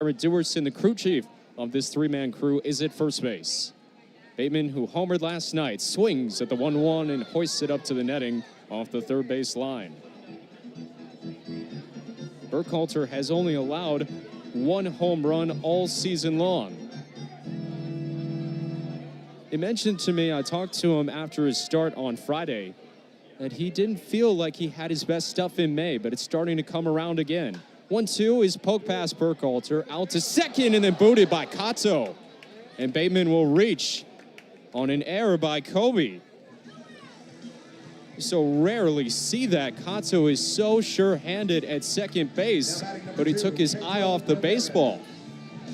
Aaron Dewerson, the crew chief of this three-man crew, is at first base. Bateman, who homered last night, swings at the 1-1 and hoists it up to the netting off the third base line. Burkhalter has only allowed one home run all season long. He mentioned to me, I talked to him after his start on Friday, that he didn't feel like he had his best stuff in May, but it's starting to come around again. 1-2 is poke past Burkhalter, out to second and then booted by Kato. And Bateman will reach on an error by Kobe. You so rarely see that. Kato is so sure-handed at second base, but he took his eye off the baseball.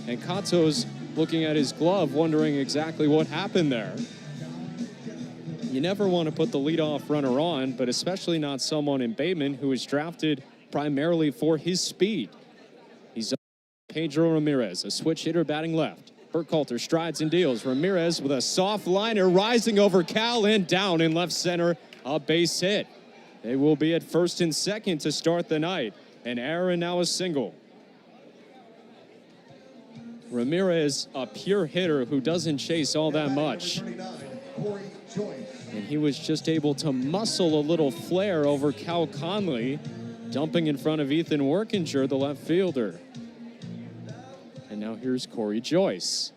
And Kato's looking at his glove, wondering exactly what happened there. You never want to put the leadoff runner on, but especially not someone in Bateman who was drafted primarily for his speed. He's Pedro Ramirez, a switch hitter batting left. Burkhalter strides and deals. Ramirez with a soft liner rising over Cal and down in left center. A base hit. They will be at first and second to start the night. An error and now a single. Ramirez, a pure hitter who doesn't chase all that much. And he was just able to muscle a little flare over Cal Conley, dumping in front of Ethan Workinger, the left fielder. And now here's Corey Joyce.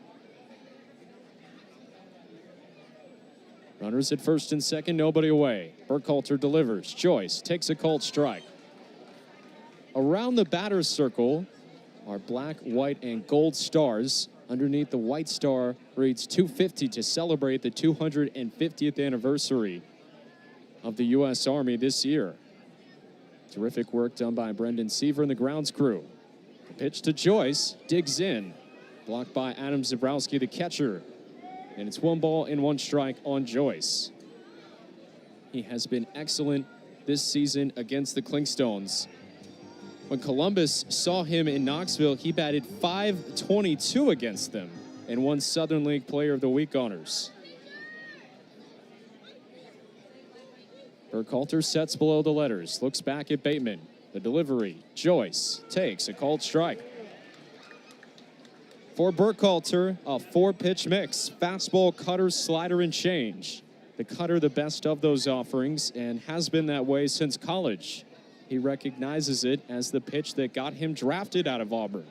Runners at first and second, nobody away. Burkhalter delivers. Joyce takes a called strike. Around the batter's circle are black, white, and gold stars. Underneath the white star reads 250 to celebrate the 250th anniversary of the U.S. Army this year. Terrific work done by Brendan Seaver and the grounds crew. The pitch to Joyce, digs in. Blocked by Adam Zabrowski, the catcher. And it's 1-1 strike on Joyce. He has been excellent this season against the Clingstones. When Columbus saw him in Knoxville, he batted .522 against them and won Southern League Player of the Week honors. Burkhalter sets below the letters, looks back at Bateman. The delivery, Joyce takes a called strike. For Burkhalter, a 4-pitch mix, fastball, cutter, slider, and change. The cutter, the best of those offerings, and has been that way since college. He recognizes it as the pitch that got him drafted out of Auburn.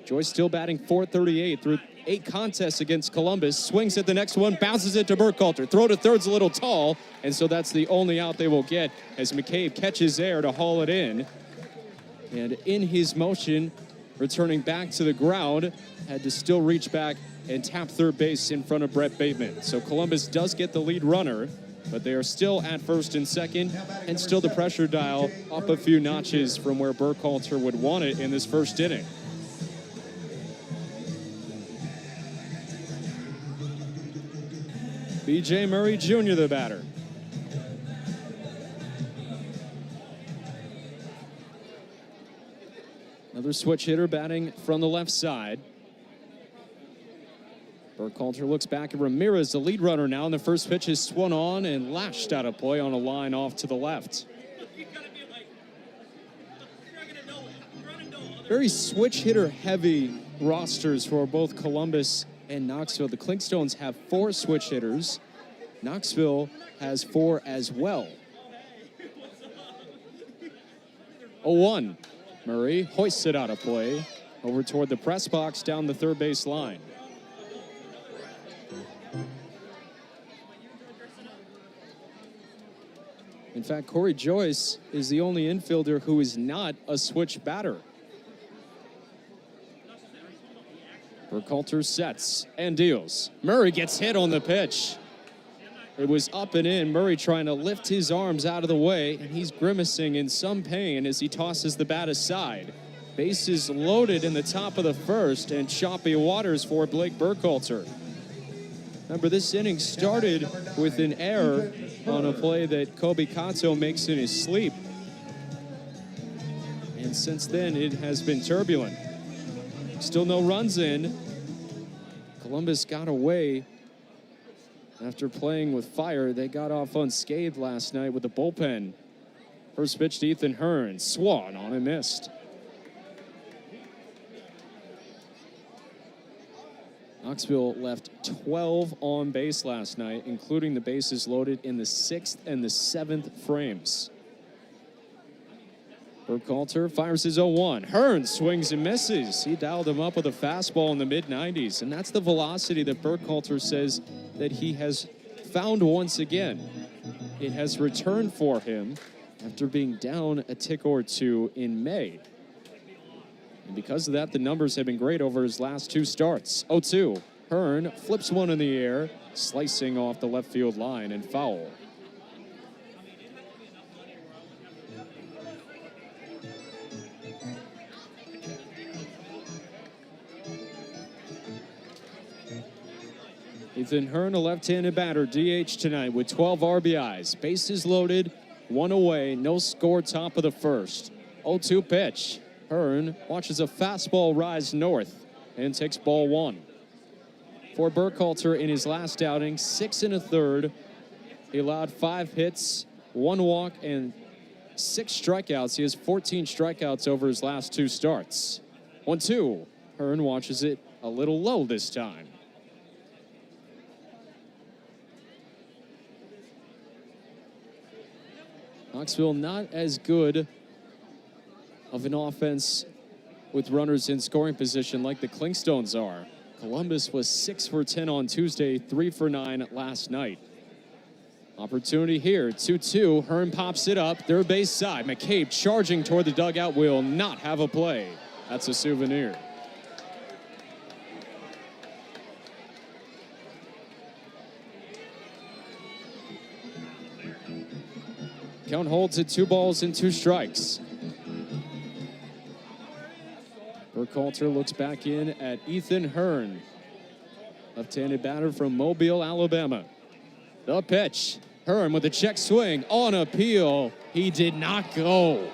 Joyce still batting .438 through 8 contests against Columbus. Swings at the next one, bounces it to Burkhalter. Throw to third's a little tall, and so that's the only out they will get as McCabe catches air to haul it in. And in his motion, returning back to the ground, had to still reach back and tap third base in front of Brett Bateman. So Columbus does get the lead runner, but they are still at first and second, and still the pressure dial up a few notches from where Burkhalter would want it in this first inning. B.J. Murray Jr., the batter. Another switch hitter batting from the left side. Burkhalter looks back at Ramirez, the lead runner now, and the first pitch is swung on and lashed out of play on a line off to the left. Very switch hitter heavy rosters for both Columbus and Knoxville. The Clingstones have 4 switch hitters. Knoxville has 4 as well. 0-1. Murray hoists it out of play over toward the press box down the third base line. In fact, Corey Joyce is the only infielder who is not a switch batter. Burkhalter sets and deals. Murray gets hit on the pitch. It was up and in. Murray trying to lift his arms out of the way, and he's grimacing in some pain as he tosses the bat aside. Bases loaded in the top of the first, and choppy waters for Blake Burkhalter. Remember, this inning started with an error on a play that Kobe Kato makes in his sleep. And since then, it has been turbulent. Still no runs in. Columbus got away after playing with fire. They got off unscathed last night with the bullpen. First pitch to Ethan Hearn. Swung on and missed. Knoxville left 12 on base last night, including the bases loaded in the 6th and the 7th frames. Burkhalter fires his 0-1. Hearn swings and misses. He dialed him up with a fastball in the mid-90s, and that's the velocity that Burkhalter says that he has found once again. It has returned for him after being down a tick or two in May. And because of that, the numbers have been great over his last 2 starts. 0-2. Hearn flips one in the air, slicing off the left field line and foul. Ethan Hearn, a left-handed batter, DH tonight with 12 RBIs. Bases loaded, 1 away, no score, top of the first. 0-2 pitch. Hearn watches a fastball rise north and takes ball 1. For Burkhalter in his last outing, 6 1/3. He allowed 5 hits, 1 walk, and 6 strikeouts. He has 14 strikeouts over his last 2 starts. 1-2. Hearn watches it a little low this time. Knoxville not as good of an offense with runners in scoring position like the Clingstones are. Columbus was 6 for 10 on Tuesday, 3 for 9 last night. Opportunity here, 2-2. Hearn pops it up, third base side. McCabe charging toward the dugout, will not have a play. That's a souvenir. Count holds at 2 balls and 2 strikes. Burkhalter looks back in at Ethan Hearn, left-handed batter from Mobile, Alabama. The pitch. Hearn with a check swing on appeal. He did not go.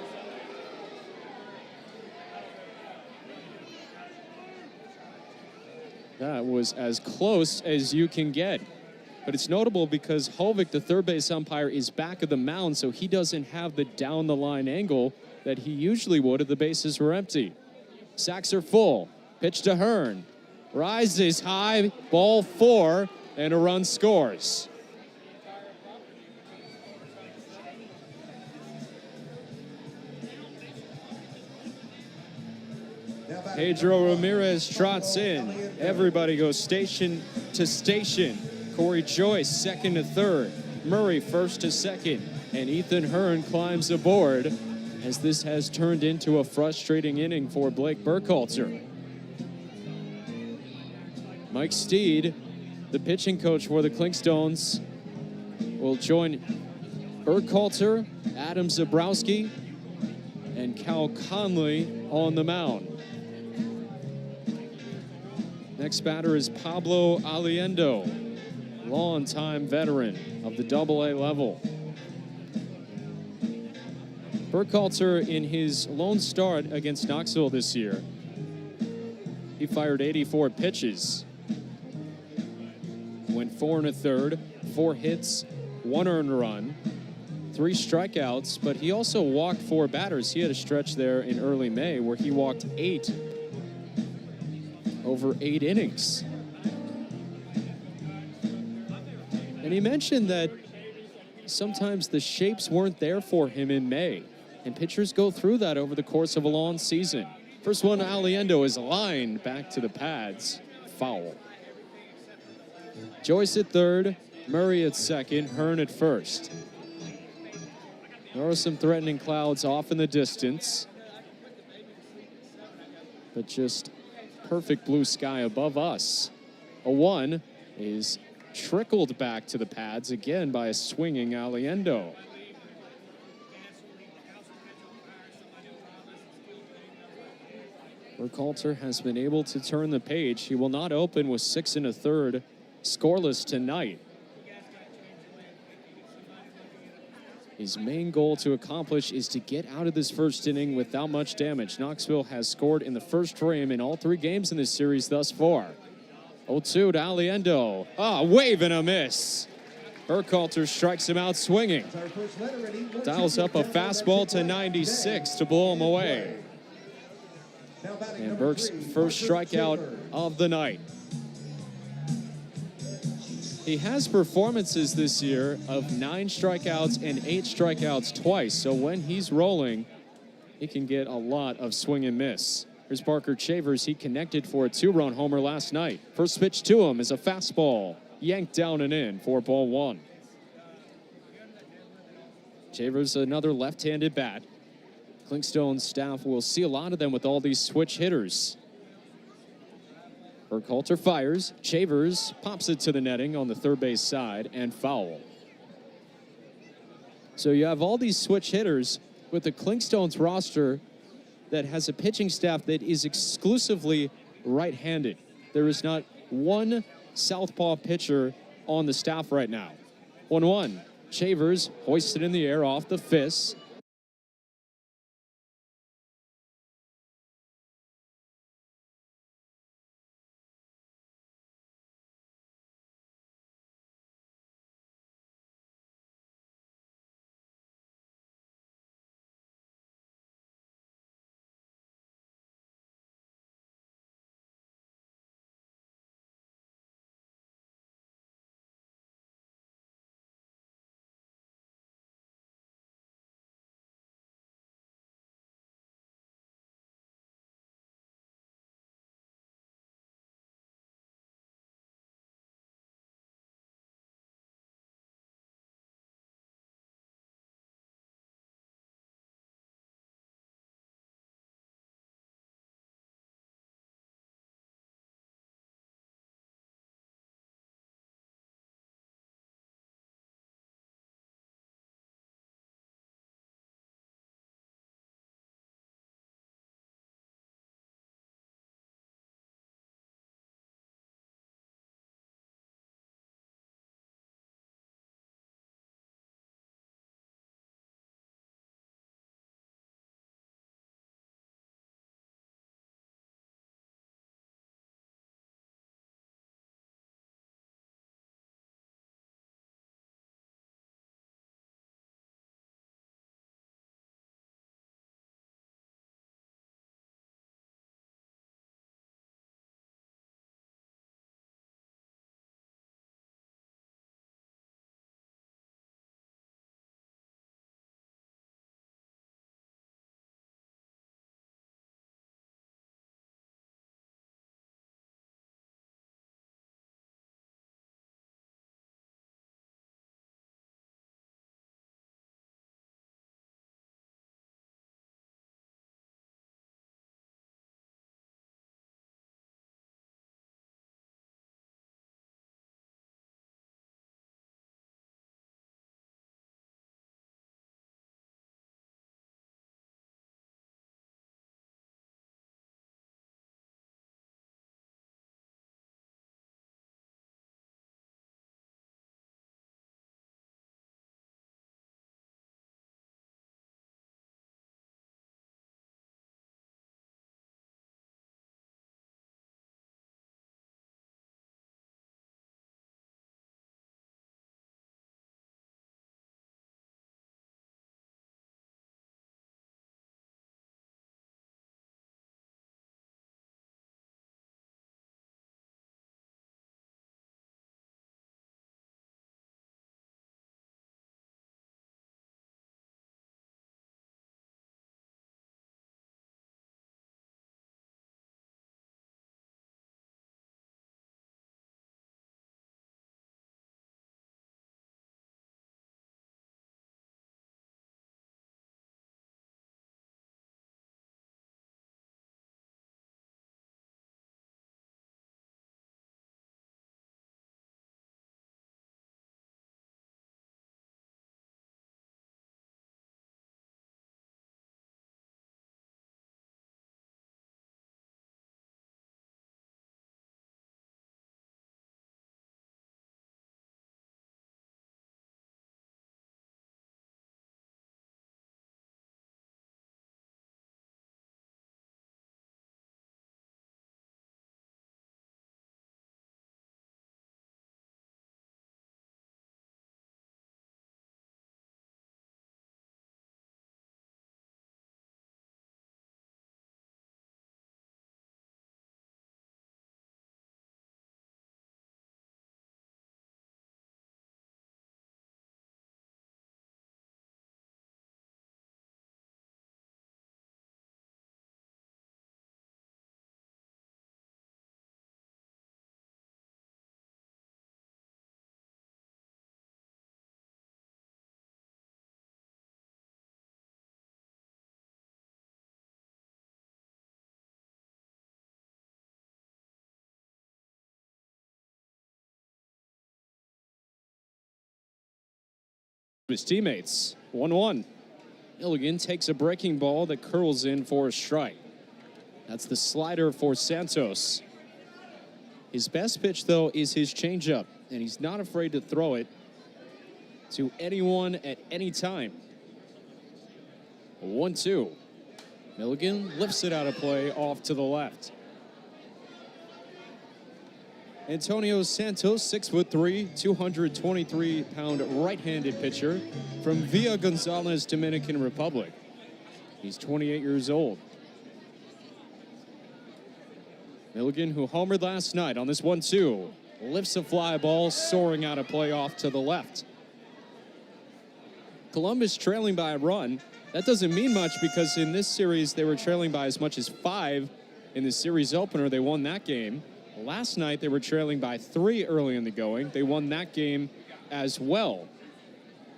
That was as close as you can get. But it's notable because Hovik, the third base umpire, is back of the mound, so he doesn't have the down-the-line angle that he usually would if the bases were empty. Sacks are full. Pitch to Hearn. Rises high, ball 4, and a run scores. Pedro Ramirez trots in. Everybody goes station to station. Corey Joyce, second to third. Murray, first to second. And Ethan Hearn climbs aboard as this has turned into a frustrating inning for Blake Burkhalter. Mike Steed, the pitching coach for the Clingstones, will join Burkhalter, Adam Zabrowski, and Cal Conley on the mound. Next batter is Pablo Aliendo, longtime veteran of the AA level. Burkhalter, in his lone start against Knoxville this year, he fired 84 pitches, went 4 1/3, 4 hits, 1 earned run, 3 strikeouts, but he also walked 4 batters. He had a stretch there in early May where he walked 8 over 8 innings. And he mentioned that sometimes the shapes weren't there for him in May, and pitchers go through that over the course of a long season. First one, Aliendo, is lined back to the pads. Foul. Joyce at third, Murray at second, Hearn at first. There are some threatening clouds off in the distance, but just perfect blue sky above us. A 1 is trickled back to the pads again by a swinging Aliendo. Burkhalter has been able to turn the page. He will not open with 6 1/3 scoreless tonight. His main goal to accomplish is to get out of this first inning without much damage. Knoxville has scored in the first frame in all 3 games in this series thus far. 0-2 to Aliendo. Wave and a miss. Burkhalter strikes him out swinging. Dials up a fastball to 96 to blow him away. And Burke's first strikeout of the night. He has performances this year of 9 strikeouts and 8 strikeouts twice. So when he's rolling, he can get a lot of swing and miss. Here's Parker Chavers. He connected for a 2-run homer last night. First pitch to him is a fastball. Yanked down and in for ball 1. Chavers, another left-handed bat. Clingstones staff will see a lot of them with all these switch hitters. Burkhalter fires. Chavers pops it to the netting on the third base side and foul. So you have all these switch hitters with the Clingstones roster that has a pitching staff that is exclusively right-handed. There is not one southpaw pitcher on the staff right now. 1-1. Chavers hoisted in the air off the fist. his teammates. 1-1. Milligan takes a breaking ball that curls in for a strike. That's the slider for Santos. His best pitch, though, is his changeup, and he's not afraid to throw it to anyone at any time. 1-2. Milligan lifts it out of play off to the left. Antonio Santos, 6'3", 223-pound right-handed pitcher from Villa Gonzalez, Dominican Republic. He's 28 years old. Milligan, who homered last night on this 1-2, lifts a fly ball soaring out of play off to the left. Columbus trailing by a run. That doesn't mean much because in this series they were trailing by as much as 5 in the series opener. They won that game. Last night they were trailing by 3 early in the going. They won that game as well.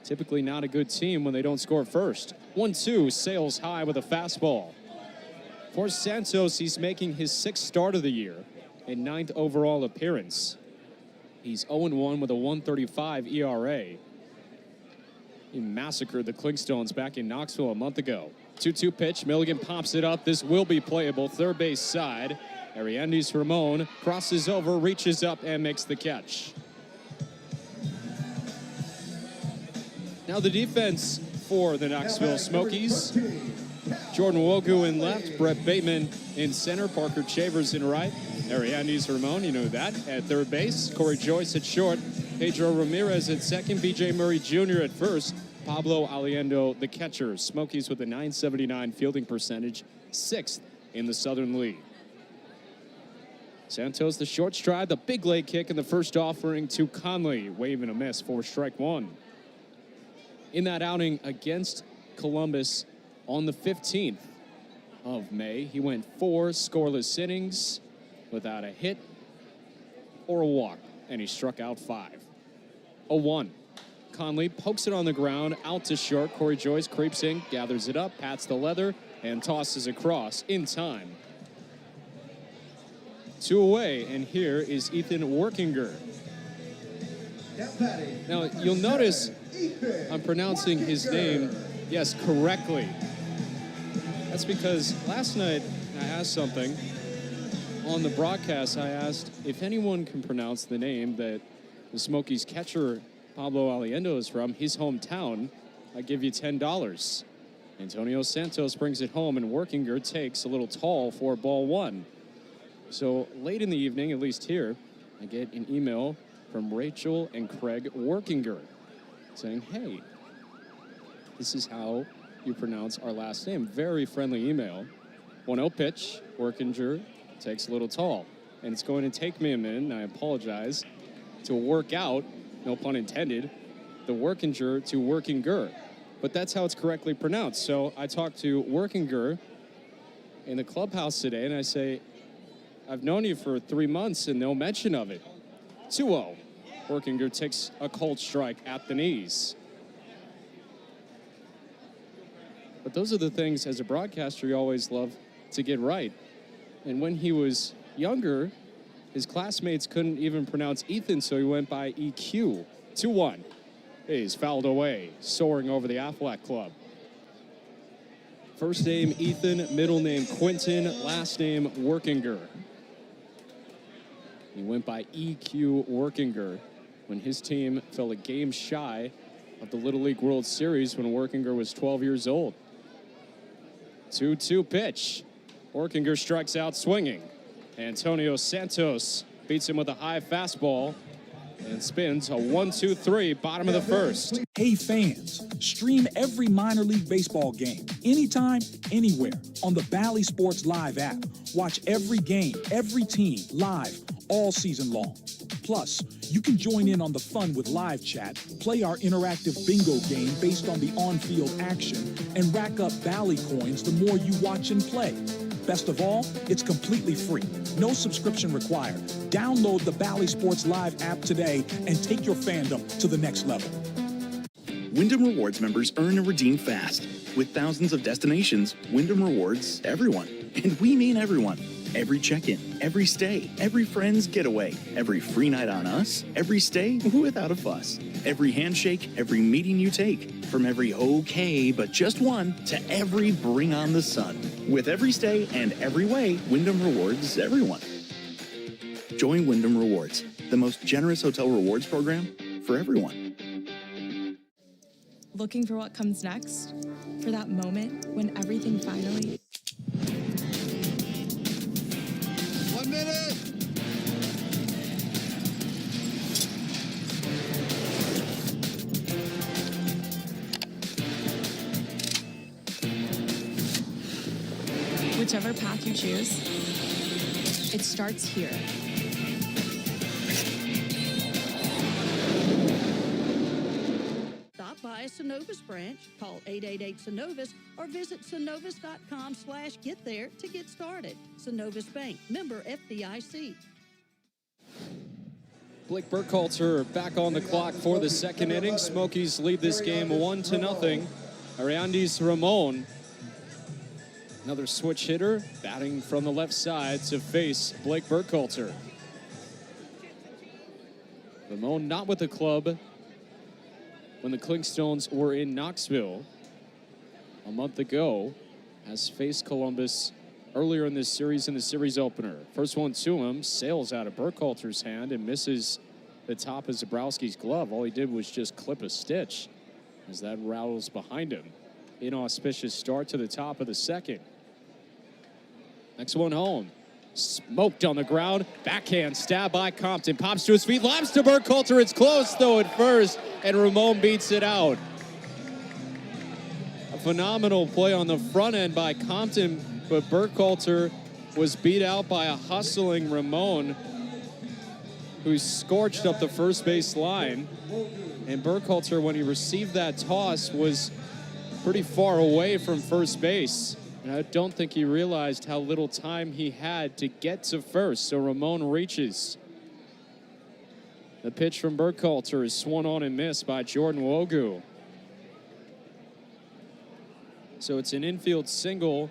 Typically not a good team when they don't score first. 1-2, sails high with a fastball. For Santos, he's making his 6th start of the year and 9th overall appearance. He's 0-1 with a 1.35 ERA. He massacred the Clingstones back in Knoxville a month ago. 2-2 pitch, Milligan pops it up. This will be playable, third base side. Ariandis Ramon crosses over, reaches up, and makes the catch. Now the defense for the Knoxville Smokies. Jordan Wogu in left, Brett Bateman in center, Parker Chavers in right, Ariandis Ramon, you know that, at third base, Corey Joyce at short, Pedro Ramirez at second, B.J. Murray Jr. at first, Pablo Aliendo the catcher. Smokies with a .979 fielding percentage, 6th in the Southern League. Santos the short stride, the big leg kick in the first offering to Conley, wave and a miss for strike 1. In that outing against Columbus, on the 15th of May, he went 4 scoreless innings without a hit or a walk, and he struck out 5. 0-1. Conley pokes it on the ground, out to short. Corey Joyce creeps in, gathers it up, pats the leather, and tosses across in time. 2 away, and here is Ethan Workinger. Now, you'll notice I'm pronouncing his name, yes, correctly. That's because last night I asked something on the broadcast. I asked if anyone can pronounce the name that the Smokies catcher Pablo Aliendo is from, his hometown. I give you $10. Antonio Santos brings it home, and Workinger takes a little tall for ball 1. So late in the evening, at least here, I get an email from Rachel and Craig Workinger saying, hey, this is how you pronounce our last name. Very friendly email. 1-0 pitch, Workinger takes a little tall. And it's going to take me a minute, and I apologize, to work out, no pun intended, the Workinger to Workinger. But that's how it's correctly pronounced. So I talked to Workinger in the clubhouse today, and I say, I've known you for 3 months and no mention of it. 2-0. Workinger takes a cold strike at the knees. But those are the things, as a broadcaster, you always love to get right. And when he was younger, his classmates couldn't even pronounce Ethan, so he went by EQ. 2-1. He's fouled away, soaring over the Aflac Club. First name Ethan, middle name Quentin, last name Workinger. He went by EQ Workinger when his team fell a game shy of the Little League World Series when Workinger was 12 years old. 2-2 pitch. Workinger strikes out swinging. Antonio Santos beats him with a high fastball and spins a 1-2-3, bottom of the first. Hey fans, stream every minor league baseball game, anytime, anywhere, on the Bally Sports Live app. Watch every game, every team, live, all season long. Plus, you can join in on the fun with live chat, play our interactive bingo game based on the on-field action, and rack up Bally coins the more you watch and play. Best of all, it's completely free. No subscription required. Download the Bally Sports Live app today and take your fandom to the next level. Wyndham Rewards members earn and redeem fast. With thousands of destinations, Wyndham rewards everyone. And we mean everyone. Every check-in, every stay, every friend's getaway, every free night on us, every stay without a fuss, every handshake, every meeting you take, from every okay but just one to every bring on the sun. With every stay and every way, Wyndham rewards everyone. Join Wyndham Rewards, the most generous hotel rewards program for everyone. Looking for what comes next? For that moment when everything finally... 1 minute! Whichever path you choose, it starts here. Stop by a Synovus branch, call 888-SYNOVUS, or visit synovus.com/get-there to get started. Synovus Bank, member FDIC. Blake Burkhalter back on the clock for the second inning. Smokies lead this game 1-0. Ariandis Ramon, another switch hitter, batting from the left side to face Blake Burkhalter. Ramon not with the club when the Clingstones were in Knoxville a month ago, has faced Columbus earlier in this series in the series opener. First one to him, sails out of Burkhalter's hand and misses the top of Zabrowski's glove. All he did was just clip a stitch as that rattles behind him. Inauspicious start to the top of the second. Next one home. Smoked on the ground. Backhand stab by Compton. Pops to his feet. Lobs to Burkhalter. It's close, though, at first. And Ramon beats it out. A phenomenal play on the front end by Compton. But Burkhalter was beat out by a hustling Ramon, who scorched up the first base line. And Burkhalter, when he received that toss, was pretty far away from first base. And I don't think he realized how little time he had to get to first. So Ramon reaches. The pitch from Burkhalter is swung on and missed by Jordan Wogu. So it's an infield single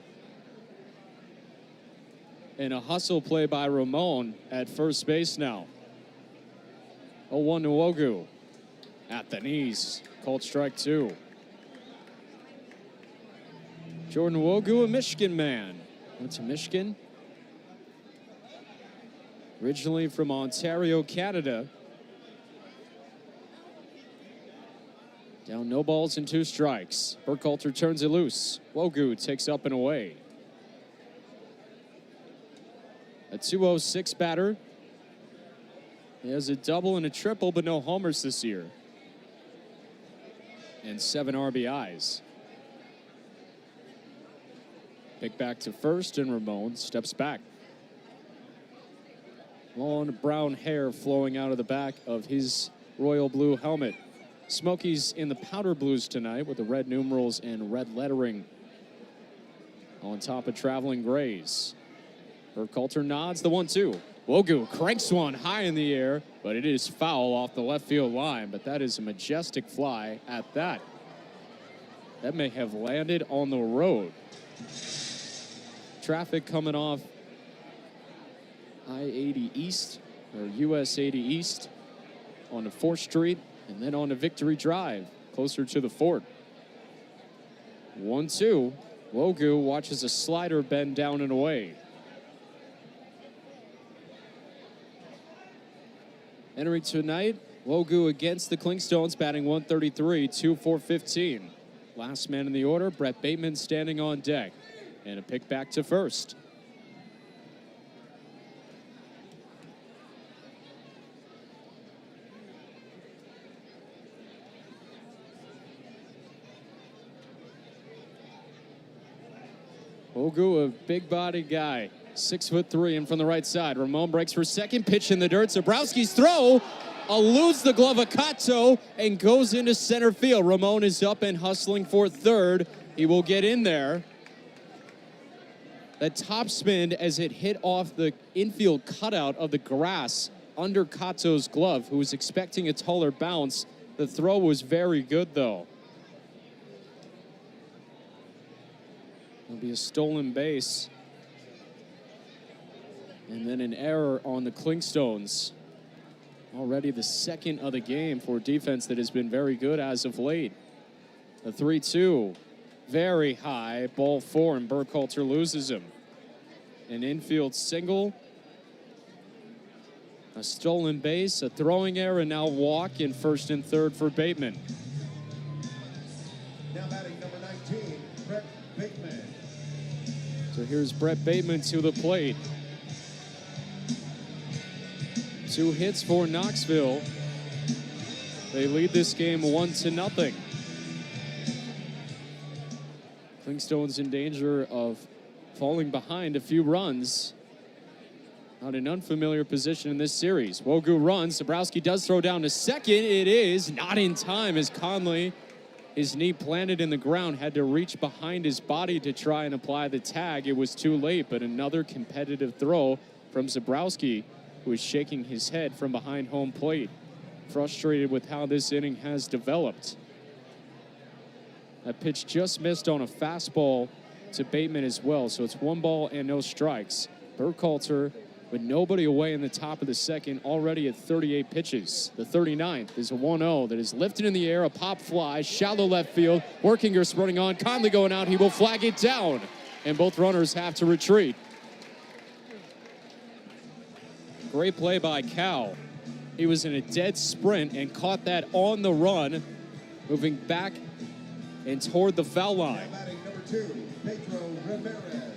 and a hustle play by Ramon at first base now. 0-1 to Wogu. At the knees. Called strike two. Jordan Wogu, a Michigan man. Went to Michigan. Originally from Ontario, Canada. Down no balls and 2 strikes. Burkhalter turns it loose. Wogu takes up and away. A 206 batter. He has a double and a triple, but no homers this year. And 7 RBIs. Pick back to first, and Ramon steps back. Long brown hair flowing out of the back of his royal blue helmet. Smokies in the powder blues tonight with the red numerals and red lettering on top of traveling grays. Burkhalter nods the 1-2. Wogu cranks one high in the air, but it is foul off the left field line. But that is a majestic fly at that. That may have landed on the road. Traffic coming off I-80 East, or US 80 East, onto 4th Street, and then onto Victory Drive, closer to the fort. 1-2. Wogu watches a slider bend down and away. Entering tonight, Wogu against the Clingstones, batting 133, 2-4-15. Last man in the order, Brett Bateman standing on deck. And a pick back to first. Wogu, a big-bodied guy, 6'3" in from the right side. Ramon breaks for second, pitch in the dirt. Zabrowski's throw eludes the glove of Kato and goes into center field. Ramon is up and hustling for third. He will get in there. That top spin as it hit off the infield cutout of the grass under Kato's glove, who was expecting a taller bounce. The throw was very good, though. It'll be a stolen base. And then an error on the clingstones. Already the second of the game for defense that has been very good as of late. The 3-2, very high, ball 4, and Burkhalter loses him. An infield single, a stolen base, a throwing error, and now walk in first and third for Bateman. Now batting number 19, Brett Bateman. So here's Brett Bateman to the plate. 2 hits for Knoxville. They lead this game 1-0. Clingstone's in danger of falling behind a few runs. Not an unfamiliar position in this series. Wogu runs. Zabrowski does throw down to second. It is not in time as Conley, his knee planted in the ground, had to reach behind his body to try and apply the tag. It was too late, but another competitive throw from Zabrowski, who is shaking his head from behind home plate, frustrated with how this inning has developed. That pitch just missed on a fastball to Bateman as well, so it's 1 ball and no strikes. Burkhalter with nobody away in the top of the second, already at 38 pitches. The 39th is a 1-0 that is lifted in the air, a pop fly, shallow left field. Workinger sprinting on, Conley going out, he will flag it down, and both runners have to retreat. Great play by Cal. He was in a dead sprint and caught that on the run, moving back and toward the foul line. Batting number 2, Pedro Ramirez.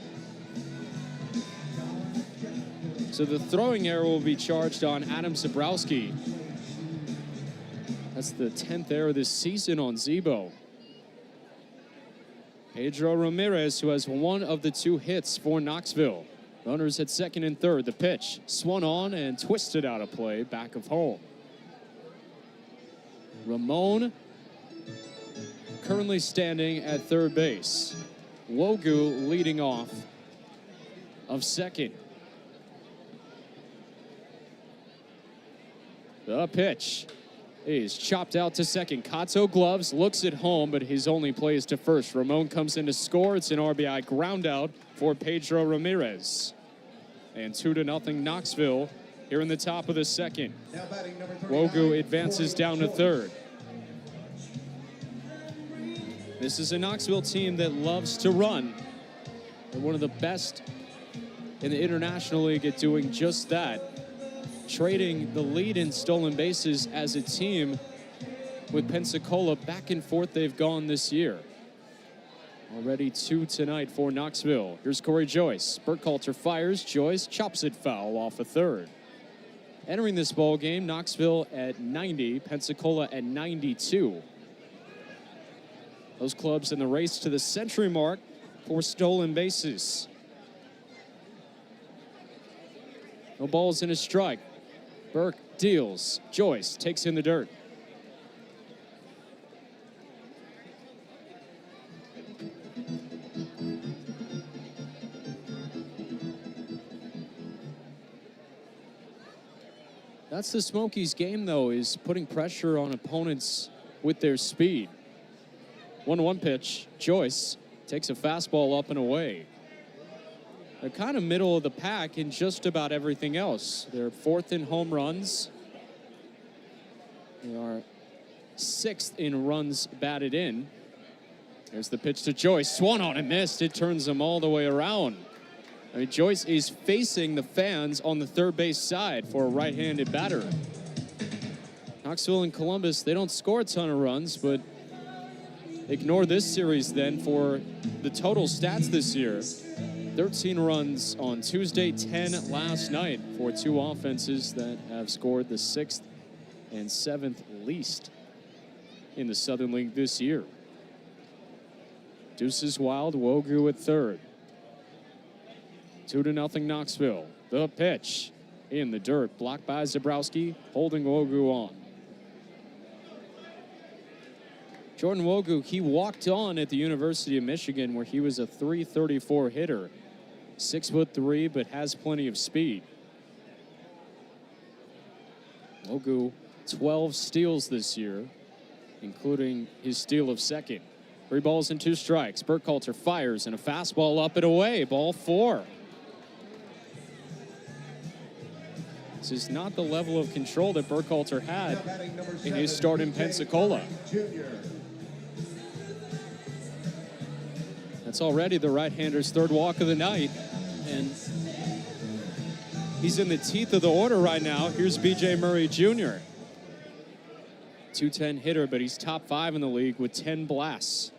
So the throwing error will be charged on Adam Zabrowski. That's the 10th error this season on Zebo. Pedro Ramirez, who has 1 of the 2 hits for Knoxville. Runners at second and third. The pitch swung on and twisted out of play back of home. Ramon currently standing at third base. Wogu leading off of second. The pitch is chopped out to second. Kato gloves, looks at home, but his only play is to first. Ramon comes in to score. It's an RBI ground out for Pedro Ramirez. And 2-0 Knoxville here in the top of the second. Now batting number 39, Wogu advances down to third. This is a Knoxville team that loves to run. They're one of the best in the International League at doing just that. Trading the lead in stolen bases as a team with Pensacola. Back and forth they've gone this year. Already 2 tonight for Knoxville. Here's Corey Joyce. Burkhalter fires. Joyce chops it foul off a third. Entering this ball game, Knoxville at 90, Pensacola at 92. Those clubs in the race to the century mark for stolen bases. No balls in a strike. Burke deals. Joyce takes in the dirt. That's the Smokies game, though, is putting pressure on opponents with their speed. 1-1 pitch. Joyce takes a fastball up and away. They're kind of middle of the pack in just about everything else. They're 4th in home runs. They are 6th in runs batted in. There's the pitch to Joyce. Swung on and missed. It turns them all the way around. I mean, Joyce is facing the fans on the third base side for a right-handed batter. Knoxville and Columbus, they don't score a ton of runs, but ignore this series then for the total stats this year. 13 runs on Tuesday, 10 last night for 2 offenses that have scored the 6th and 7th least in the Southern League this year. Deuces wild, Wogu at third. 2-0 Knoxville. The pitch in the dirt, blocked by Zabrowski, holding Wogu on. Jordan Wogu, he walked on at the University of Michigan where he was a .334 hitter. 6'3", but has plenty of speed. Wogu, 12 steals this year, including his steal of second. 3 balls and 2 strikes. Burkhalter fires and a fastball up and away. Ball 4. This is not the level of control that Burkhalter had in his start in Pensacola. That's already the right-hander's third walk of the night, and he's in the teeth of the order right now. Here's B.J. Murray Jr. 210 hitter, but he's top 5 in the league with 10 blasts.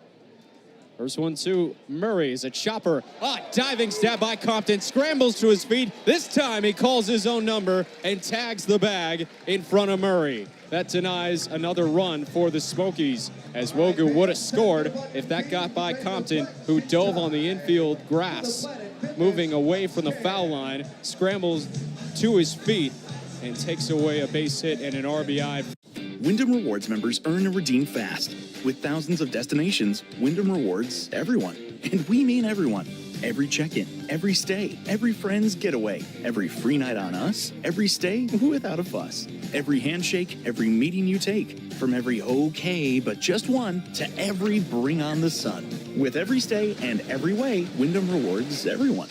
First 1-2, Murray is a chopper. Diving stab by Compton, scrambles to his feet. This time he calls his own number and tags the bag in front of Murray. That denies another run for the Smokies, as Wogu would have scored if that got by Compton, who dove on the infield grass, moving away from the foul line, scrambles to his feet, and takes away a base hit and an RBI. Wyndham Rewards members earn and redeem fast. With thousands of destinations, Wyndham Rewards everyone. And we mean everyone. Every check-in, every stay, every friend's getaway, every free night on us, every stay without a fuss, every handshake, every meeting you take, from every okay but just one to every bring on the sun. With every stay and every way, Wyndham Rewards everyone.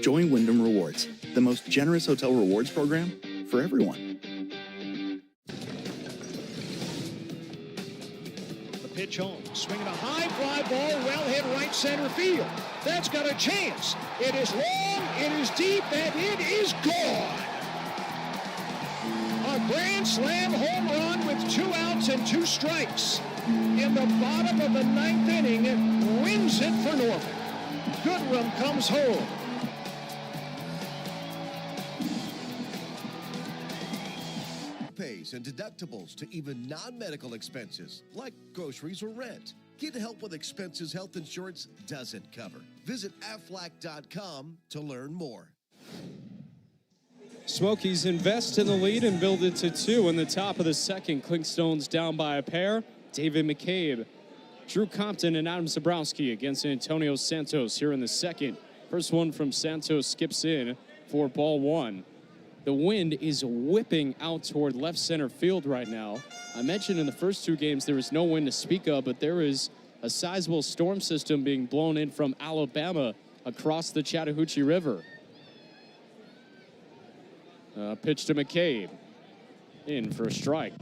Join Wyndham Rewards, the most generous hotel rewards program for everyone. Pitch home, swinging a high fly ball, well hit right center field. That's got a chance. It is long, it is deep, and it is gone. A grand slam home run with 2 outs and 2 strikes. In the bottom of the 9th inning, it wins it for Norfolk. Goodrum comes home. Pays and deductibles to even non-medical expenses like groceries or rent. Get help with expenses health insurance doesn't cover. Visit aflac.com to learn more. Smokies invest in the lead and build it to 2 in the top of the second. Clingstones down by a pair. David McCabe, Drew Compton, and Adam Zabrowski against Antonio Santos here in the second. First one from Santos skips in for ball 1. The wind is whipping out toward left center field right now. I mentioned in the first 2 games there was no wind to speak of, but there is a sizable storm system being blown in from Alabama across the Chattahoochee River. Pitch to McCabe. In for a strike.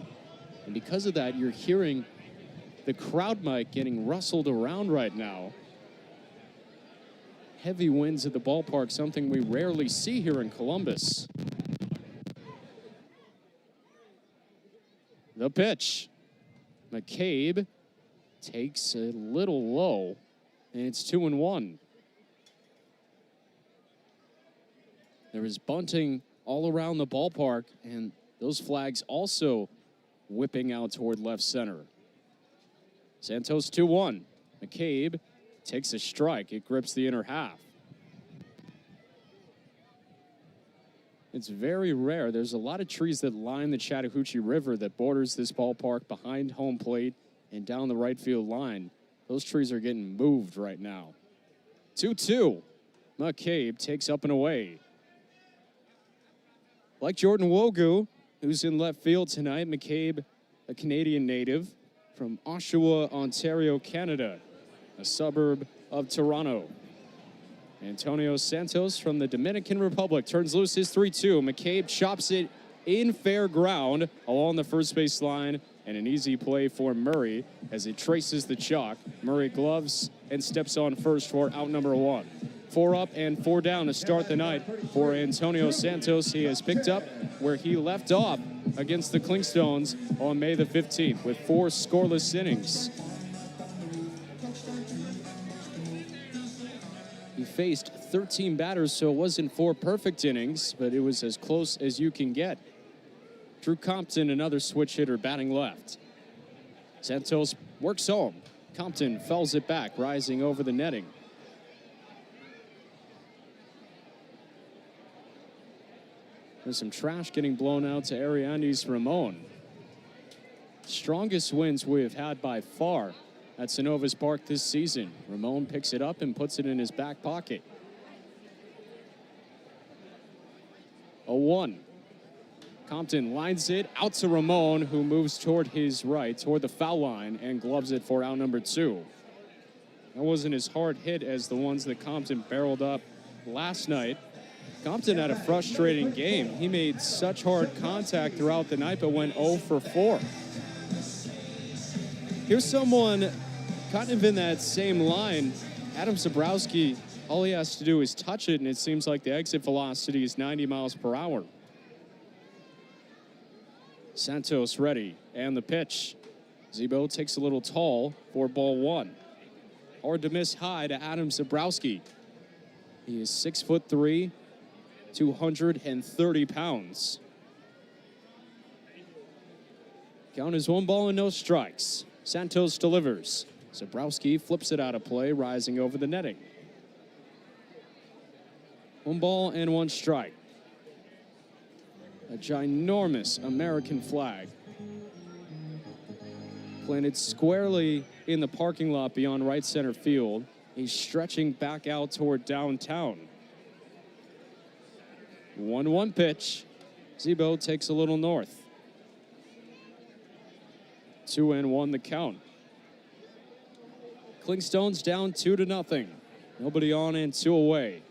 And because of that, you're hearing the crowd mic getting rustled around right now. Heavy winds at the ballpark, something we rarely see here in Columbus. The pitch. McCabe takes a little low, and it's 2-1. There is bunting all around the ballpark, and those flags also whipping out toward left center. Santos 2-1. McCabe takes a strike. It grips the inner half. It's very rare. There's a lot of trees that line the Chattahoochee River that borders this ballpark behind home plate and down the right field line. Those trees are getting moved right now. 2-2. McCabe takes up and away. Like Jordan Wogu, who's in left field tonight, McCabe, a Canadian native from Oshawa, Ontario, Canada, a suburb of Toronto. Antonio Santos from the Dominican Republic turns loose his 3-2. McCabe chops it in fair ground along the first base line, and an easy play for Murray as it traces the chalk. Murray gloves and steps on first for out number 1. 4 up and 4 down to start the night for Antonio Santos. He has picked up where he left off against the Clingstones on May the 15th with 4 scoreless innings. He faced 13 batters, so it wasn't 4 perfect innings, but it was as close as you can get. Drew Compton, another switch hitter, batting left. Santos works home. Compton fouls it back, rising over the netting. There's some trash getting blown out to Ariandes Ramon. Strongest winds we have had by far at Synovus Park this season. Ramon picks it up and puts it in his back pocket. 0-1. Compton lines it out to Ramon, who moves toward his right, toward the foul line, and gloves it for out number 2. That wasn't as hard hit as the ones that Compton barreled up last night. Compton had a frustrating game. He made such hard contact throughout the night, but went 0 for 4. Here's someone kind of in that same line. Adam Zabrowski, all he has to do is touch it, and it seems like the exit velocity is 90 miles per hour. Santos ready, and the pitch. Zebo takes a little tall for ball 1. Hard to miss high to Adam Zabrowski. He is 6'3", 230 pounds. Count is 1 ball and no strikes. Santos delivers. Zabrowski flips it out of play, rising over the netting. 1 ball and 1 strike. A ginormous American flag planted squarely in the parking lot beyond right center field. He's stretching back out toward downtown. 1-1 pitch. Zebo takes a little north. 2-1 the count. Clingstones down 2-0. Nobody on and 2 away.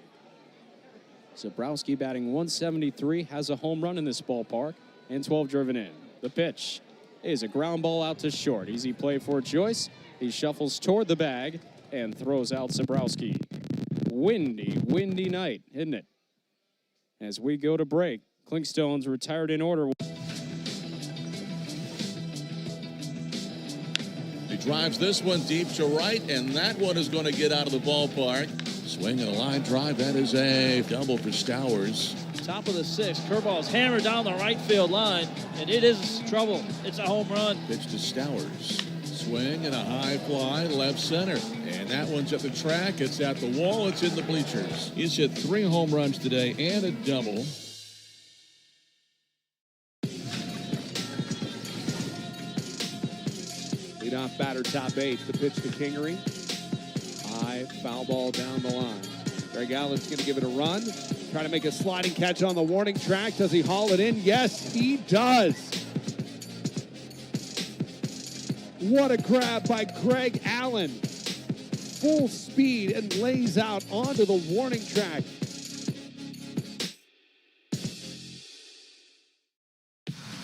Zabrowski batting 173, has a home run in this ballpark, and 12 driven in. The pitch is a ground ball out to short. Easy play for Joyce. He shuffles toward the bag and throws out Zabrowski. Windy night, isn't it? As we go to break, Clingstones retired in order. He drives this one deep to right, and that one is going to get out of the ballpark. Swing and a line drive. That is a double for Stowers. Top of the 6th, curveball's hammered down the right field line, and it is trouble. It's a home run. Pitch to Stowers. Swing and a high fly left center. And that one's at the track. It's at the wall. It's in the bleachers. He's hit 3 home runs today and a double. Leadoff batter, top 8. The pitch to Kingery. High foul ball down the line. Greg Allen's going to give it a run. Try to make a sliding catch on the warning track. Does he haul it in? Yes, he does. What a grab by Greg Allen. Full speed and lays out onto the warning track.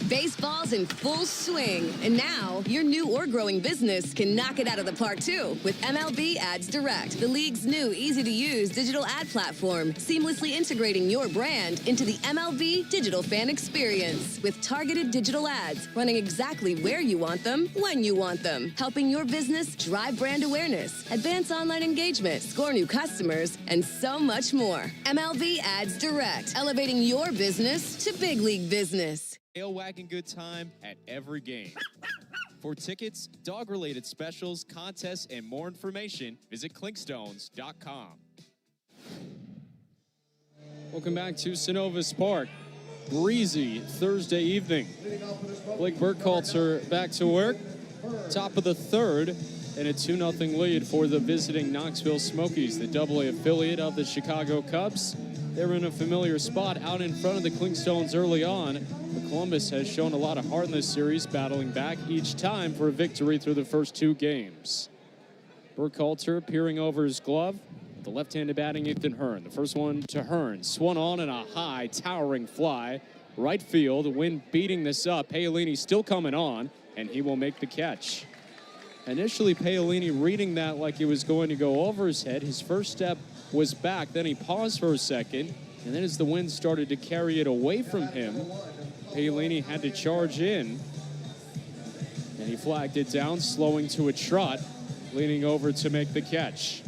Baseball's in full swing, and now your new or growing business can knock it out of the park too with MLB Ads Direct, the league's new easy-to-use digital ad platform, seamlessly integrating your brand into the MLB digital fan experience with targeted digital ads running exactly where you want them, when you want them, helping your business drive brand awareness, advance online engagement, score new customers, and so much more. MLB Ads Direct, elevating your business to big league business. Tail wagging good time at every game. For tickets, dog-related specials, contests, and more information, visit clingstones.com. Welcome back to Synovus Park. Breezy Thursday evening. Blake Burkhalter back to work. Top of the 3rd, and a 2-0 lead for the visiting Knoxville Smokies, the AA affiliate of the Chicago Cubs. They're in a familiar spot out in front of the Clingstones early on. But Columbus has shown a lot of heart in this series, battling back each time for a victory through the first 2 games. Burkhalter peering over his glove. The left-handed batting Ethan Hearn. The first one to Hearn. Swung on in a high, towering fly. Right field, the wind beating this up. Paolini still coming on, and he will make the catch. Initially, Paolini reading that like it was going to go over his head. His first step was back, then he paused for a second, and then as the wind started to carry it away from him, Paolini had to charge in, and he flagged it down, slowing to a trot, leaning over to make the catch.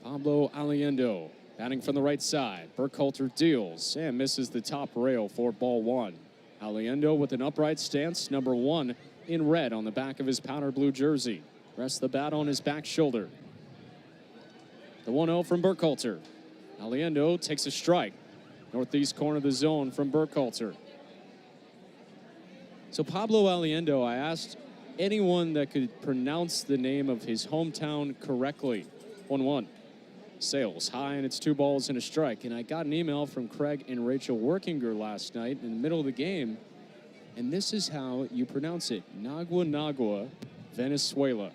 Pablo Aliendo batting from the right side. Burkhalter deals and misses the top rail for ball 1. Aliendo with an upright stance, number 1 in red on the back of his powder blue jersey. Rests the bat on his back shoulder. The 1-0 from Burkhalter. Aliendo takes a strike. Northeast corner of the zone from Burkhalter. So Pablo Aliendo, I asked anyone that could pronounce the name of his hometown correctly. 1-1. Sales high, and it's 2 balls and a strike. And I got an email from Craig and Rachel Workinger last night in the middle of the game. And this is how you pronounce it. Nagua, Venezuela.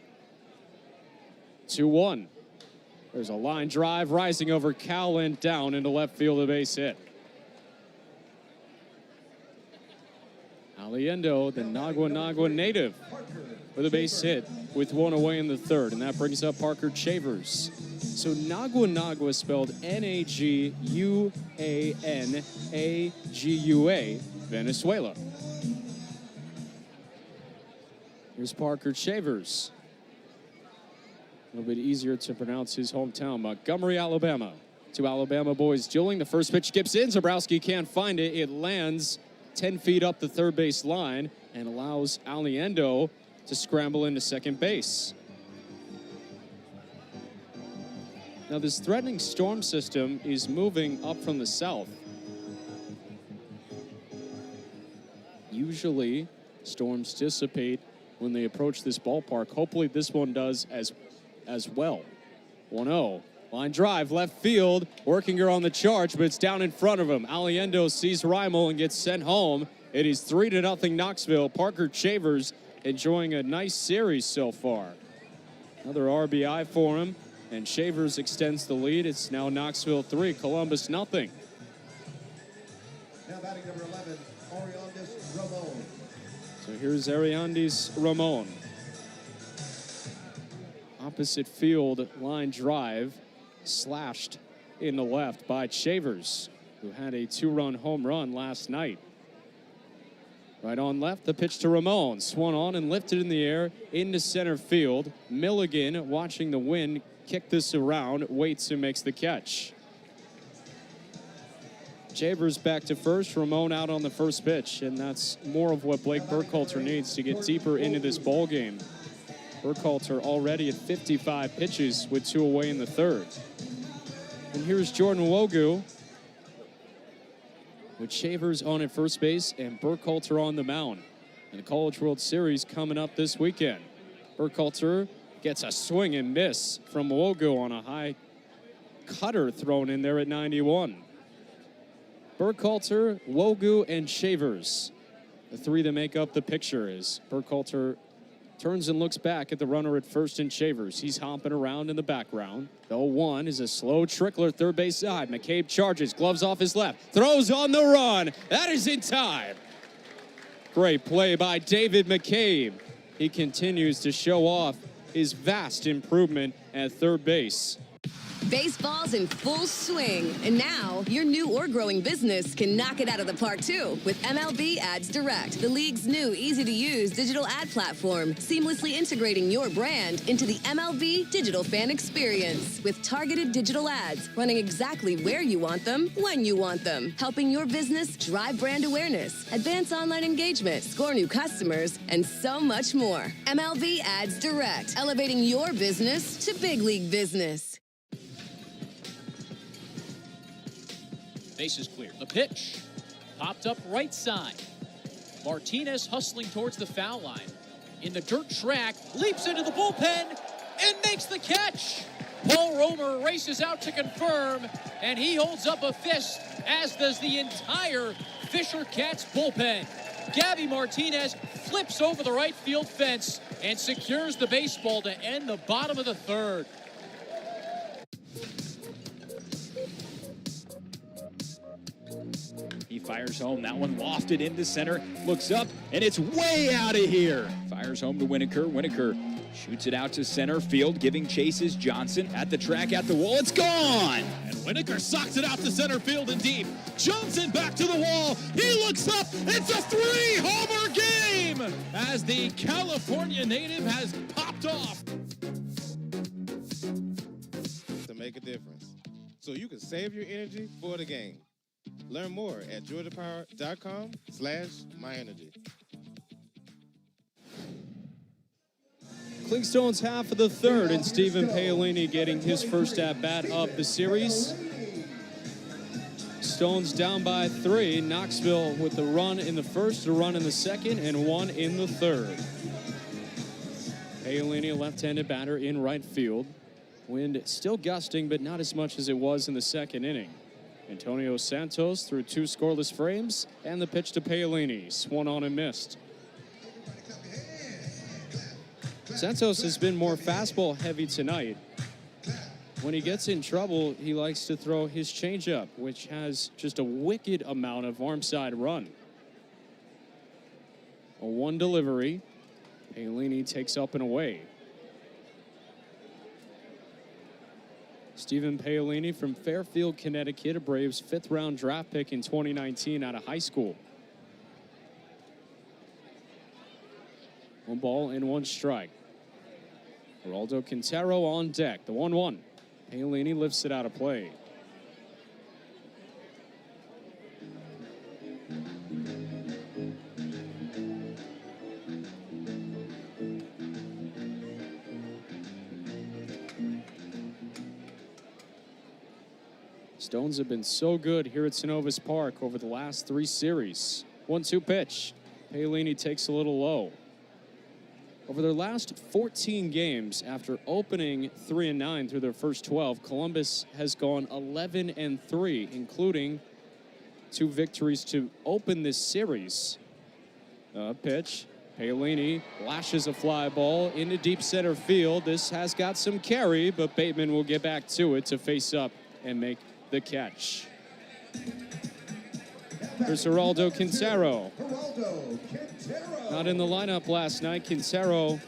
2-1. There's a line drive rising over Cowlin, down into left field, a base hit. Aliendo, the Nagua native, with a base hit with one away in the third, and that brings up Parker Chavers. So Nagua spelled N-A-G-U-A-N-A-G-U-A, Venezuela. Here's Parker Chavers. A little bit easier to pronounce his hometown, Montgomery, Alabama. Two Alabama boys dueling. The first pitch skips in. Zabrowski can't find it. It lands 10 feet up the third base line and allows Aliendo to scramble into second base. Now, this threatening storm system is moving up from the south. Usually, storms dissipate when they approach this ballpark. Hopefully, this one does as well. 1-0. Line drive, left field, working her on the charge, but it's down in front of him. Aliendo sees Reimel and gets sent home. It is 3-0 Knoxville. Parker Chavers enjoying a nice series so far. Another RBI for him, and Chavers extends the lead. It's now Knoxville 3, Columbus nothing. Now batting number 11, Ariandis Ramon. So here's Ariandis Ramon. Opposite field line drive, slashed in the left by Chavers, who had a 2-run home run last night. Right on left, the pitch to Ramon. Swung on and lifted in the air into center field. Milligan, watching the wind kick this around, waits and makes the catch. Chavers back to first, Ramon out on the first pitch, and that's more of what Blake Burkhalter needs to get deeper into this ball game. Burkhalter already at 55 pitches with 2 away in the third. And here's Jordan Wogu with Chavers on at first base and Burkhalter on the mound. And the College World Series coming up this weekend. Burkhalter gets a swing and miss from Wogu on a high cutter thrown in there at 91. Burkhalter, Wogu, and Chavers, the three that make up the picture, as Burkhalter turns and looks back at the runner at first and Chavers. He's hopping around in the background. The 0-1 is a slow trickler third base side. McCabe charges, gloves off his left, throws on the run. That is in time. Great play by David McCabe. He continues to show off his vast improvement at third base. Baseball's in full swing, and now your new or growing business can knock it out of the park too with MLB Ads Direct, the league's new easy-to-use digital ad platform, seamlessly integrating your brand into the MLB digital fan experience with targeted digital ads running exactly where you want them, when you want them, helping your business drive brand awareness, advance online engagement, score new customers, and so much more. MLB Ads Direct, elevating your business to big league business. Base is clear. The pitch popped up right side. Martinez hustling towards the foul line. In the dirt track, leaps into the bullpen and makes the catch. Paul Romer races out to confirm, and he holds up a fist, as does the entire Fisher Cats bullpen. Gabby Martinez flips over the right field fence and secures the baseball to end the bottom of the third. He fires home. That one lofted into center. Looks up, and it's way out of here. Fires home to Winokur. Winokur shoots it out to center field, giving chases Johnson at the track, at the wall. It's gone! And Winokur socks it out to center field and deep. Johnson back to the wall. He looks up. It's a 3-homer game as the California native has popped off. To make a difference, so you can save your energy for the game. Learn more at georgiapower.com/myenergy. Clingstones half of the third, and Stephen Paolini getting his first at-bat of the series. Stones down by 3. Knoxville with the run in the first, a run in the second, and 1 in the third. Paolini, a left-handed batter in right field. Wind still gusting, but not as much as it was in the second inning. Antonio Santos threw 2 scoreless frames, and the pitch to Paolini. Swung on and missed. Santos has been more fastball heavy tonight. When he gets in trouble, he likes to throw his changeup, which has just a wicked amount of arm side run. A 1 delivery. Paolini takes up and away. Stephen Paolini from Fairfield, Connecticut, a Braves 5th-round draft pick in 2019 out of high school. 1 ball and 1 strike. Geraldo Quintero on deck, the 1-1. Paolini lifts it out of play. Stones have been so good here at Synovus Park over the last 3 series. 1-2 pitch. Paolini takes a little low. Over their last 14 games, after opening 3-9 through their first 12, Columbus has gone 11-3, including 2 victories to open this series. Pitch. Paolini lashes a fly ball into deep center field. This has got some carry, but Bateman will get back to it to face up and make the catch. Here's Geraldo Quintero. Not in the lineup last night. Quintero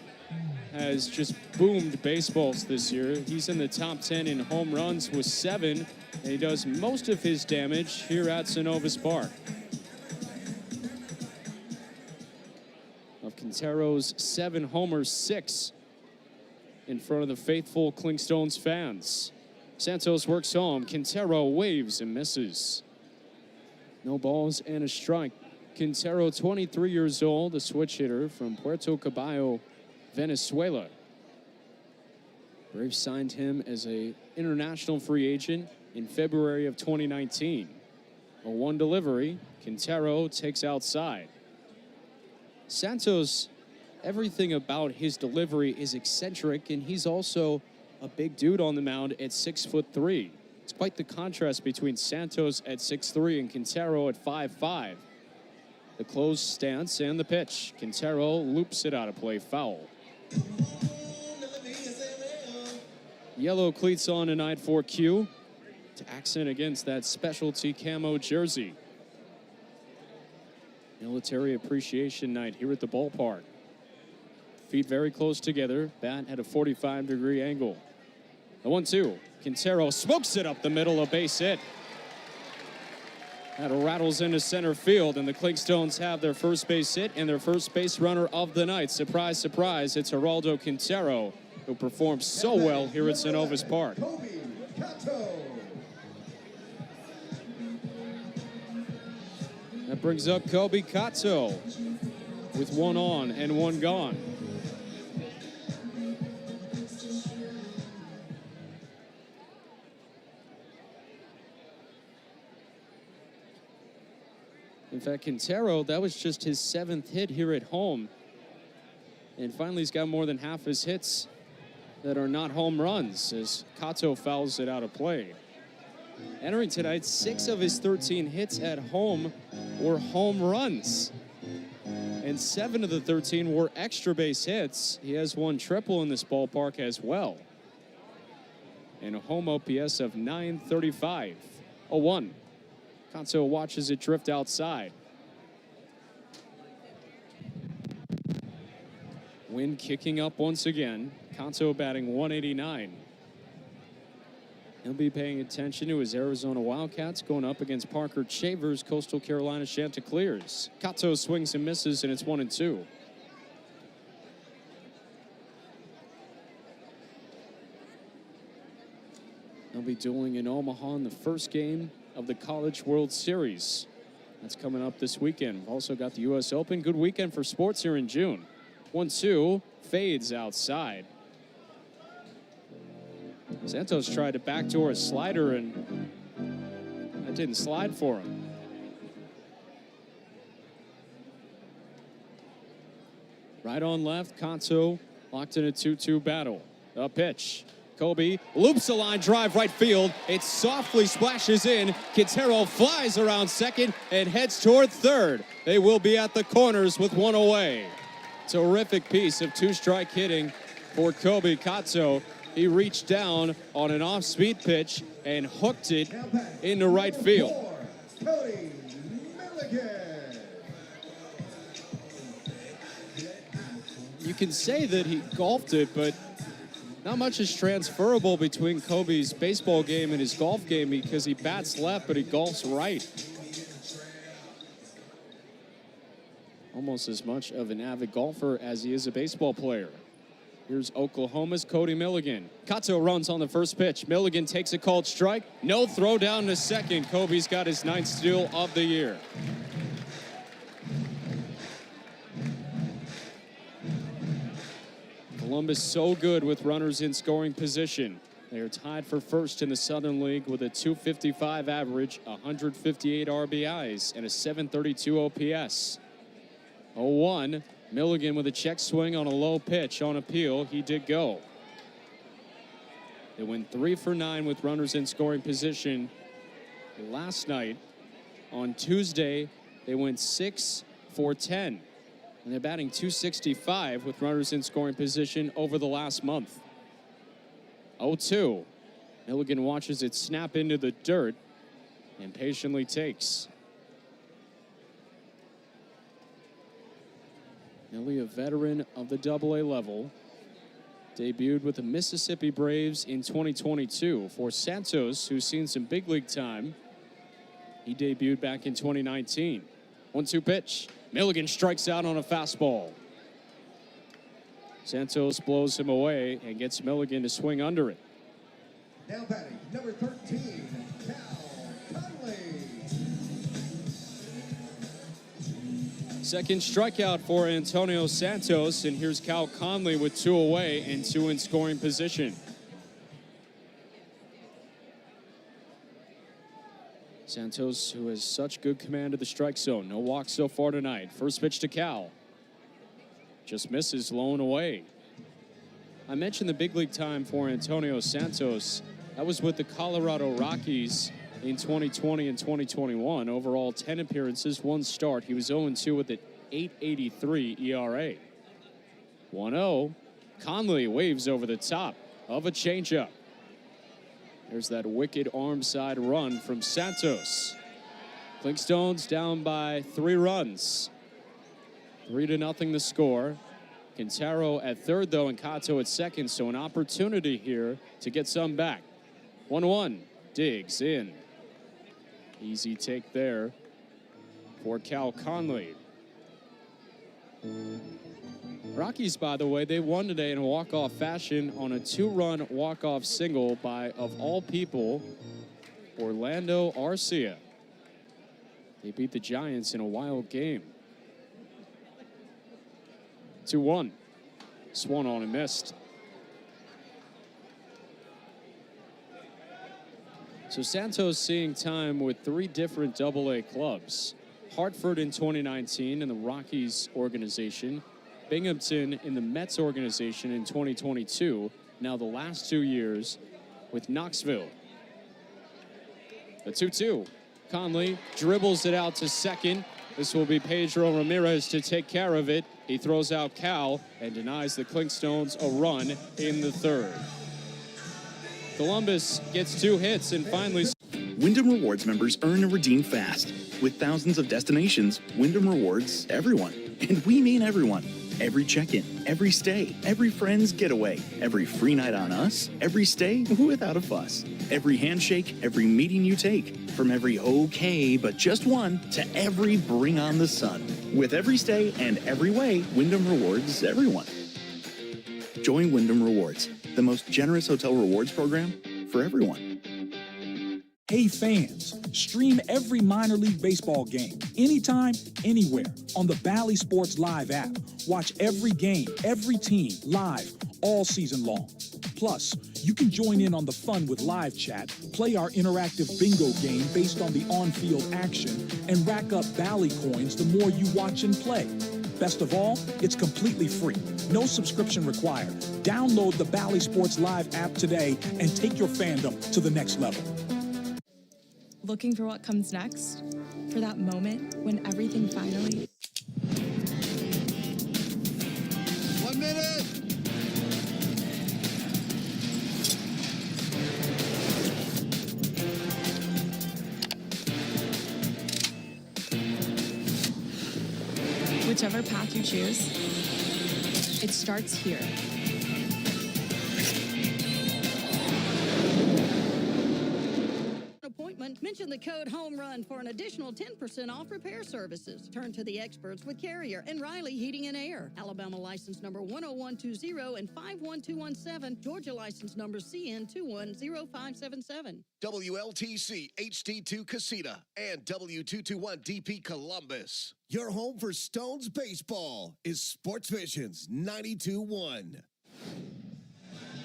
has just boomed baseballs this year. He's in the top 10 in home runs with 7, and he does most of his damage here at Synovus Park. Of Quintero's 7 homers, 6 in front of the faithful Clingstones fans. Santos works home. Quintero waves and misses. No balls and a strike. Quintero, 23 years old, a switch hitter from Puerto Cabello, Venezuela. Braves signed him as an international free agent in February of 2019. A 1 delivery. Quintero takes outside. Santos, everything about his delivery is eccentric, and he's also a big dude on the mound at 6'3". It's quite the contrast between Santos at 6'3" and Quintero at 5'5". The closed stance and the pitch. Quintero loops it out of play, foul. Yellow cleats on tonight for Q to accent against that specialty camo jersey. Military appreciation night here at the ballpark. Feet very close together, bat at a 45-degree angle. The 1-2. Quintero smokes it up the middle, a base hit. That rattles into center field, and the Clingstones have their first base hit and their first base runner of the night. Surprise, surprise, it's Geraldo Quintero, who performs so well here at Synovus Park. That brings up Kobe Kato with 1 on and 1 gone. In fact, Quintero, that was just his 7th hit here at home. And finally, he's got more than half his hits that are not home runs as Kato fouls it out of play. Entering tonight, 6 of his 13 hits at home were home runs. And 7 of the 13 were extra base hits. He has 1 triple in this ballpark as well. And a home OPS of .935. 0-1. Kato watches it drift outside. Wind kicking up once again. Kato batting .189. He'll be paying attention to his Arizona Wildcats going up against Parker Chaver's Coastal Carolina Chanticleers. Kato swings and misses, and it's 1-2. They'll be dueling in Omaha in the first game of the College World Series. That's coming up this weekend. We've also got the U.S. Open. Good weekend for sports here in June. 1-2, fades outside. Santos tried to backdoor a slider, and that didn't slide for him. Right on left, Kato locked in a 2-2 battle. A pitch. Kobe loops a line drive right field. It softly splashes in. Quintero flies around second and heads toward third. They will be at the corners with 1 away. Terrific piece of 2-strike hitting for Kobe Kato. He reached down on an off-speed pitch and hooked it into right field. Cody Milligan. You can say that he golfed it, but not much is transferable between Kobe's baseball game and his golf game because he bats left, but he golfs right. Almost as much of an avid golfer as he is a baseball player. Here's Oklahoma's Cody Milligan. Kato runs on the first pitch. Milligan takes a called strike. No throw down to second. Kobe's got his 9th steal of the year. Columbus so good with runners in scoring position. They are tied for first in the Southern League with a .255 average, 158 RBIs, and a .732 OPS. 0-1, Milligan with a check swing on a low pitch on appeal. He did go. They went 3 for 9 with runners in scoring position last night. On Tuesday, they went 6 for 10. And they're batting .265 with runners in scoring position over the last month. 0-2. Milligan watches it snap into the dirt and patiently takes. Millie, a veteran of the AA level, debuted with the Mississippi Braves in 2022. For Santos, who's seen some big league time, he debuted back in 2019. 1-2 pitch. Milligan strikes out on a fastball. Santos blows him away and gets Milligan to swing under it. Now batting, number 13, Cal Conley. Second strikeout for Antonio Santos, and here's Cal Conley with 2 away and 2 in scoring position. Santos, who has such good command of the strike zone. No walks so far tonight. First pitch to Cal. Just misses, low and away. I mentioned the big league time for Antonio Santos. That was with the Colorado Rockies in 2020 and 2021. Overall, 10 appearances, 1 start. He was 0-2 with an .883 ERA. 1-0. Conley waves over the top of a changeup. There's that wicked arm side run from Santos. Clingstones down by 3 runs. 3-0 the score. Quintero at third, though, and Kato at second, so an opportunity here to get some back. 1-1, digs in. Easy take there for Cal Conley. Rockies, by the way, they won today in a walk-off fashion on a 2-run walk-off single by, of all people, Orlando Arcia. They beat the Giants in a wild game. 2-1. Swung on and missed. So Santos seeing time with 3 different AA clubs. Hartford in 2019 in the Rockies organization. Binghamton in the Mets organization in 2022. Now the last 2 years with Knoxville. The 2-2. Conley dribbles it out to second. This will be Pedro Ramirez to take care of it. He throws out Cal and denies the Clingstones a run in the 3rd. Columbus gets 2 hits and finally... Wyndham Rewards members earn and redeem fast. With thousands of destinations, Wyndham rewards everyone. And we mean everyone. Every check-in, every stay, every friend's getaway, every free night on us, every stay without a fuss, every handshake, every meeting you take, from every okay but just one to every bring on the sun. With every stay and every way, Wyndham rewards everyone. Join Wyndham Rewards, the most generous hotel rewards program for everyone. Hey fans, stream every minor league baseball game, anytime, anywhere, on the Bally Sports Live app. Watch every game, every team, live, all season long. Plus, you can join in on the fun with live chat, play our interactive bingo game based on the on-field action, and rack up Bally coins the more you watch and play. Best of all, it's completely free. No subscription required. Download the Bally Sports Live app today and take your fandom to the next level. Looking for what comes next? For that moment when everything finally... 1 minute. Whichever path you choose, it starts here. Appointment, mention the code HOMERUN for an additional 10% off repair services. Turn to the experts with Carrier and Riley Heating and Air. Alabama license number 10120 and 51217. Georgia license number CN210577. WLTC HD2 Casita and W221DP Columbus. Your home for Stones baseball is Sports Vision's 92.1.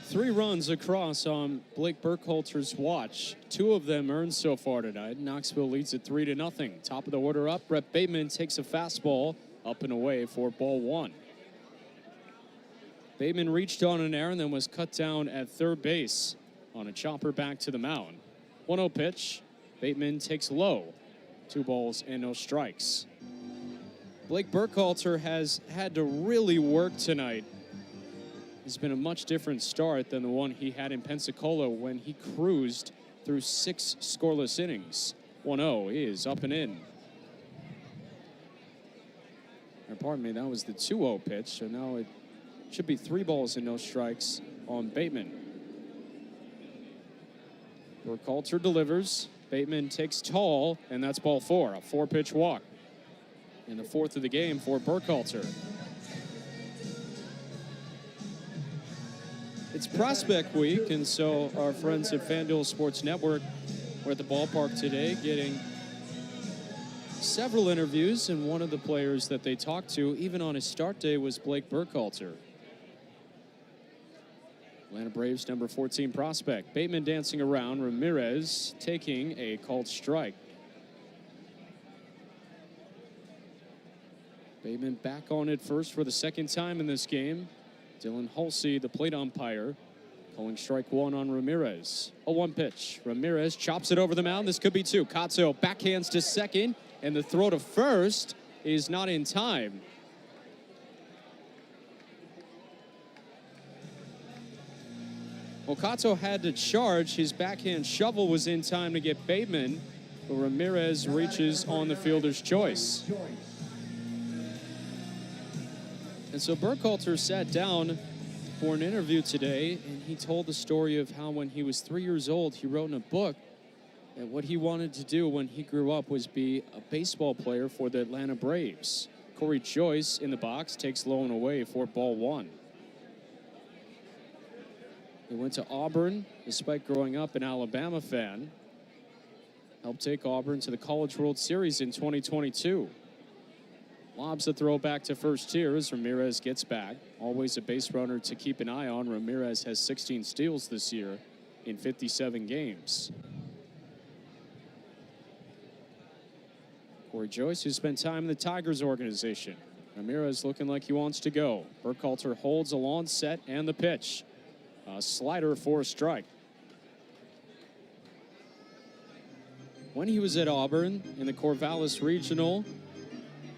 3 runs across on Blake Burkhalter's watch. 2 of them earned so far tonight. Knoxville leads it 3-0. Top of the order up, Brett Bateman takes a fastball up and away for ball 1. Bateman reached on an error and then was cut down at third base on a chopper back to the mound. 1-0 pitch. Bateman takes low. 2 balls and no strikes. Blake Burkhalter has had to really work tonight. It's been a much different start than the one he had in Pensacola when he cruised through 6 scoreless innings. 1-0 is up and in. Or pardon me, that was the 2-0 pitch, so now it should be 3 balls and no strikes on Bateman. Burkhalter delivers. Bateman takes tall, and that's ball 4, a 4-pitch walk. In the 4th of the game for Burkhalter. It's Prospect Week, and so our friends at FanDuel Sports Network were at the ballpark today getting several interviews, and one of the players that they talked to, even on his start day, was Blake Burkhalter. Atlanta Braves number 14 prospect. Bateman dancing around, Ramirez taking a called strike. Bateman back on it first for the 2nd time in this game. Dylan Hulsey, the plate umpire, calling strike 1 on Ramirez. A 1 pitch. Ramirez chops it over the mound. This could be 2. Cotso backhands to second, and the throw to first is not in time. Well, Cotso had to charge. His backhand shovel was in time to get Bateman, but Ramirez reaches on the fielder's choice. And so Burkhalter sat down for an interview today, and he told the story of how when he was 3 years old, he wrote in a book that what he wanted to do when he grew up was be a baseball player for the Atlanta Braves. Corey Joyce in the box takes low and away for ball 1. He went to Auburn despite growing up an Alabama fan. Helped take Auburn to the College World Series in 2022. Lobs a throw back to first tier as Ramirez gets back. Always a base runner to keep an eye on. Ramirez has 16 steals this year in 57 games. Corey Joyce, who spent time in the Tigers organization. Ramirez looking like he wants to go. Burkhalter holds a lawn set and the pitch. A slider for a strike. When he was at Auburn in the Corvallis Regional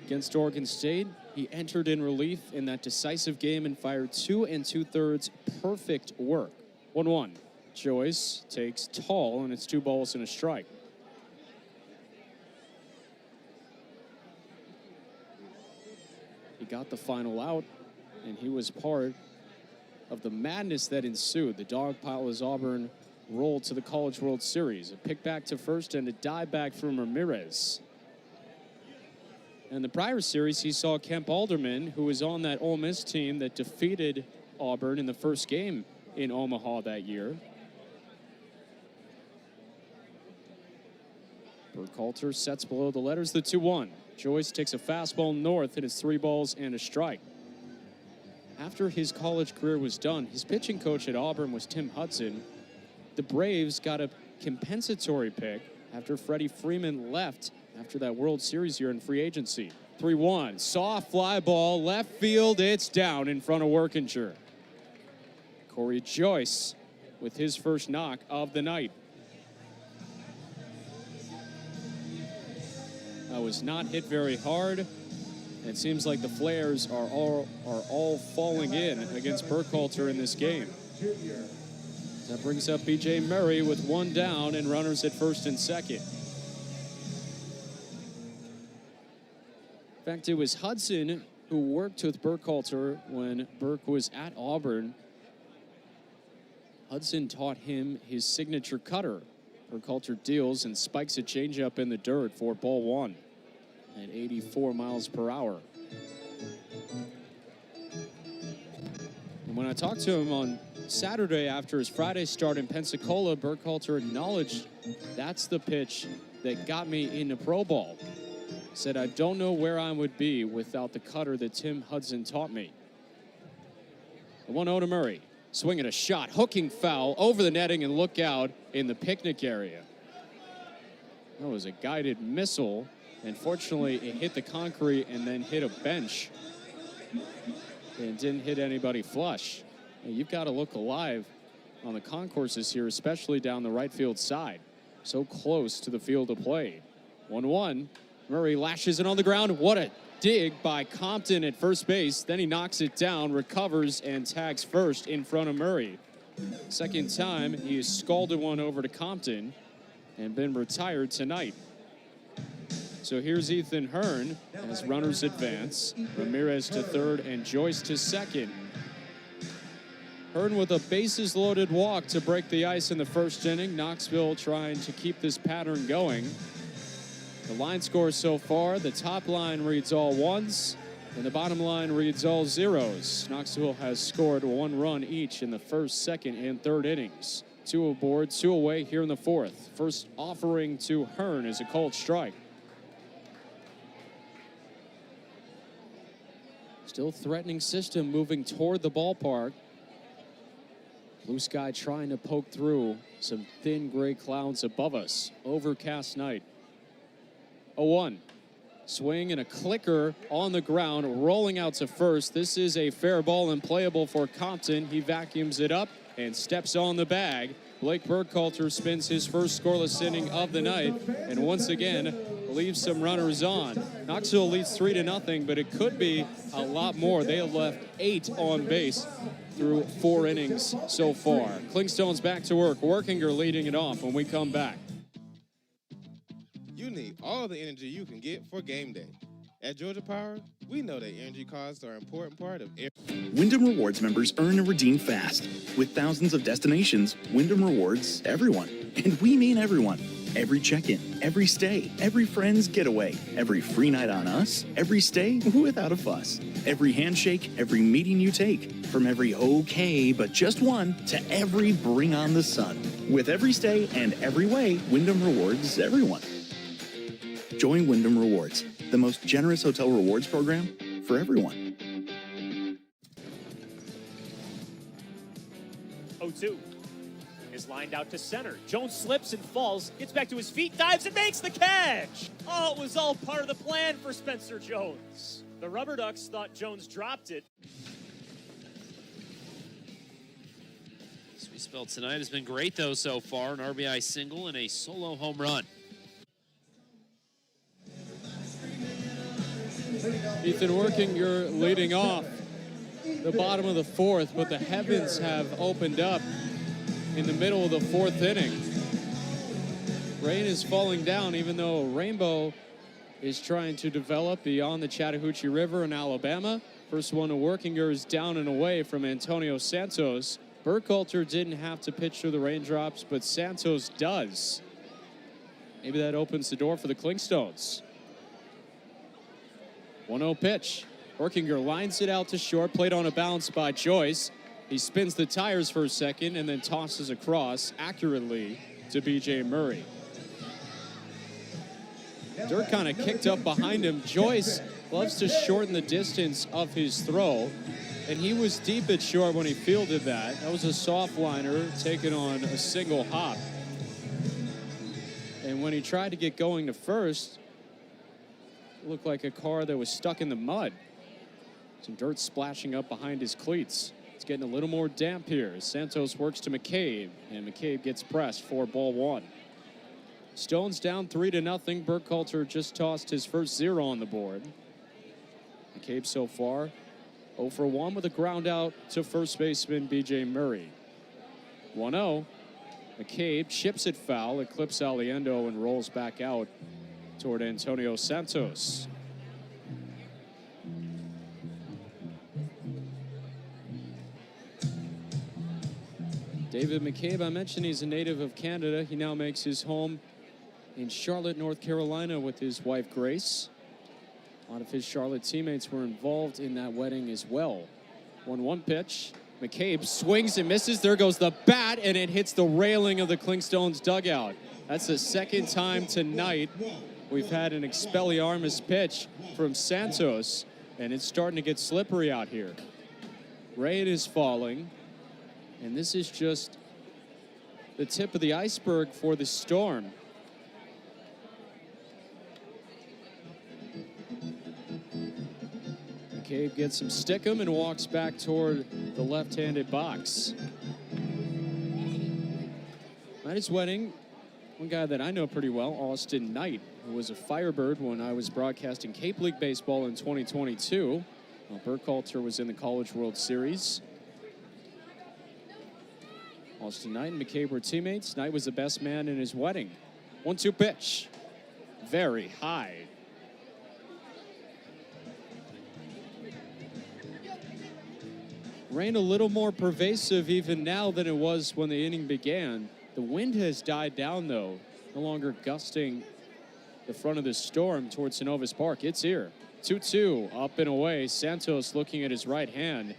against Oregon State, he entered in relief in that decisive game and fired 2 2/3 perfect work. 1-1. Joyce takes tall, and it's 2 balls and a strike. He got the final out, and he was part of the madness that ensued. The dog pile as Auburn rolled to the College World Series. A pick back to first and a dive back from Ramirez. In the prior series, he saw Kemp Alderman, who was on that Ole Miss team that defeated Auburn in the first game in Omaha that year. Burkhalter sets below the letters, the 2-1. Joyce takes a fastball north, and it's 3 balls and a strike. After his college career was done, his pitching coach at Auburn was Tim Hudson. The Braves got a compensatory pick after Freddie Freeman left after that World Series year in free agency. 3-1, soft fly ball, left field, it's down in front of Workinger. Corey Joyce with his first knock of the night. That was not hit very hard. It seems like the flares are all falling in against Burkhalter in this game. That brings up B.J. Murray with 1 down and runners at first and second. In fact, it was Hudson who worked with Burkhalter when Burke was at Auburn. Hudson taught him his signature cutter. Burkhalter deals and spikes a changeup in the dirt for ball one at 84 miles per hour. And when I talked to him on Saturday after his Friday start in Pensacola, Burkhalter acknowledged that's the pitch that got me into Pro Ball. Said, I don't know where I would be without the cutter that Tim Hudson taught me. The 1-0 to Murray. Swinging a shot, hooking foul over the netting, and look out in the picnic area. That was a guided missile, and fortunately it hit the concrete and then hit a bench and didn't hit anybody flush. And you've got to look alive on the concourses here, especially down the right field side. So close to the field of play. 1-1. Murray lashes it on the ground. What a dig by Compton at first base. Then he knocks it down, recovers, and tags first in front of Murray. Second time, he has scalded one over to Compton and been retired tonight. So here's Ethan Hearn as runners advance. Ramirez to third and Joyce to second. Hearn with a bases-loaded walk to break the ice in the first inning. Knoxville trying to keep this pattern going. The line score so far, the top line reads all ones, and the bottom line reads all zeros. Knoxville has scored 1 run each in the first, second, and third innings. 2 aboard, 2 away here in the fourth. First offering to Hearn is a called strike. Still threatening system moving toward the ballpark. Blue sky trying to poke through some thin gray clouds above us. Overcast night. 0-1. Swing and a clicker on the ground, rolling out to first. This is a fair ball and playable for Compton. He vacuums it up and steps on the bag. Blake Burkhalter spins his first scoreless inning of the night and once again leaves some runners on. Knoxville leads 3-0, but it could be a lot more. They have left 8 on base through 4 innings so far. Clingstones back to work. Workinger leading it off when we come back. You need all the energy you can get for game day. At Georgia Power, we know that energy costs are an important part of every. Wyndham Rewards members earn and redeem fast. With thousands of destinations, Wyndham rewards everyone. And we mean everyone. Every check-in, every stay, every friend's getaway, every free night on us, every stay without a fuss, every handshake, every meeting you take, from every okay but just one to every bring on the sun. With every stay and every way, Wyndham rewards everyone. Join Wyndham Rewards, the most generous hotel rewards program for everyone. 0-2 is lined out to center. Jones slips and falls, gets back to his feet, dives and makes the catch. Oh, it was all part of the plan for Spencer Jones. The Rubber Ducks thought Jones dropped it. Sweet spell tonight has been great though so far. An RBI single and a solo home run. Ethan Workinger leading off the bottom of the fourth, but the heavens have opened up in the middle of the fourth inning. Rain is falling down even though a rainbow is trying to develop beyond the Chattahoochee River in Alabama. First one to Workinger is down and away from Antonio Santos. Burkhalter didn't have to pitch through the raindrops, but Santos does. Maybe that opens the door for the Clingstones. 1-0 pitch. Workinger lines it out to short, played on a bounce by Joyce. He spins the tires for a second and then tosses across accurately to B.J. Murray. Dirt kind of kicked up behind him. Joyce loves to shorten the distance of his throw, and he was deep at short when he fielded that. That was a soft liner taken on a single hop. And when he tried to get going to first, it looked like a car that was stuck in the mud. Some dirt splashing up behind his cleats. It's getting a little more damp here as Santos works to McCabe, and McCabe gets pressed for ball one. Stones down 3-0. Burkhalter just tossed his first 0 on the board. McCabe so far 0 for 1 with a ground out to first baseman B.J. Murray. 1-0. McCabe chips it foul. It clips Aliendo and rolls back out toward Antonio Santos. David McCabe, I mentioned he's a native of Canada. He now makes his home in Charlotte, North Carolina with his wife, Grace. A lot of his Charlotte teammates were involved in that wedding as well. 1-1 pitch. McCabe swings and misses. There goes the bat, and it hits the railing of the Clingstones dugout. That's the second time tonight we've had an Expelliarmus pitch from Santos, and it's starting to get slippery out here. Rain is falling, and this is just the tip of the iceberg for the Storm. McCabe gets some stickum and walks back toward the left-handed box. At his wedding, one guy that I know pretty well, Austin Knight, who was a Firebird when I was broadcasting Cape League Baseball in 2022. Well, Burkhalter was in the College World Series. Austin Knight and McCabe were teammates. Knight was the best man in his wedding. 1-2 pitch. Very high. Rain a little more pervasive even now than it was when the inning began. The wind has died down, though. No longer gusting the front of the Storm towards Synovus Park. It's here. 2-2, up and away. Santos looking at his right hand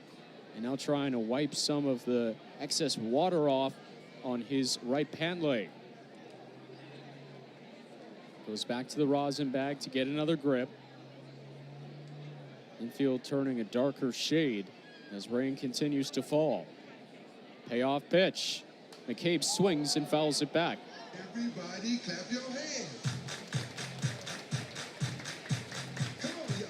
and now trying to wipe some of the excess water off on his right pant leg. Goes back to the rosin bag to get another grip. Infield turning a darker shade as rain continues to fall. Payoff pitch. McCabe swings and fouls it back. Everybody clap your hands. Come on, y'all.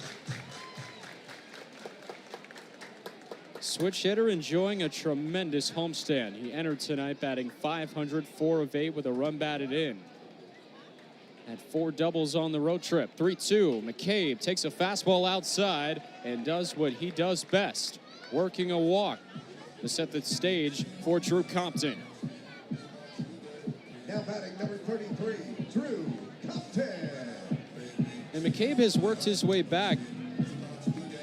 Switch hitter enjoying a tremendous homestand. He entered tonight batting .500, 4 of 8 with a run batted in. Had 4 doubles on the road trip. 3-2. McCabe takes a fastball outside and does what he does best, working a walk to set the stage for Drew Compton. Now batting number 33, Drew Compton. And McCabe has worked his way back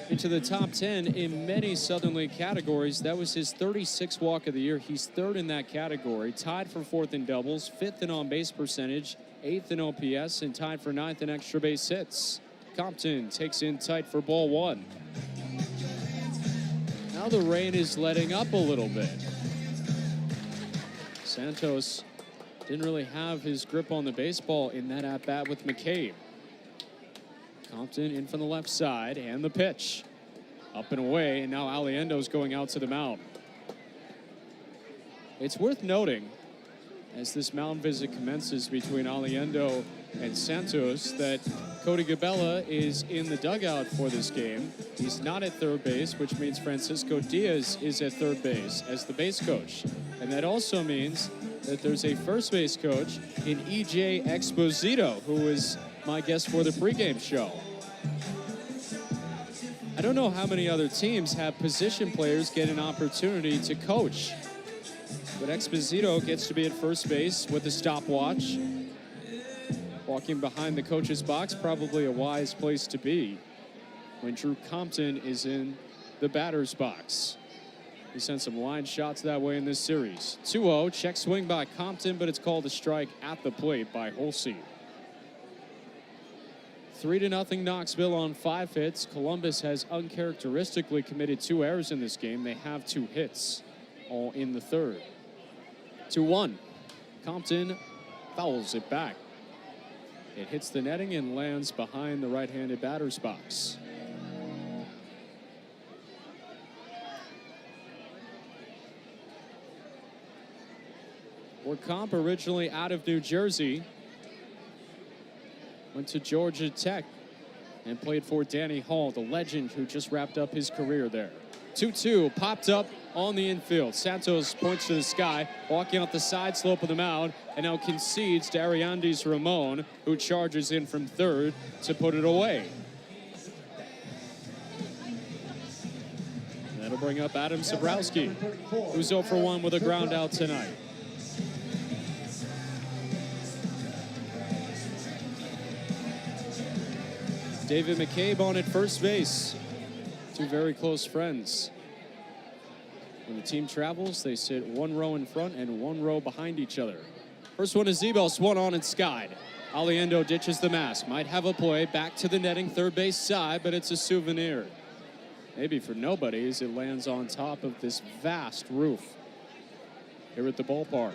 into the top 10 in many Southern League categories. That was his 36th walk of the year. He's 3rd in that category, tied for 4th in doubles, 5th in on-base percentage, 8th in OPS, and tied for 9th in extra base hits. Compton takes in tight for ball 1. Now the rain is letting up a little bit. Santos didn't really have his grip on the baseball in that at-bat with McCabe. Compton in from the left side, and the pitch. Up and away, and now Aliendo's going out to the mound. It's worth noting, as this mound visit commences between Aliendo and Santos, that Cody Gabella is in the dugout for this game. He's not at third base, which means Francisco Diaz is at third base as the base coach. And that also means that there's a first base coach in E.J. Exposito, who is my guest for the pregame show. I don't know how many other teams have position players get an opportunity to coach, but Exposito gets to be at first base with a stopwatch. Walking behind the coach's box, probably a wise place to be when Drew Compton is in the batter's box. He sent some line shots that way in this series. 2-0, check swing by Compton, but it's called a strike at the plate by Holsey. 3-0 Knoxville on 5 hits. Columbus has uncharacteristically committed 2 errors in this game. They have 2 hits, all in the third. 2-1. Compton fouls it back. It hits the netting and lands behind the right-handed batter's box. Comp, originally out of New Jersey, went to Georgia Tech and played for Danny Hall, the legend who just wrapped up his career there. 2-2, popped up on the infield. Santos points to the sky, walking up the side slope of the mound, and now concedes to Ariandis Ramon, who charges in from third to put it away. That'll bring up Adam Sabrowski, who's 0 for 1 with a ground out tonight. David McCabe on at first base. 2 very close friends. When the team travels, they sit one row in front and one row behind each other. First one is Zebo, swung on and skied. Aliendo ditches the mask. Might have a play back to the netting, third base side, but it's a souvenir. Maybe for nobody as it lands on top of this vast roof here at the ballpark.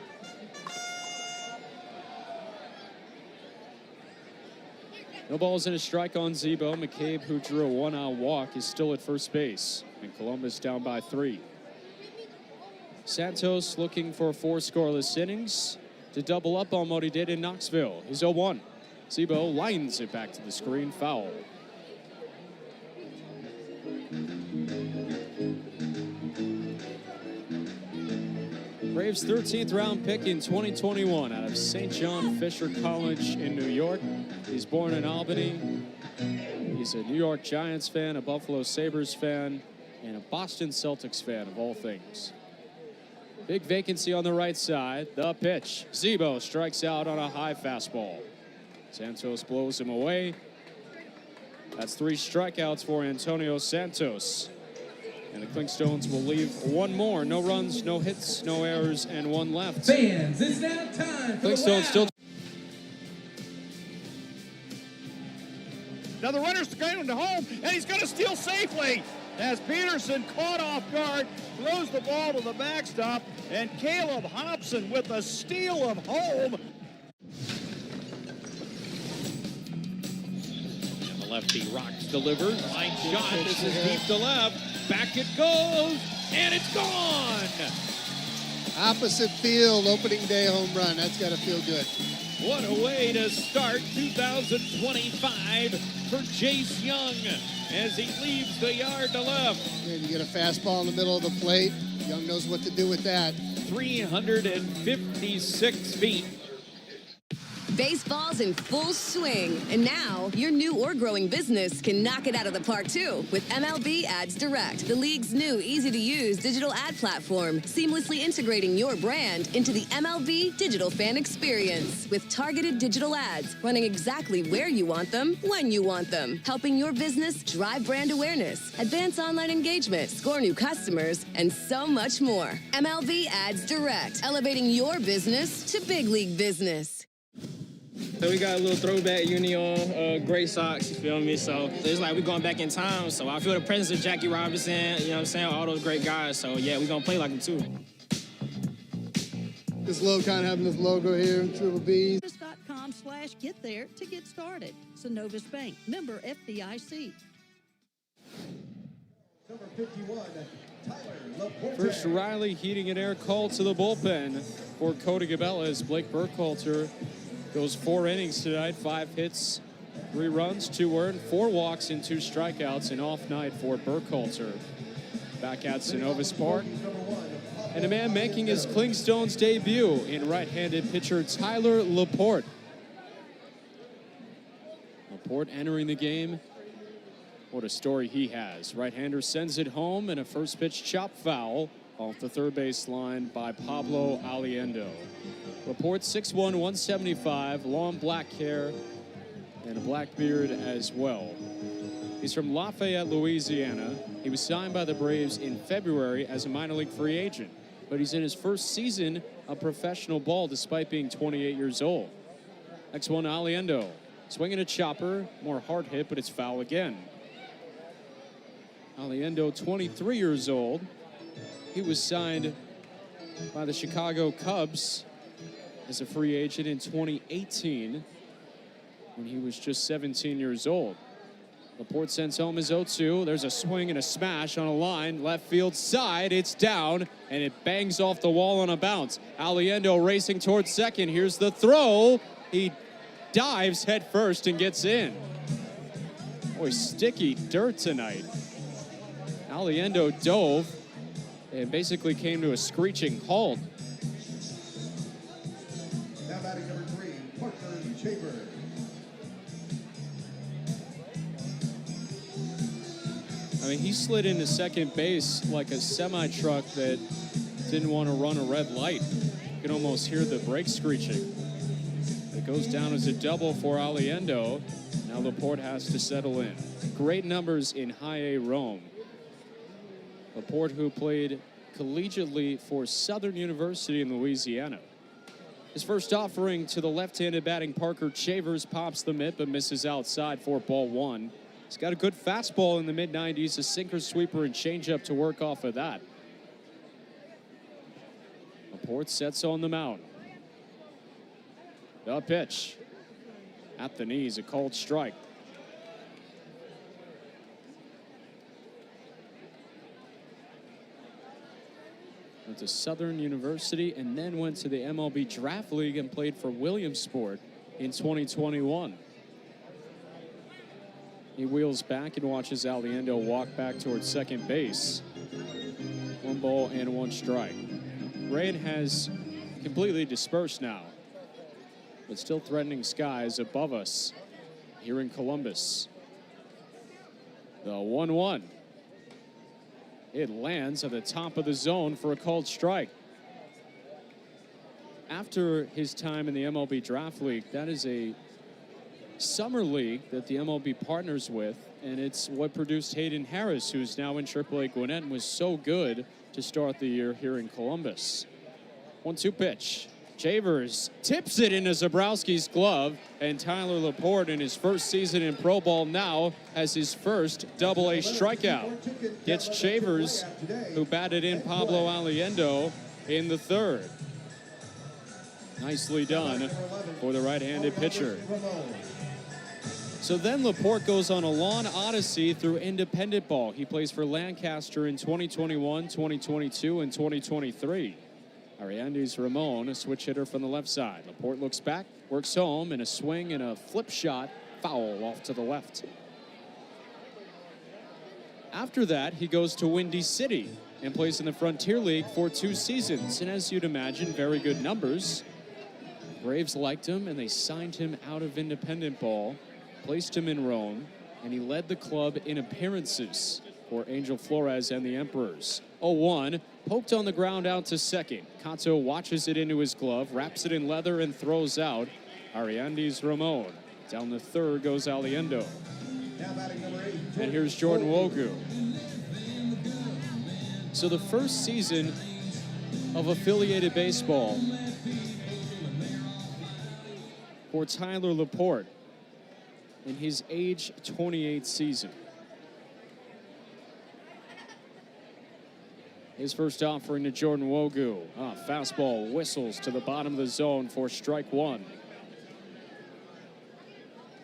No balls and a strike on Zebo. McCabe, who drew a one-out walk, is still at first base. And Columbus down by 3. Santos looking for 4 scoreless innings to double up on what he did in Knoxville. He's 0-1. Zebo lines it back to the screen, foul. Braves 13th round pick in 2021 out of St. John Fisher College in New York. He's born in Albany. He's a New York Giants fan, a Buffalo Sabres fan, and a Boston Celtics fan of all things. Big vacancy on the right side. The pitch. Zebo strikes out on a high fastball. Santos blows him away. That's 3 strikeouts for Antonio Santos. And the Clingstones will leave one more. No runs, no hits, no errors, and 1 left. Fans, it's now time for Clingstones still. Now the runner's going to home, and he's going to steal safely as Peterson, caught off guard, throws the ball to the backstop, and Caleb Hobson with a steal of home. And the lefty rocks delivered. Line shot. This is deep to left. Back it goes, and it's gone. Opposite field, opening day home run. That's got to feel good. What a way to start 2025 for Jace Young as he leaves the yard to left. And you get a fastball in the middle of the plate. Young knows what to do with that. 356 feet. Baseball's in full swing, and now your new or growing business can knock it out of the park too with MLB Ads Direct, the league's new easy-to-use digital ad platform, seamlessly integrating your brand into the MLB digital fan experience with targeted digital ads running exactly where you want them, when you want them, helping your business drive brand awareness, advance online engagement, score new customers, and so much more. MLB Ads Direct, elevating your business to big league business. So we got a little throwback uni on, gray socks, you feel me? So it's like we're going back in time. So I feel the presence of Jackie Robinson, you know what I'm saying, all those great guys. So yeah, we're going to play like them too. This logo, kind of having this logo here, Triple B's. Synovus.com/get there to get started. Synovus Bank, member FDIC. Number 51, Tyler Laporte. First Riley Heating and Air called to the bullpen for Cody Gabella as Blake Burkhalter goes 4 innings tonight, 5 hits, 3 runs, 2 earned, 4 walks, and 2 strikeouts. An off night for Burkhalter. Back at Synovus Park. And a man making his Clingstones debut in right-handed pitcher Tyler Laporte. Laporte entering the game. What a story he has. Right-hander sends it home, and a first pitch chop foul off the third base line by Pablo Aliendo. Laporte 6'1", 175, long black hair, and a black beard as well. He's from Lafayette, Louisiana. He was signed by the Braves in February as a minor league free agent, but he's in his first season of professional ball despite being 28 years old. Next one, Aliendo. Swinging a chopper, more hard hit, but it's foul again. Aliendo, 23 years old. He was signed by the Chicago Cubs as a free agent in 2018 when he was just 17 years old. Laporte sends home his 0-2. There's a swing and a smash on a line. Left field side. It's down, and it bangs off the wall on a bounce. Aliendo racing towards second. Here's the throw. He dives head first and gets in. Boy, sticky dirt tonight. Aliendo dove and basically came to a screeching halt. Now batting number 3, Parker Chambers. I mean, he slid into second base like a semi-truck that didn't want to run a red light. You can almost hear the brakes screeching. It goes down as a double for Aliendo. Now Laporte has to settle in. Great numbers in high A Rome. Laporte, who played collegiately for Southern University in Louisiana. His first offering to the left-handed batting Parker Chavers pops the mitt but misses outside for ball one. He's got a good fastball in the mid-90s, a sinker, sweeper, and changeup to work off of that. Laporte sets on the mound. The pitch. At the knees, a called strike. Went to Southern University and then went to the MLB Draft League and played for Williamsport in 2021. He wheels back and watches Aliendo walk back towards second base. 1 ball and 1 strike. Rain has completely dispersed now, but still threatening skies above us here in Columbus. The 1-1. It lands at the top of the zone for a called strike. After his time in the MLB Draft League, that is a summer league that the MLB partners with, and it's what produced Hayden Harris, who's now in AAA Gwinnett and was so good to start the year here in Columbus. 1-2 pitch. Chavers tips it into Zabrowski's glove, and Tyler Laporte in his first season in Pro Ball now has his first Double-A strikeout. Gets Chavers, who batted in Pablo Aliendo in the third. Nicely done for the right-handed pitcher. So then Laporte goes on a long odyssey through independent ball. He plays for Lancaster in 2021, 2022, and 2023. Ariandes Ramon, a switch hitter from the left side. Laporte looks back, works home, and a swing and a flip shot, foul off to the left. After that, he goes to Windy City and plays in the Frontier League for 2 seasons. And as you'd imagine, very good numbers. Braves liked him, and they signed him out of independent ball, placed him in Rome, and he led the club in appearances for Angel Flores and the Emperors. 0-1, poked on the ground out to second. Kato watches it into his glove, wraps it in leather, and throws out Ariandes Ramon. Down the third goes Aliendo. And here's Jordan Wogu. So the first season of affiliated baseball for Tyler Laporte in his age 28 season. His first offering to Jordan Wogu. Fastball whistles to the bottom of the zone for strike 1.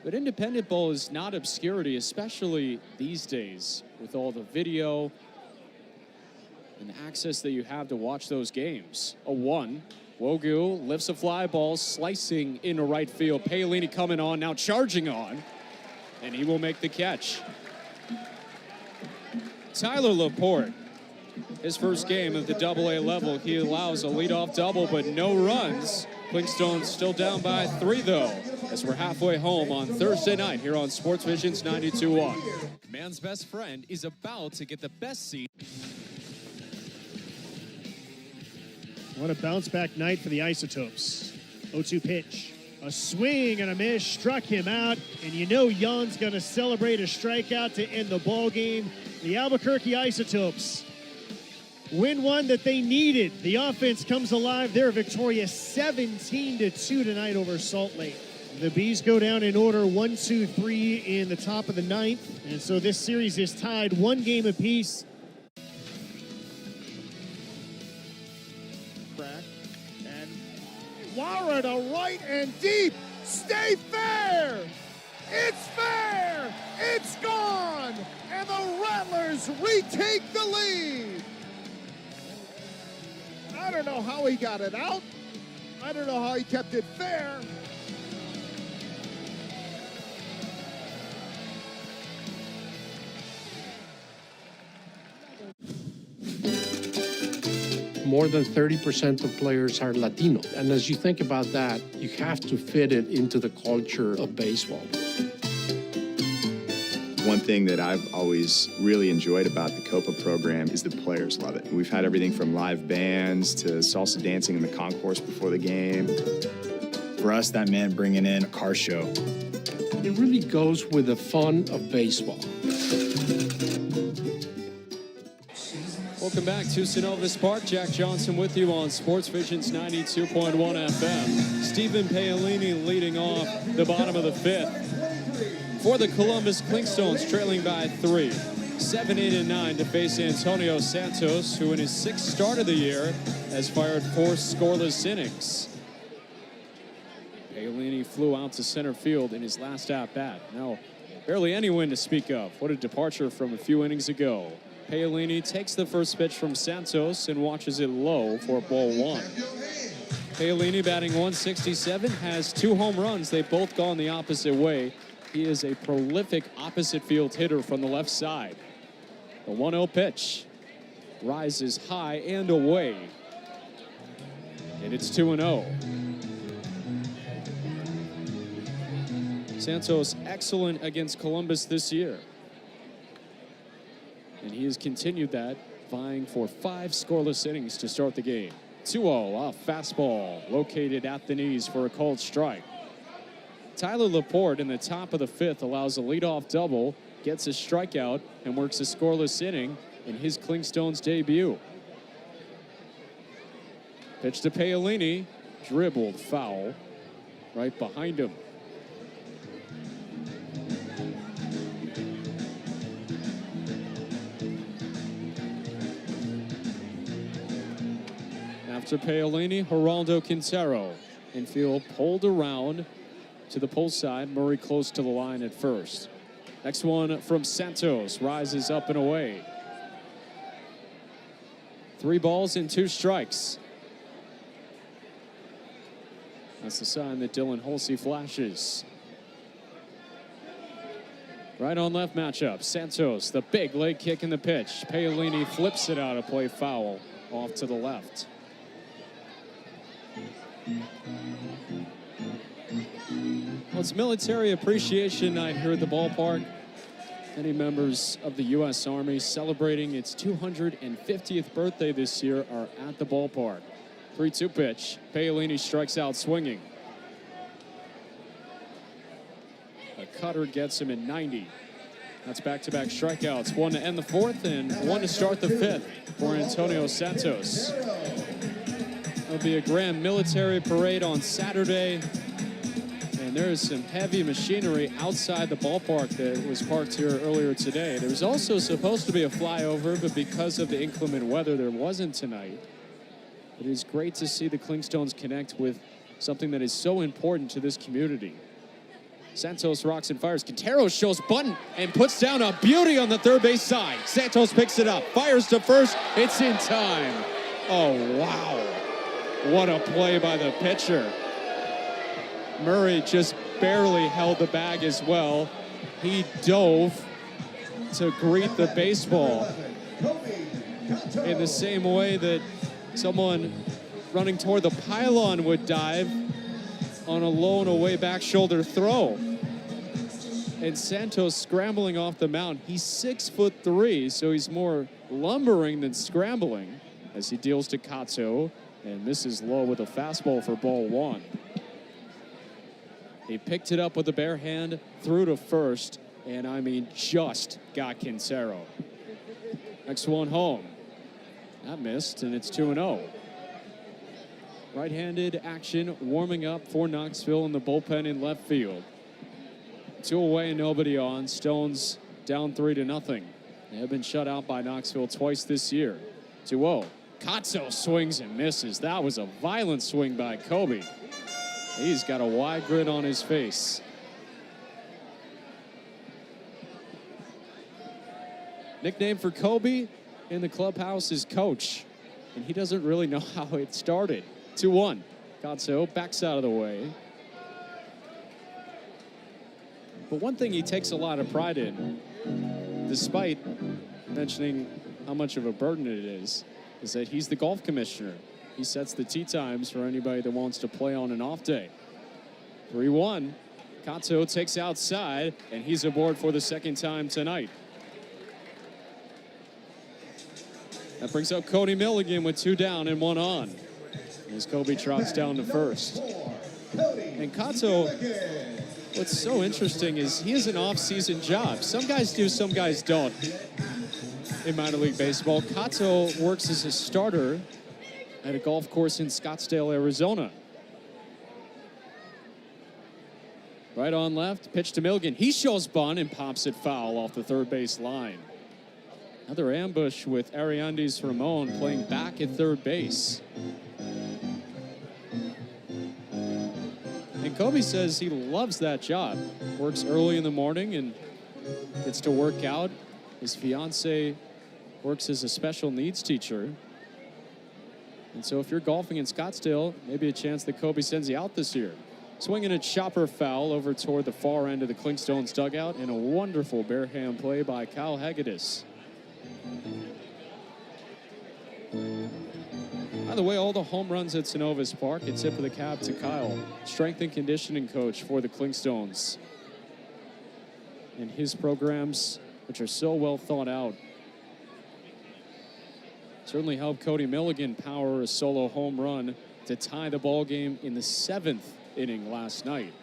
But independent ball is not obscurity, especially these days with all the video and access that you have to watch those games. 0-1. Wogu lifts a fly ball, slicing into right field. Paolini coming on, now charging on, and he will make the catch. Tyler Laporte, his first game at the Double-A level, he allows a leadoff double, but no runs. Clingstones still down by 3, though, as we're halfway home on Thursday night here on Sports Vision's 92.1. Man's best friend is about to get the best seat. What a bounce-back night for the Isotopes. 0-2 pitch. A swing and a miss struck him out, and you know Jan's going to celebrate a strikeout to end the ball game. The Albuquerque Isotopes win one that they needed. The offense comes alive. They're victorious 17-2 tonight over Salt Lake. The Bees go down in order 1-2-3 in the top of the 9th, and so this series is tied 1 game apiece. Wara to right and deep. Stay fair. It's fair. It's gone. And the Rattlers retake the lead. I don't know how he got it out. I don't know how he kept it fair. More than 30% of players are Latino. And as you think about that, you have to fit it into the culture of baseball. One thing that I've always really enjoyed about the Copa program is the players love it. We've had everything from live bands to salsa dancing in the concourse before the game. For us, that meant bringing in a car show. It really goes with the fun of baseball. Welcome back to Synovus Park. Jack Johnson with you on Sports Vision's 92.1 FM. Stephen Paolini leading off the bottom of the fifth. For the Columbus Clingstones, trailing by 3. 7, 8, and 9 to face Antonio Santos, who in his 6th start of the year has fired 4 scoreless innings. Paolini flew out to center field in his last at-bat. Now, barely any win to speak of. What a departure from a few innings ago. Paolini takes the first pitch from Santos and watches it low for ball 1. Paolini batting 167, has 2 home runs. They've both gone the opposite way. He is a prolific opposite field hitter from the left side. The 1-0 pitch rises high and away. And it's 2-0. Santos excellent against Columbus this year. And he has continued that, vying for 5 scoreless innings to start the game. 2-0, a fastball located at the knees for a called strike. Tyler Laporte in the top of the 5th allows a leadoff double, gets a strikeout, and works a scoreless inning in his Clingstones debut. Pitch to Paolini, dribbled foul right behind him. After Paolini, Geraldo Quintero. Infield pulled around to the pull side. Murray close to the line at first. Next one from Santos. Rises up and away. 3 balls and 2 strikes. That's the sign that Dylan Holsey flashes. Right on left matchup. Santos, the big leg kick in the pitch. Paolini flips it out of play, foul off to the left. Well, it's Military Appreciation Night here at the ballpark. Many members of the U.S. Army celebrating its 250th birthday this year are at the ballpark. 3-2 pitch. Paolini strikes out swinging. A cutter gets him in 90. That's back-to-back strikeouts. 1 to end the 4th and 1 to start the 5th for Antonio Santos. There'll be a grand military parade on Saturday. And there is some heavy machinery outside the ballpark that was parked here earlier today. There was also supposed to be a flyover, but because of the inclement weather, there wasn't tonight. It is great to see the Clingstones connect with something that is so important to this community. Santos rocks and fires. Quintero shows bunt and puts down a beauty on the third base side. Santos picks it up, fires to first. It's in time. Oh, wow. What a play by the pitcher. Murray just barely held the bag as well. He dove to greet the baseball in the same way that someone running toward the pylon would dive on a low and away back shoulder throw. And Santos scrambling off the mound. He's 6'3", so he's more lumbering than scrambling as he deals to Kato and misses low with a fastball for ball 1. He picked it up with the bare hand, threw to first, and I mean just got Quintero. Next one home. That missed, and it's 2-0. Right-handed action warming up for Knoxville in the bullpen in left field. 2 away and nobody on. Stones down 3-0. They have been shut out by Knoxville twice this year. 2-0. Kato swings and misses. That was a violent swing by Kobe. He's got a wide grin on his face. Nickname for Kobe in the clubhouse is Coach, and he doesn't really know how it started. 2-1. Kato backs out of the way. But one thing he takes a lot of pride in, despite mentioning how much of a burden it is that he's the golf commissioner. He sets the tee times for anybody that wants to play on an off day. 3-1. Kato takes outside, and he's aboard for the 2nd time tonight. That brings up Cody Milligan with 2 down and 1 on. As Kobe trots down to first. And Kato, what's so interesting is he has an off-season job. Some guys do, some guys don't. in minor league baseball. Kato works as a starter at a golf course in Scottsdale, Arizona. Right on left, pitch to Milligan. He shows bunt and pops it foul off the third base line. Another ambush with Ariandis Ramon playing back at third base. And Kobe says he loves that job. Works early in the morning and gets to work out. His fiance works as a special needs teacher. And so if you're golfing in Scottsdale, maybe a chance that Kobe sends you out this year. Swinging a chopper foul over toward the far end of the Clingstones dugout, and a wonderful bare hand play by Kyle Hagedis. By the way, all the home runs at Synovus Park, a tip of the cap to Kyle, strength and conditioning coach for the Clingstones. And his programs, which are so well thought out, certainly helped Cody Milligan power a solo home run to tie the ball game in the 7th inning last night.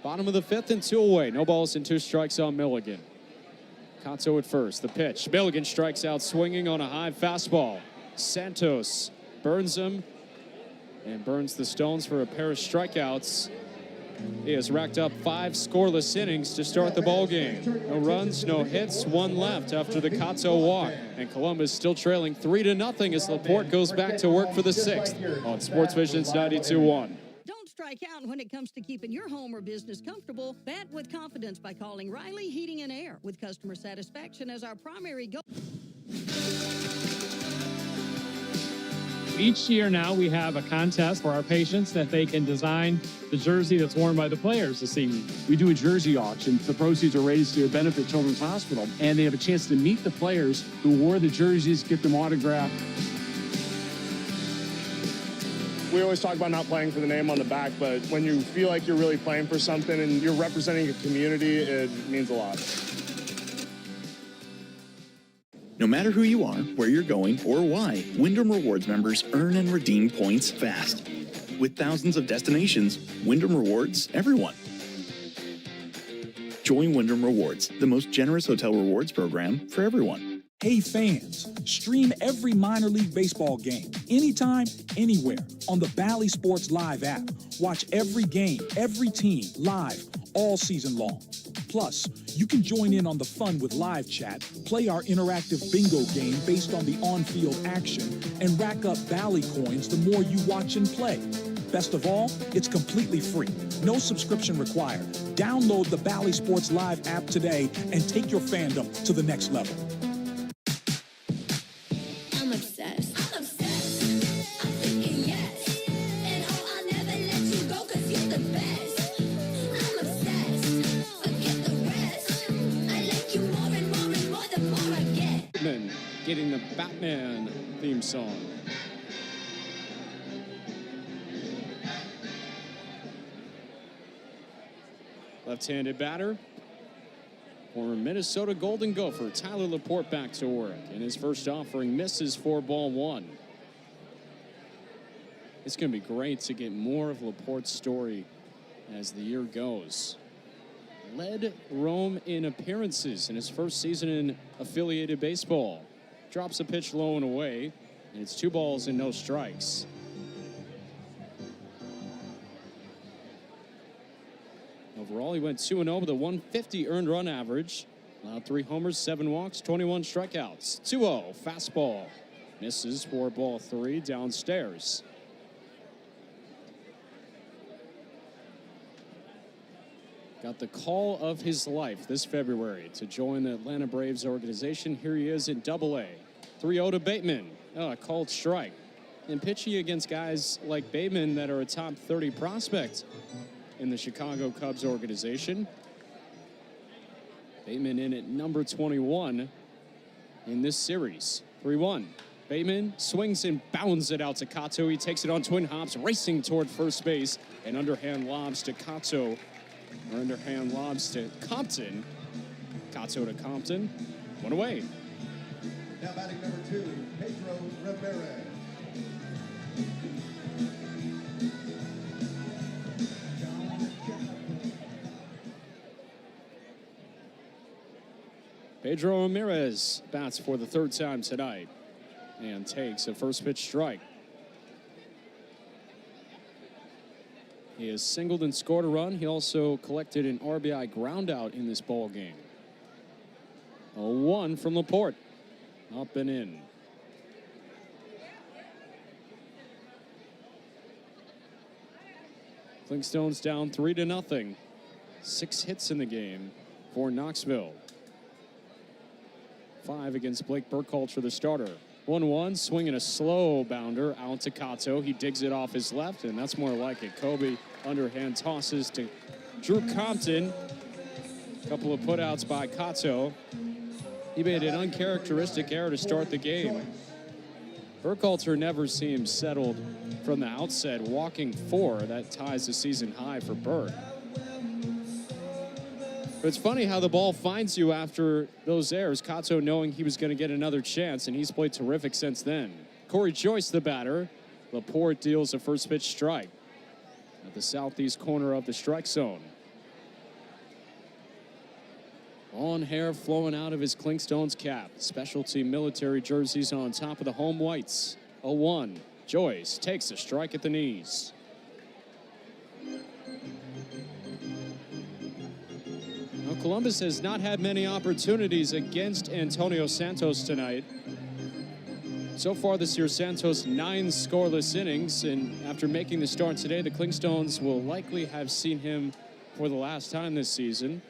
Bottom of the 5th and 2 away. No balls and 2 strikes on Milligan. Kato at first. The pitch. Milligan strikes out swinging on a high fastball. Santos burns him and burns the Stones for a pair of strikeouts. He has racked up 5 scoreless innings to start the ball game. No runs, no hits, 1 left after the Kato walk. And Columbus still trailing 3-0 as Laporte goes back to work for the 6th on Sports Vision's 92.1. Don't strike out when it comes to keeping your home or business comfortable. Bat with confidence by calling Riley Heating and Air, with customer satisfaction as our primary goal. Each year now we have a contest for our patients that they can design the jersey that's worn by the players this evening. We do a jersey auction. The proceeds are raised to benefit Children's Hospital, and they have a chance to meet the players who wore the jerseys, get them autographed. We always talk about not playing for the name on the back, but when you feel like you're really playing for something and you're representing a community, it means a lot. No matter who you are, where you're going, or why, Wyndham Rewards members earn and redeem points fast. With thousands of destinations, Wyndham Rewards everyone. Join Wyndham Rewards, the most generous hotel rewards program for everyone. Hey fans, stream every minor league baseball game, anytime, anywhere, on the Bally Sports Live app. Watch every game, every team, live, all season long. Plus, you can join in on the fun with live chat, play our interactive bingo game based on the on-field action, and rack up Bally coins the more you watch and play. Best of all, it's completely free. No subscription required. Download the Bally Sports Live app today and take your fandom to the next level. I'm obsessed. I'm obsessed. I'm thinking yes. And oh, I'll never let you go 'cause you're the best. I'm obsessed. Forget the rest. I like you more and more and more the more I get. Getting the Batman theme song. Left-handed batter, former Minnesota Golden Gopher Tyler Laporte back to work. In his first offering, misses for ball 1. It's going to be great to get more of Laporte's story as the year goes. Led Rome in appearances in his first season in affiliated baseball. Drops a pitch low and away, and it's 2 balls and no strikes. Overall, he went 2-0 with a 150 earned run average. Allowed 3 homers, 7 walks, 21 strikeouts. 2-0, fastball. Misses for ball 3 downstairs. Got the call of his life this February to join the Atlanta Braves organization. Here he is in Double-A. 3-0 to Bateman. Oh, a called strike. And pitching against guys like Bateman that are a top 30 prospect in the Chicago Cubs organization. Bateman in at number 21 in this series. 3-1. Bateman swings and bounds it out to Kato. He takes it on twin hops, racing toward first base, and underhand lobs to Kato. Or underhand lobs to Compton. Kato to Compton. 1 away. Now batting number 2, Pedro Rivera. Pedro Ramirez bats for the third time tonight and takes a first pitch strike. He has singled and scored a run. He also collected an RBI ground out in this ball game. A 1 from Laporte. Up and in. Clingstones down 3-0. 6 hits in the game for Knoxville. 5 against Blake Burkhalter, the starter. 1-1, swinging a slow bounder out to Cato. He digs it off his left, and that's more like it. Kobe underhand tosses to Drew Compton. A couple of putouts by Cato. He made an uncharacteristic error to start the game. Burkhalter never seems settled from the outset, walking 4. That ties the season high for Burke. But it's funny how the ball finds you after those errors. Cato knowing he was going to get another chance, and he's played terrific since then. Corey Joyce, the batter. Laporte deals a first pitch strike at the southeast corner of the strike zone. On hair flowing out of his Clingstones cap. Specialty military jerseys on top of the home whites. 0-1. Joyce takes a strike at the knees. Now, Columbus has not had many opportunities against Antonio Santos tonight. So far this year, Santos 9 scoreless innings, and after making the start today, the Clingstones will likely have seen him for the last time this season,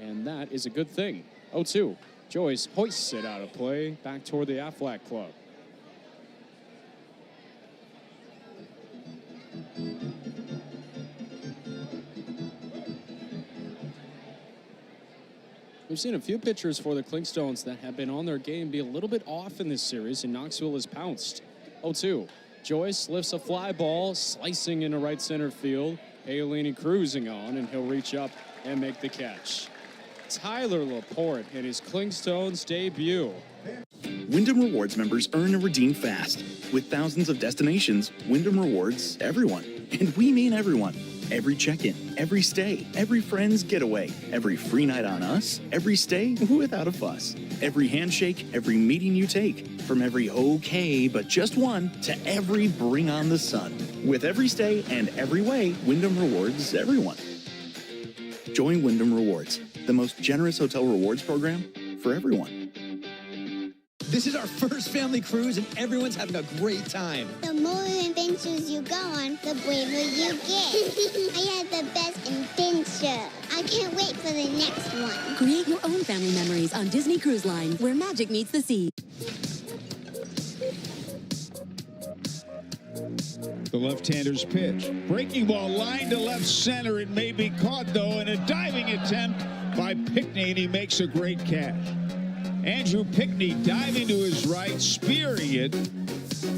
and that is a good thing. 0-2. Joyce hoists it out of play back toward the Aflac Club. We've seen a few pitchers for the Clingstones that have been on their game be a little bit off in this series, and Knoxville has pounced. 0-2. Joyce lifts a fly ball, slicing into right center field. Paolini cruising on, and he'll reach up and make the catch. Tyler Laporte in his Clingstones debut. Wyndham Rewards members earn and redeem fast. With thousands of destinations, Wyndham Rewards everyone. And we mean everyone. Every check-in, every stay, every friend's getaway, every free night on us, every stay without a fuss, every handshake, every meeting you take, from every okay but just one to every bring on the sun. With every stay and every way, Wyndham Rewards everyone. Join Wyndham Rewards, the most generous hotel rewards program for everyone. This is our first family cruise, and everyone's having a great time. The more adventures you go on, the braver you get. I had the best adventure. I can't wait for the next one. Create your own family memories on Disney Cruise Line, where magic meets the sea. The left-hander's pitch. Breaking ball line to left center. It may be caught, though, in a diving attempt by Pickney, and he makes a great catch. Andrew Pickney diving to his right, spearing it,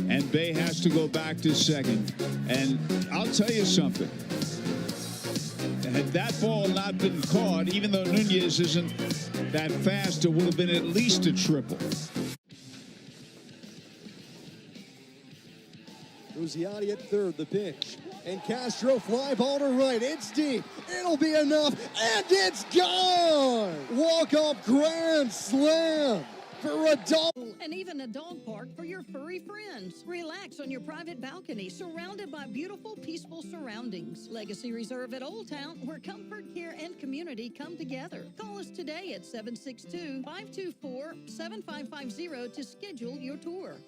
and Bay has to go back to second. And I'll tell you something. Had that ball not been caught, even though Nunez isn't that fast, it would have been at least a triple. Ruzziati at third, the pitch. And Castro fly ball to right. It's deep. It'll be enough. And it's gone! Walk-off grand slam for a dog. And even a dog park for your furry friends. Relax on your private balcony, surrounded by beautiful, peaceful surroundings. Legacy Reserve at Old Town, where comfort, care, and community come together. Call us today at 762-524-7550 to schedule your tour.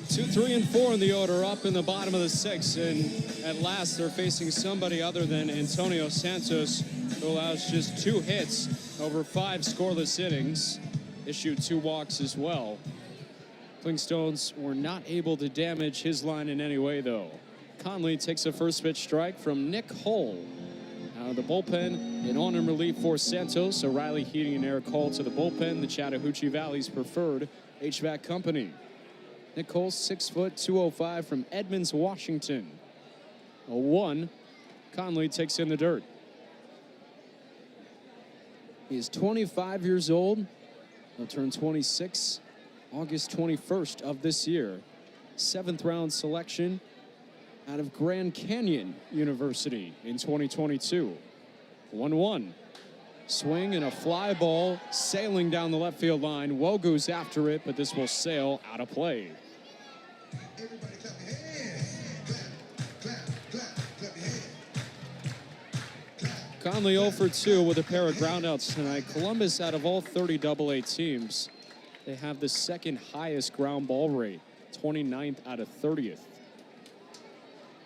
2, 3, and 4 in the order, up in the bottom of the 6th, and at last they're facing somebody other than Antonio Santos, who allows just 2 hits over 5 scoreless innings, issued 2 walks as well. Clingstones were not able to damage his line in any way, though. Conley takes a first pitch strike from Nick Hull. Out of the bullpen, and on in relief for Santos. O'Reilly Heating and Air call to the bullpen, the Chattahoochee Valley's preferred HVAC company. Nick Cole, 6 foot, 205 from Edmonds, Washington. 0-1. Conley takes in the dirt. He is 25 years old. He'll turn 26 August 21st of this year. 7th round selection out of Grand Canyon University in 2022. 1-1. Swing and a fly ball sailing down the left field line. Wogu's after it, but this will sail out of play. Conley 0 for 2 with a pair of groundouts tonight. Columbus, out of all 30 AA teams, they have the second highest ground ball rate, 29th out of 30th.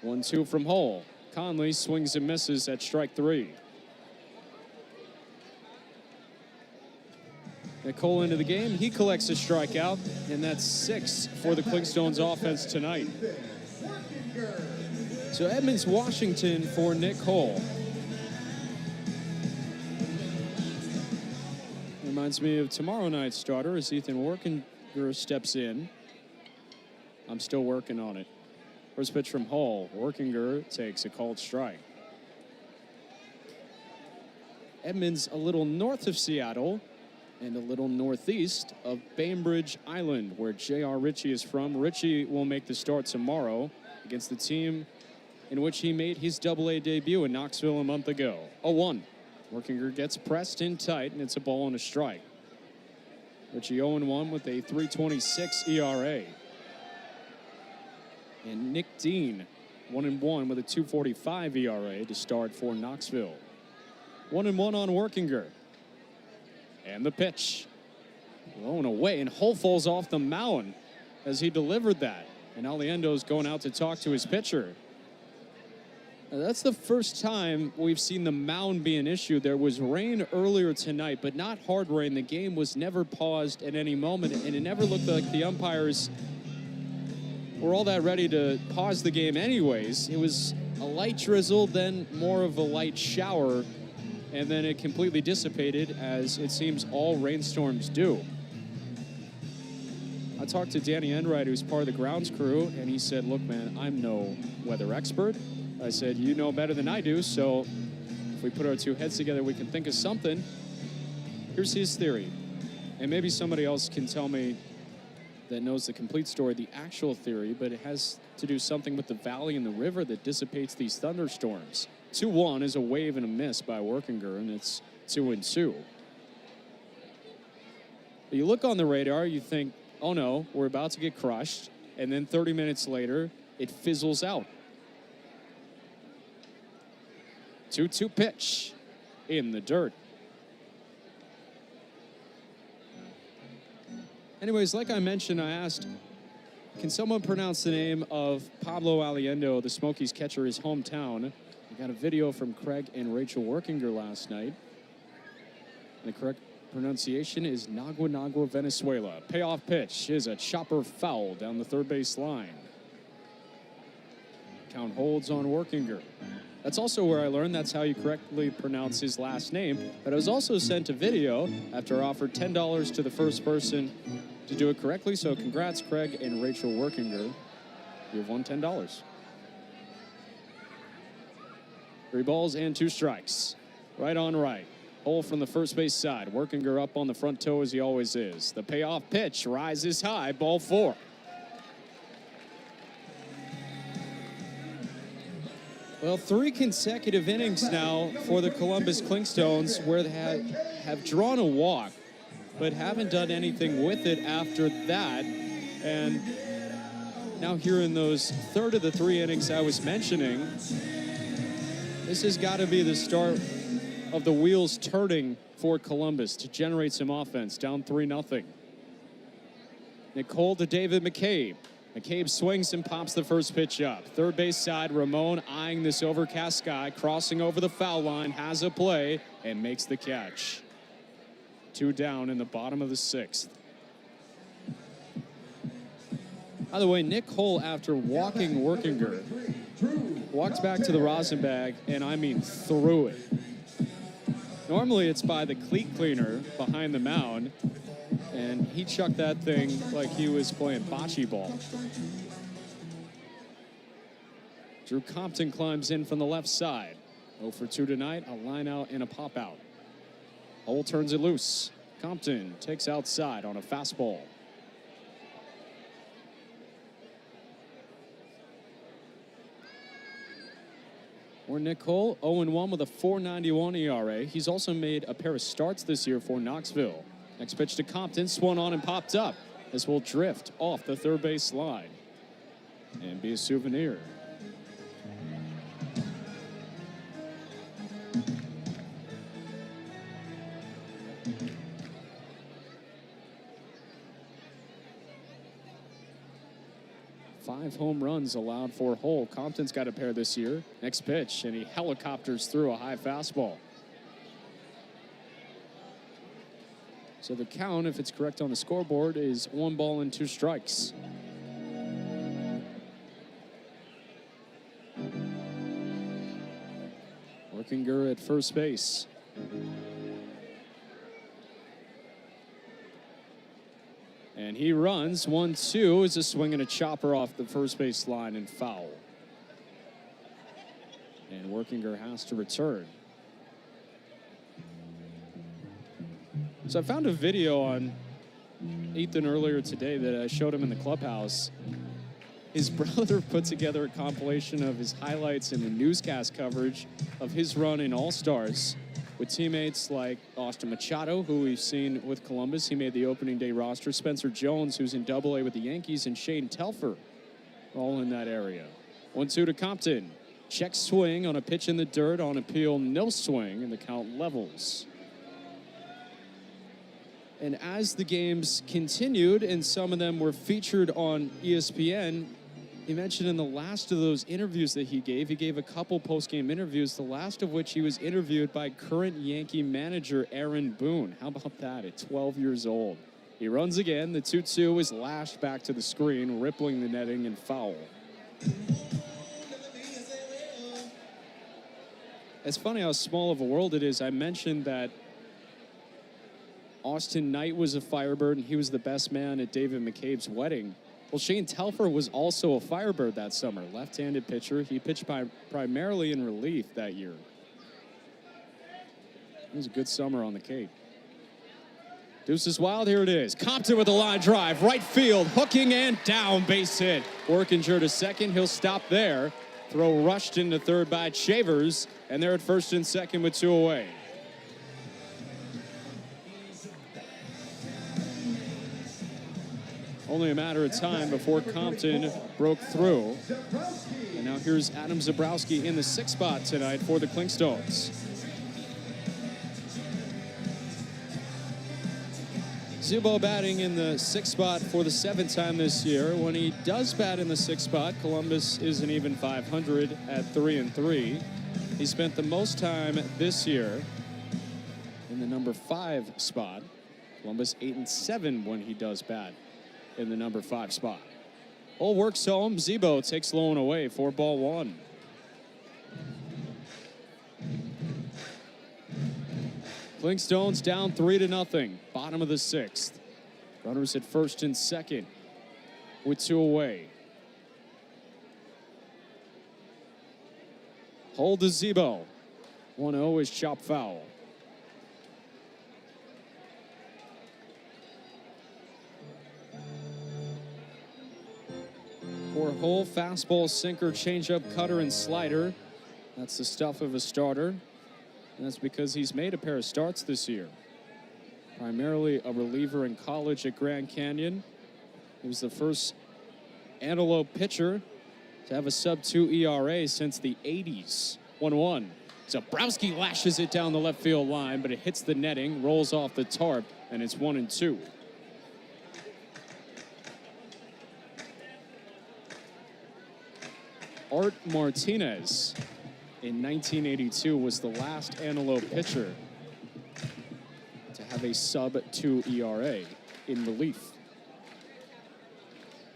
1-2 from Hull. Conley swings and misses at strike 3. Nicole into the game. He collects a strikeout, and that's 6 for the Clingstones offense tonight. So Edmonds, Washington for Nick Hull. Reminds me of tomorrow night's starter as Ethan Workinger steps in. I'm still working on it. First pitch from Hull. Workinger takes a called strike. Edmonds a little north of Seattle and a little northeast of Bainbridge Island, where J.R. Ritchie is from. Ritchie will make the start tomorrow against the team in which he made his AA debut in Knoxville a month ago. 0-1. Workinger gets pressed in tight, and it's a ball and a strike. Ritchie 0-1 with a 3.26 ERA. And Nick Dean 1-1 with a 2.45 ERA to start for Knoxville. 1-1 on Workinger. And the pitch. Low and away, and Hull falls off the mound as he delivered that. And Aliendo's going out to talk to his pitcher. Now, that's the first time we've seen the mound be an issue. There was rain earlier tonight, but not hard rain. The game was never paused at any moment, and it never looked like the umpires were all that ready to pause the game anyways. It was a light drizzle, then more of a light shower, and then it completely dissipated, as it seems all rainstorms do. I talked to Danny Enright, who's part of the grounds crew, and he said, look, man, I'm no weather expert. I said, you know better than I do, so if we put our two heads together, we can think of something. Here's his theory, and maybe somebody else can tell me that knows the complete story, the actual theory, but it has to do something with the valley and the river that dissipates these thunderstorms. 2-1 is a wave and a miss by Workinger, and it's 2-2. But you look on the radar, you think, oh no, we're about to get crushed, and then 30 minutes later, it fizzles out. 2-2 pitch in the dirt. Anyways, like I mentioned, I asked, can someone pronounce the name of Pablo Aliendo, the Smokies catcher, his hometown? I got a video from Craig and Rachel Workinger last night. And the correct pronunciation is Nagua, Venezuela. Payoff pitch is a chopper foul down the third base line. Count holds on Workinger. That's also where I learned that's how you correctly pronounce his last name. But I was also sent a video after I offered $10 to the first person to do it correctly. So congrats, Craig and Rachel Workinger. You've won $10. 3 balls and 2 strikes. Right on right. Hole from the first base side. Workinger up on the front toe as he always is. The payoff pitch rises high. Ball 4. Well, 3 consecutive innings now for the Columbus Clingstones where they have drawn a walk, but haven't done anything with it after that. And now here in those third of the 3 innings I was mentioning, this has got to be the start of the wheels turning for Columbus to generate some offense, down 3-0. Nicole to David McCabe. McCabe swings and pops the first pitch up. Third base side, Ramon eyeing this overcast sky, crossing over the foul line, has a play, and makes the catch. 2 down in the bottom of the 6th. By the way, Nick Hull, after walking Workinger, walked back to the rosin bag, and I mean threw it. Normally it's by the cleat cleaner behind the mound, and he chucked that thing like he was playing bocce ball. Drew Compton climbs in from the left side. 0 for 2 tonight, a line out and a pop out. Hull turns it loose. Compton takes outside on a fastball. For Nick Cole, 0-1 with a 4.91 ERA. He's also made a pair of starts this year for Knoxville. Next pitch to Compton, swung on and popped up. This will drift off the third base line and be a souvenir. Five home runs allowed for Hull. Compton's got a pair this year. Next pitch, and he helicopters through a high fastball. So the count, if it's correct on the scoreboard, is 1 ball and 2 strikes. Workinger at first base. And he runs 1-2 as a swing and a chopper off the first base line and foul. And Workinger has to return. So I found a video on Ethan earlier today that I showed him in the clubhouse. His brother put together a compilation of his highlights and the newscast coverage of his run in All-Stars with teammates like Austin Machado, who we've seen with Columbus. He made the opening day roster. Spencer Jones, who's in Double-A with the Yankees, and Shane Telfer, all in that area. 1-2 to Compton. Check swing on a pitch in the dirt. On appeal, no swing, and the count levels. And as the games continued, and some of them were featured on ESPN, he mentioned in the last of those interviews that he gave a couple post-game interviews, the last of which he was interviewed by current Yankee manager Aaron Boone. How about that at 12 years old? He runs again. The 2-2 is lashed back to the screen, rippling the netting and foul. It's funny how small of a world it is. I mentioned that Austin Knight was a Firebird, and he was the best man at David McCabe's wedding. Well, Shane Telfer was also a Firebird that summer, left-handed pitcher. He pitched primarily in relief that year. It was a good summer on the Cape. Deuce is wild, here it is. Compton with a line drive, right field, hooking and down, base hit. Workinger to second, he'll stop there. Throw rushed into third by Shavers, and they're at first and second with 2 away. Only a matter of time before Compton broke through. And now here's Adam Zabrowski in the 6th spot tonight for the Clingstones. Zubo batting in the 6th spot for the 7th time this year. When he does bat in the 6th spot, Columbus is an even 500 at 3-3. He spent the most time this year in the number 5 spot. Columbus 8-7 when he does bat in the number 5 spot. Hull works home. Zebo takes low and away for ball 1. Clingstones down 3-0. Bottom of the 6th. Runners at first and second with 2 away. Hull to Zebo. 1-0 is chop foul. For Hull, fastball, sinker, changeup, cutter, and slider. That's the stuff of a starter. And that's because he's made a pair of starts this year. Primarily a reliever in college at Grand Canyon. He was the first Antelope pitcher to have a sub-2 ERA since the 80s. 1-1. Zabrowski lashes it down the left field line, but it hits the netting, rolls off the tarp, and it's 1-2. Art Martinez in 1982 was the last Antelope pitcher to have a sub-2 ERA in relief.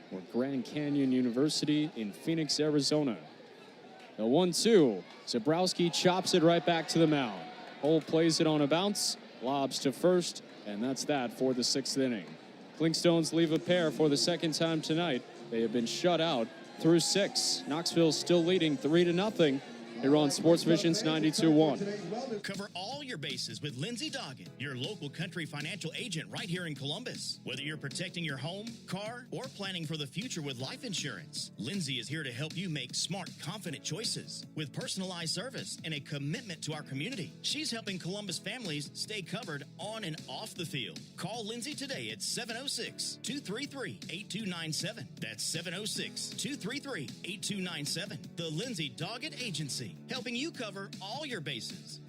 For Grand Canyon University in Phoenix, Arizona. The 1-2, Zabrowski chops it right back to the mound. Hull plays it on a bounce, lobs to first, and that's that for the 6th inning. Clingstones leave a pair for the 2nd time tonight. They have been shut out through 6. Knoxville still leading 3-0. here on Sports Visions 92.1. Cover all your bases with Lindsay Doggett, your local country financial agent right here in Columbus. Whether you're protecting your home, car, or planning for the future with life insurance, Lindsay is here to help you make smart, confident choices. With personalized service and a commitment to our community, she's helping Columbus families stay covered on and off the field. Call Lindsay today at 706-233-8297. That's 706-233-8297. The Lindsay Doggett Agency, helping you cover all your bases.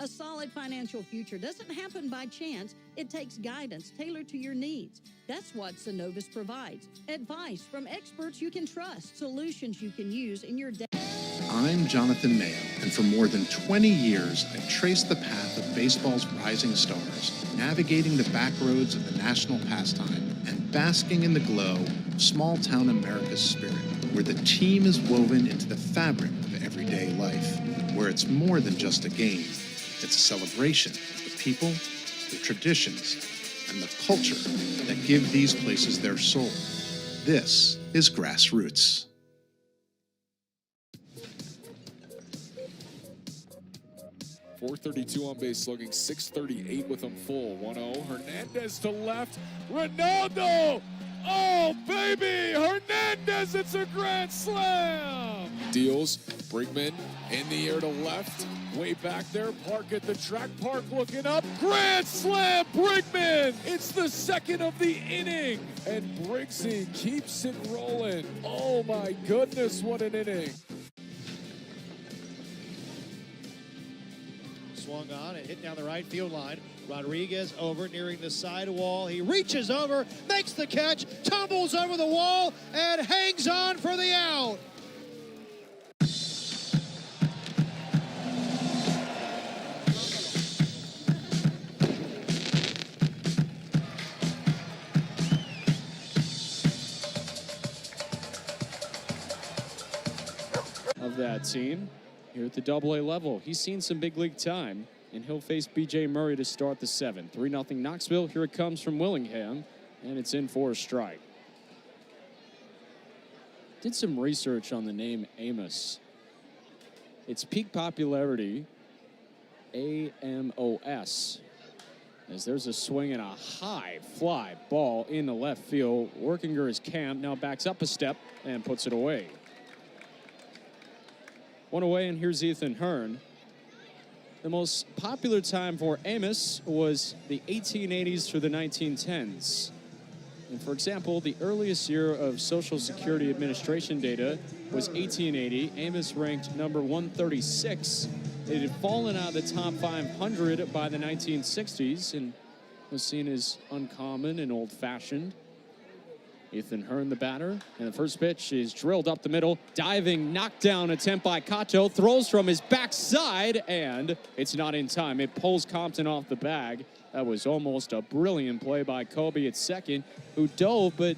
A solid financial future doesn't happen by chance. It takes guidance tailored to your needs. That's what Synovus provides. Advice from experts you can trust, solutions you can use in your day. I'm Jonathan Mayo, and for more than 20 years, I've traced the path of baseball's rising stars, navigating the back roads of the national pastime and basking in the glow of small-town America's spirit, where the team is woven into the fabric of everyday life, where it's more than just a game. It's a celebration of the people, the traditions, and the culture that give these places their soul. This is Grassroots. .432 on base slugging, .638 with him full. 1-0. Hernandez to left. Ronaldo! Oh, baby! Hernandez, it's a grand slam! Deals. Brigman in the air to left. Way back there. Park at the track. Park looking up. Grand slam, Brigman! It's the second of the inning. And Briggsy keeps it rolling. Oh, my goodness, what an inning. Swung on and hit down the right field line. Rodriguez over, nearing the side wall. He reaches over, makes the catch, tumbles over the wall, and hangs on for the out. Of that team here at the AA level. He's seen some big league time, and he'll face B.J. Murray to start the 7th. 3-0 Knoxville. Here it comes from Willingham, and it's in for a strike. Did some research on the name Amos. Its peak popularity, A-M-O-S, as there's a swing and a high fly ball in the left field. Workinger is camped, now backs up a step and puts it away. One away, and here's Ethan Hearn. The most popular time for Amos was the 1880s through the 1910s. And for example, the earliest year of Social Security Administration data was 1880. Amos ranked number 136. It had fallen out of the top 500 by the 1960s and was seen as uncommon and old-fashioned. Ethan Hearn, the batter, and the first pitch is drilled up the middle. Diving knockdown attempt by Cato. Throws from his backside, and it's not in time. It pulls Compton off the bag. That was almost a brilliant play by Kobe at second, who dove, but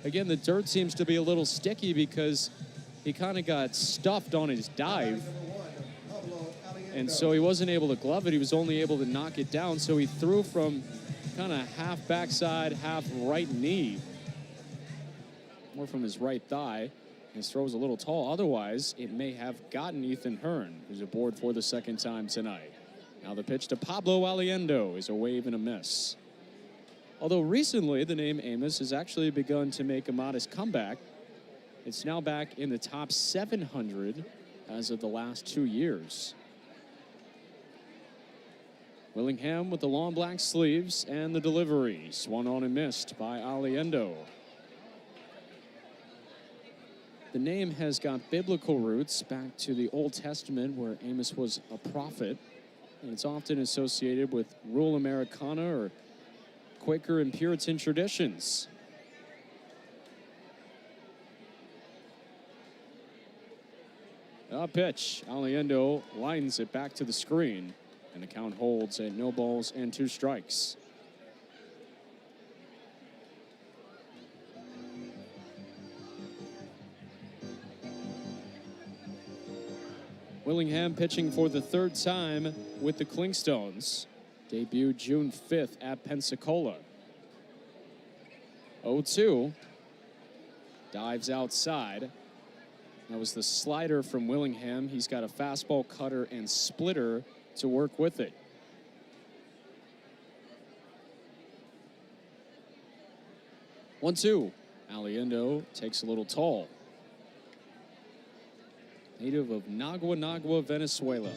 again, the dirt seems to be a little sticky because he kind of got stuffed on his dive. And so he wasn't able to glove it. He was only able to knock it down. So he threw from kind of half backside, half right knee. More from his right thigh. His throw was a little tall. Otherwise, it may have gotten Ethan Hearn, who's aboard for the second time tonight. Now the pitch to Pablo Aliendo is a wave and a miss. Although recently, the name Amos has actually begun to make a modest comeback. It's now back in the top 700 as of the last 2 years. Willingham with the long black sleeves and the delivery. Swung on and missed by Aliendo. The name has got biblical roots back to the Old Testament, where Amos was a prophet, and it's often associated with rural Americana or Quaker and Puritan traditions. A pitch. Aliendo lines it back to the screen, and the count holds at 0 balls and 2 strikes. Willingham pitching for the 3rd time with the Clingstones. Debuted June 5th at Pensacola. 0-2. Dives outside. That was the slider from Willingham. He's got a fastball, cutter, and splitter to work with it. One, two. Aliendo takes a little tall. Native of Nagua, Venezuela.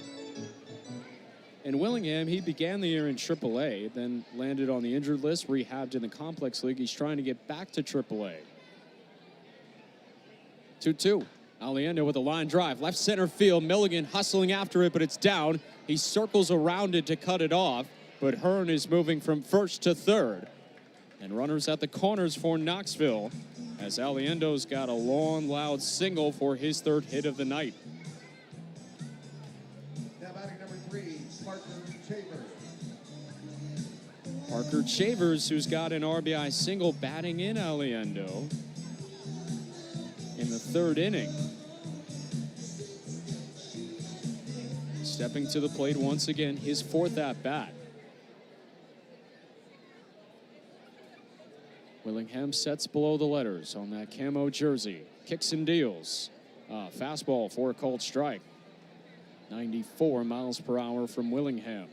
In Willingham, he began the year in AAA, then landed on the injured list, rehabbed in the complex league. He's trying to get back to AAA. 2-2. Aliendo with a line drive. Left center field. Milligan hustling after it, but it's down. He circles around it to cut it off, but Hearn is moving from first to third. And runners at the corners for Knoxville, as Aliendo's got a long, loud single for his third hit of the night. Now batting number 3, Parker Chambers. Parker Chavers, who's got an RBI single, batting in Aliendo in the third inning. Stepping to the plate once again, his fourth at-bat. Willingham sets below the letters on that camo jersey. Kicks and deals. Fastball for a called strike. 94 miles per hour from Willingham.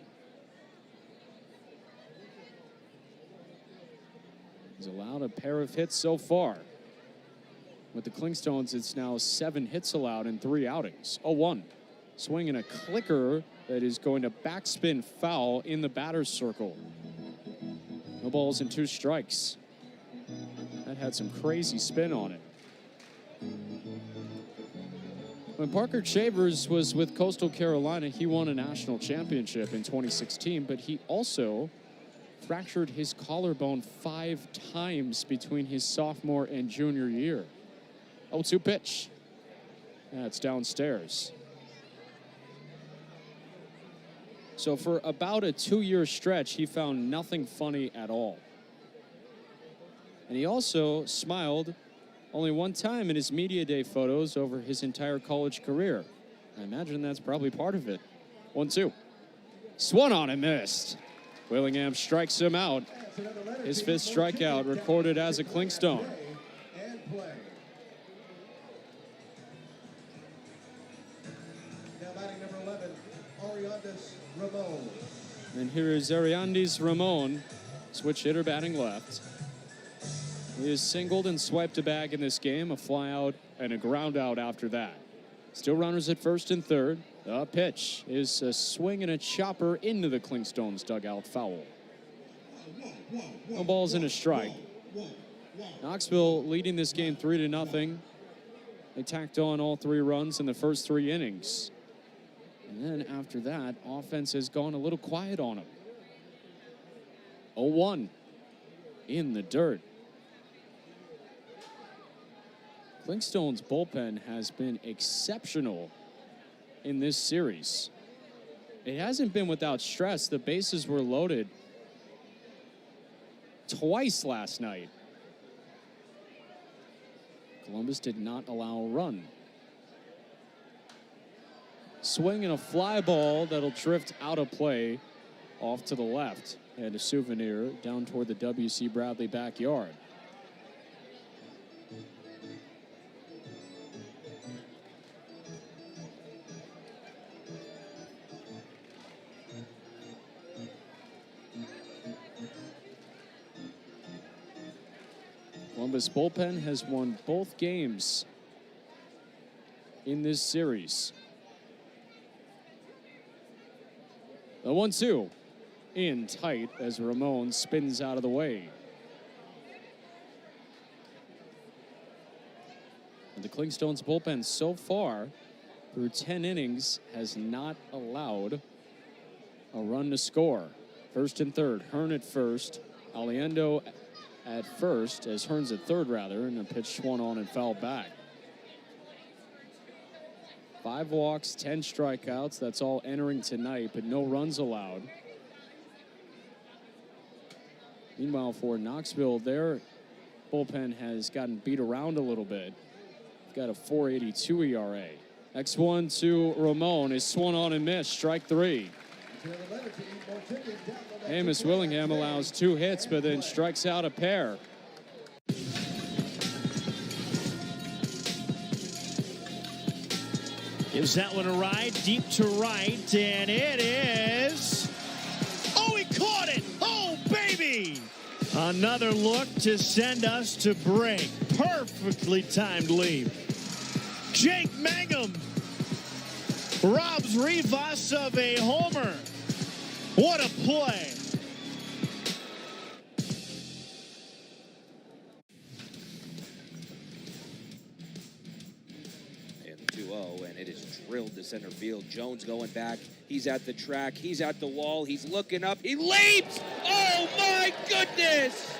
He's allowed a pair of hits so far. With the Clingstones, it's now 7 hits allowed in 3 outings. 0-1. Swinging a clicker that is going to backspin foul in the batter's circle. No balls and 2 strikes. That had some crazy spin on it. When Parker Chavers was with Coastal Carolina, he won a national championship in 2016, but he also fractured his collarbone 5 times between his sophomore and junior year. 0-2 pitch. That's downstairs. So for about a 2-year stretch, he found nothing funny at all. And he also smiled only one time in his media day photos over his entire college career. I imagine that's probably part of it. 1-2. Swung on and missed. Willingham strikes him out. His 5th strikeout recorded as a Clingstone. Now batting number 11, Ariandis Ramon. And here is Ariandis Ramon, switch hitter batting left. He is singled and swiped a bag in this game, a fly out and a ground out after that. Still runners at first and third. The pitch is a swing and a chopper into the Clingstones dugout, foul. No balls and a strike. Knoxville leading this game 3-0. They tacked on all 3 runs in the first 3 innings. And then after that, offense has gone a little quiet on them. 0-1 in the dirt. Clingstone's bullpen has been exceptional in this series. It hasn't been without stress. The bases were loaded twice last night. Columbus did not allow a run. Swing and a fly ball that'll drift out of play off to the left. And a souvenir down toward the W.C. Bradley backyard. Columbus bullpen has won both games in this series. The 1-2 in tight as Ramon spins out of the way. And the Clingstones bullpen so far through 10 innings has not allowed a run to score. First and third, Hearn at first, Aliendo at first, as Hearn's at third rather, and a pitch swung on and fouled back. 5 walks, 10 strikeouts. That's all entering tonight, but no runs allowed. Meanwhile, for Knoxville, their bullpen has gotten beat around a little bit. They've got a 4.82 ERA. X1 to Ramon is swung on and missed. Strike 3. Amos Willingham allows 2 hits, but then strikes out a pair. Gives that one a ride, deep to right, and it is... Oh, he caught it! Oh, baby! Another look to send us to break. Perfectly timed leap. Jake Mangum robs Rivas of a homer. What a play. And the 2-0, and it is drilled to center field. Jones going back. He's at the track. He's at the wall. He's looking up. He leaps! Oh, my goodness!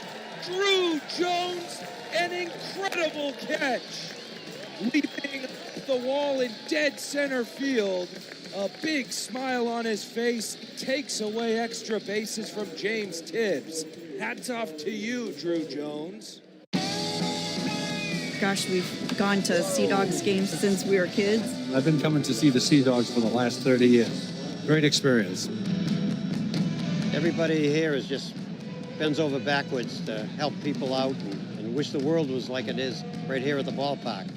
Drew Jones, an incredible catch. Leaping off the wall in dead center field. A big smile on his face. Takes away extra bases from James Tibbs. Hats off to you, Drew Jones. Gosh, we've gone to Sea Dogs games since we were kids. I've been coming to see the Sea Dogs for the last 30 years. Great experience. Everybody here is just bends over backwards to help people out and wish the world was like it is right here at the ballpark.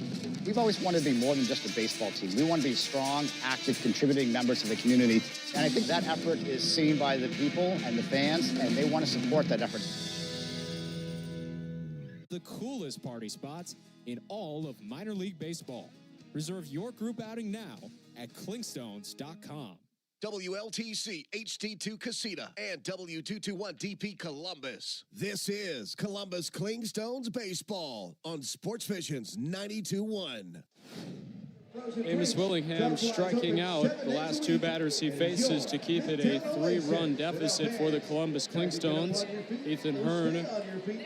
We've always wanted to be more than just a baseball team. We want to be strong, active, contributing members of the community. And I think that effort is seen by the people and the fans, and they want to support that effort. The coolest party spots in all of minor league baseball. Reserve your group outing now at clingstones.com. WLTC HD2 Casita and W221DP Columbus. This is Columbus Clingstones Baseball on Sports Vision's 92.1. Amos Willingham striking out the last two batters he faces to keep it a 3-run deficit for the Columbus Clingstones. Ethan Hearn,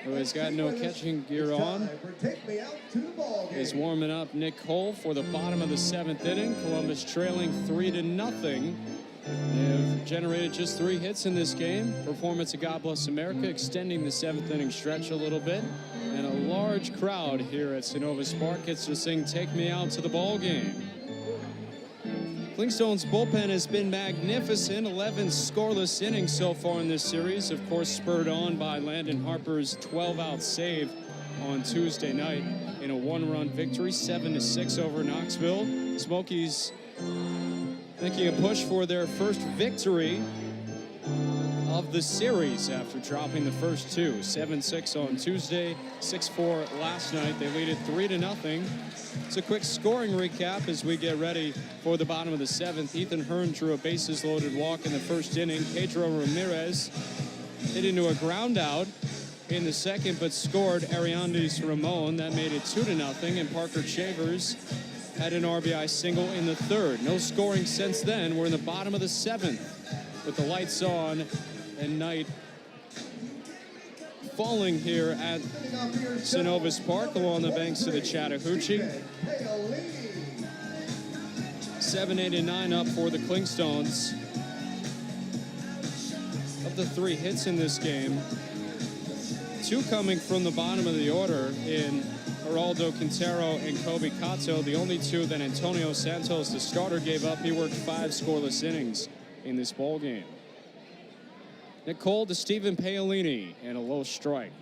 who has got no catching gear on, is warming up Nick Cole for the bottom of the 7th inning. Columbus trailing 3-0. They've generated just 3 hits in this game. Performance of God Bless America extending the 7th inning stretch a little bit. And a large crowd here at Synovus Park gets to sing Take Me Out to the Ball Game. Clingstone's bullpen has been magnificent. 11 scoreless innings so far in this series. Of course, spurred on by Landon Harper's 12-out save on Tuesday night in a 1-run victory, 7-6 over Knoxville. Smokies making a push for their first victory of the series after dropping the first 2. 7-6 on Tuesday, 6-4 last night. They lead it 3-0. It's a quick scoring recap as we get ready for the bottom of the 7th. Ethan Hearn drew a bases-loaded walk in the first inning. Pedro Ramirez hit into a ground out in the second, but scored Ariandis Ramon. That made it 2-0, and Parker Chavers had an RBI single in the third. No scoring since then. We're in the bottom of the 7th with the lights on and night falling here at Synovus Park along the banks of the Chattahoochee. 7, 8, and 9 up for the Clingstones. Of the 3 hits in this game, 2 coming from the bottom of the order in Geraldo Quintero and Kobe Kato, the only 2 that Antonio Santos, the starter, gave up. He worked 5 scoreless innings in this ball game. Nick Cole to Stephen Paolini, and a low strike.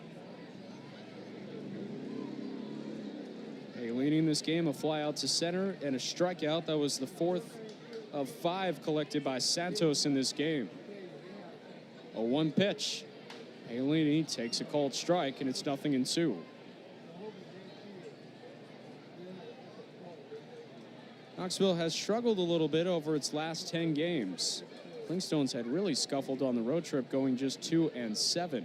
Paolini in this game, a fly out to center and a strikeout. That was the 4th of 5 collected by Santos in this game. A 1 pitch. Paolini takes a called strike, and it's 0-2. Knoxville has struggled a little bit over its last 10 games. Clingstones had really scuffled on the road trip, going just 2-7.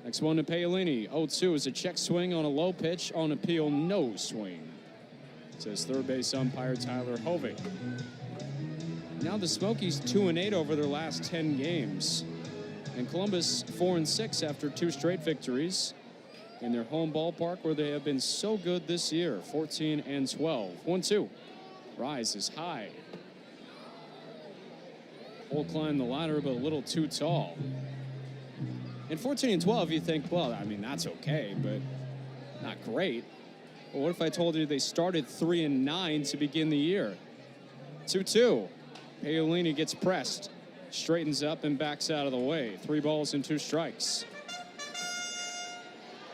Next one to Paolini. 0-2 is a check swing on a low pitch. On appeal, no swing, says third base umpire Tyler Hovig. Now the Smokies 2-8 over their last 10 games. And Columbus 4-6 after 2 straight victories in their home ballpark where they have been so good this year. 14-12. 1-2. Rise is high. Cole climbed the ladder, but a little too tall. In 14-12, you think, well, I mean, that's okay, but not great. Well, what if I told you they started 3-9 to begin the year? 2-2. Paolini gets pressed, straightens up, and backs out of the way. 3 balls and 2 strikes.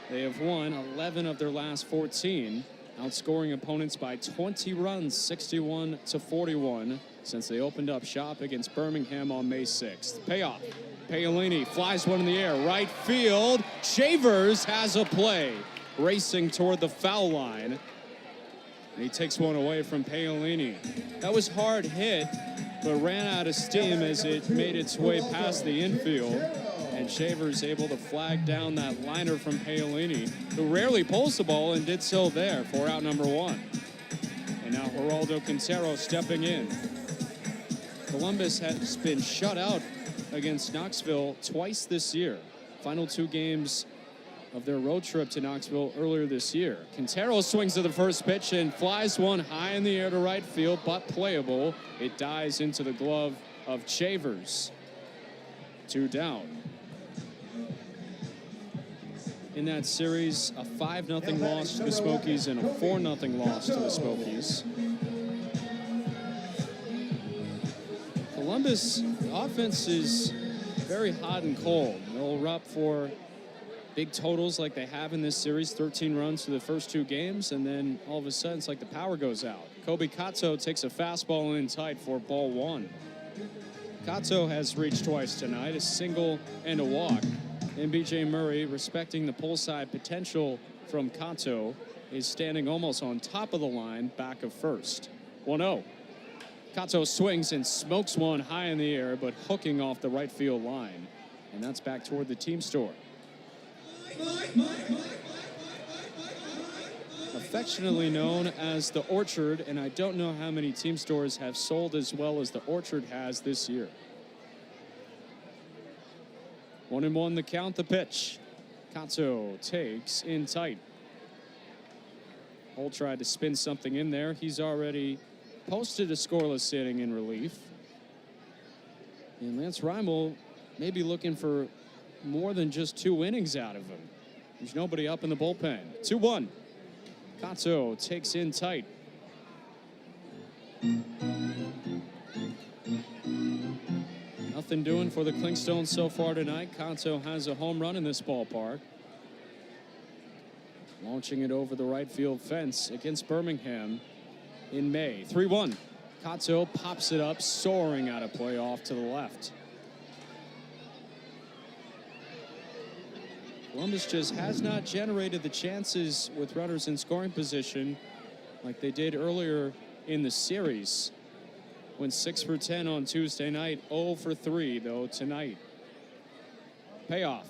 They have won 11 of their last 14. outscoring opponents by 20 runs, 61-41, since they opened up shop against Birmingham on May 6th. Payoff. Paolini flies one in the air, right field. Shavers has a play, racing toward the foul line. And he takes one away from Paolini. That was hard hit, but ran out of steam as it made its way past the infield. And Shavers able to flag down that liner from Paolini, who rarely pulls the ball and did so there for out number one. And now Geraldo Quintero stepping in. Columbus has been shut out against Knoxville twice this year. Final two games of their road trip to Knoxville earlier this year. Quintero swings to the first pitch and flies one high in the air to right field, but playable. It dies into the glove of Shavers. 2 down. In that series, a 5-0 loss to the Smokies and a 4-0 loss to the Smokies. Columbus offense is very hot and cold. They'll erupt for big totals like they have in this series, 13 runs for the first 2 games, and then all of a sudden it's like the power goes out. Kobe Kato takes a fastball in tight for ball 1. Kato has reached twice tonight, a single and a walk. And B.J. Murray, respecting the pull side potential from Kato, is standing almost on top of the line, back of first. 1-0. Kato swings and smokes one high in the air, but hooking off the right field line. And that's back toward the team store. Affectionately known as the Orchard, and I don't know how many team stores have sold as well as the Orchard has this year. 1-1 the count, the pitch. Kato takes in tight. Hull tried to spin something in there. He's already posted a scoreless inning in relief. And Lance Reimel may be looking for more than just 2 innings out of him. There's nobody up in the bullpen. 2-1. Kato takes in tight. Nothing doing for the Clingstones so far tonight. Kato has a home run in this ballpark. Launching it over the right field fence against Birmingham in May. 3-1. Kato pops it up, soaring out of play off to the left. Columbus just has not generated the chances with runners in scoring position like they did earlier in the series. Went 6 for 10 on Tuesday night, 0 for 3 though tonight. Payoff.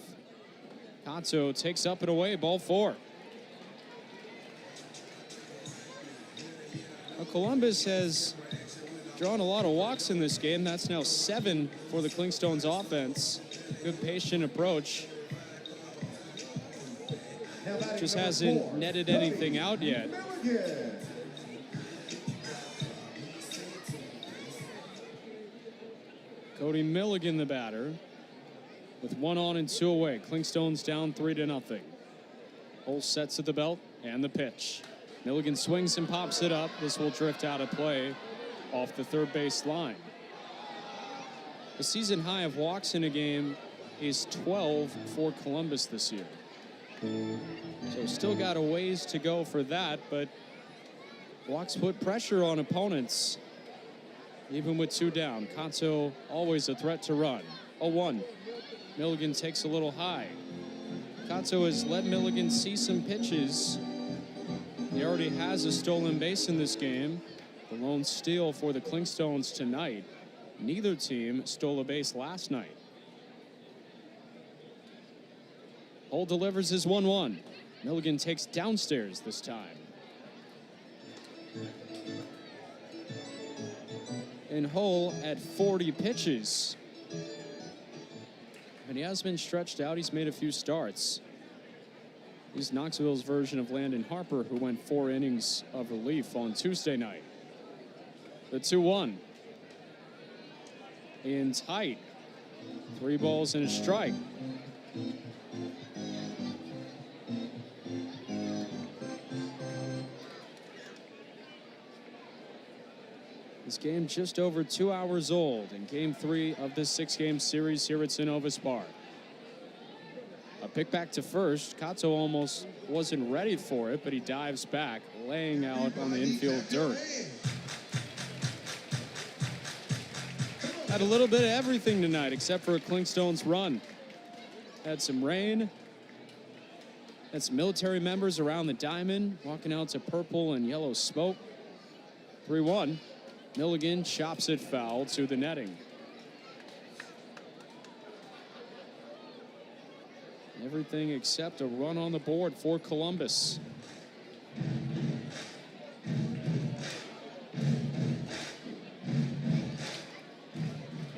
Kato takes up and away, ball 4. Well, Columbus has drawn a lot of walks in this game. That's now 7 for the Clingstones offense. Good patient approach. Just hasn't netted anything out yet. Cody Milligan, the batter, with 1 on and 2 away. Clingstones down 3-0. Hull sets at the belt and the pitch. Milligan swings and pops it up. This will drift out of play off the third base line. The season high of walks in a game is 12 for Columbus this year. So still got a ways to go for that, but walks put pressure on opponents. Even with 2 down, Kato always a threat to run. 0-1. Milligan takes a little high. Kato has let Milligan see some pitches. He already has a stolen base in this game. The lone steal for the Clingstones tonight. Neither team stole a base last night. Hull delivers his 1-1. Milligan takes downstairs this time. And Hull at 40 pitches. And he has been stretched out. He's made a few starts. He's Knoxville's version of Landon Harper, who went 4 innings of relief on Tuesday night. The 2-1. In tight. 3 balls and a strike. This game just over 2 hours old in Game 3 of this 6-game series here at Synovus Park. A pick back to first. Kato almost wasn't ready for it, but he dives back, laying out on the infield dirt. Had a little bit of everything tonight except for a clingstones run. Had some rain. Had some military members around the diamond walking out to purple and yellow smoke. 3-1. Milligan chops it foul to the netting. Everything except a run on the board for Columbus.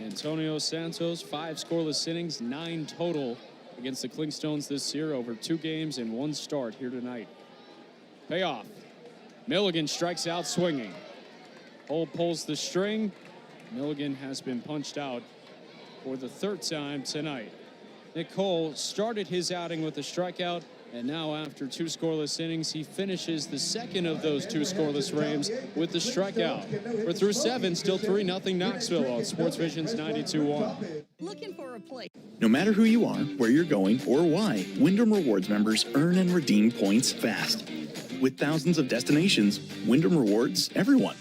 Antonio Santos, 5 scoreless innings, 9 total against the Clingstones this year over 2 games and 1 start here tonight. Payoff. Milligan strikes out swinging. Hole pulls the string. Milligan has been punched out for the 3rd time tonight. Nick Cole started his outing with a strikeout, and now after 2 scoreless innings, he finishes the second of those 2 scoreless frames with the strikeout. We're through 7, still 3-0 Knoxville on Sports Vision's 92.1. Looking for a place. No matter who you are, where you're going, or why, Wyndham Rewards members earn and redeem points fast. With thousands of destinations, Wyndham Rewards everyone.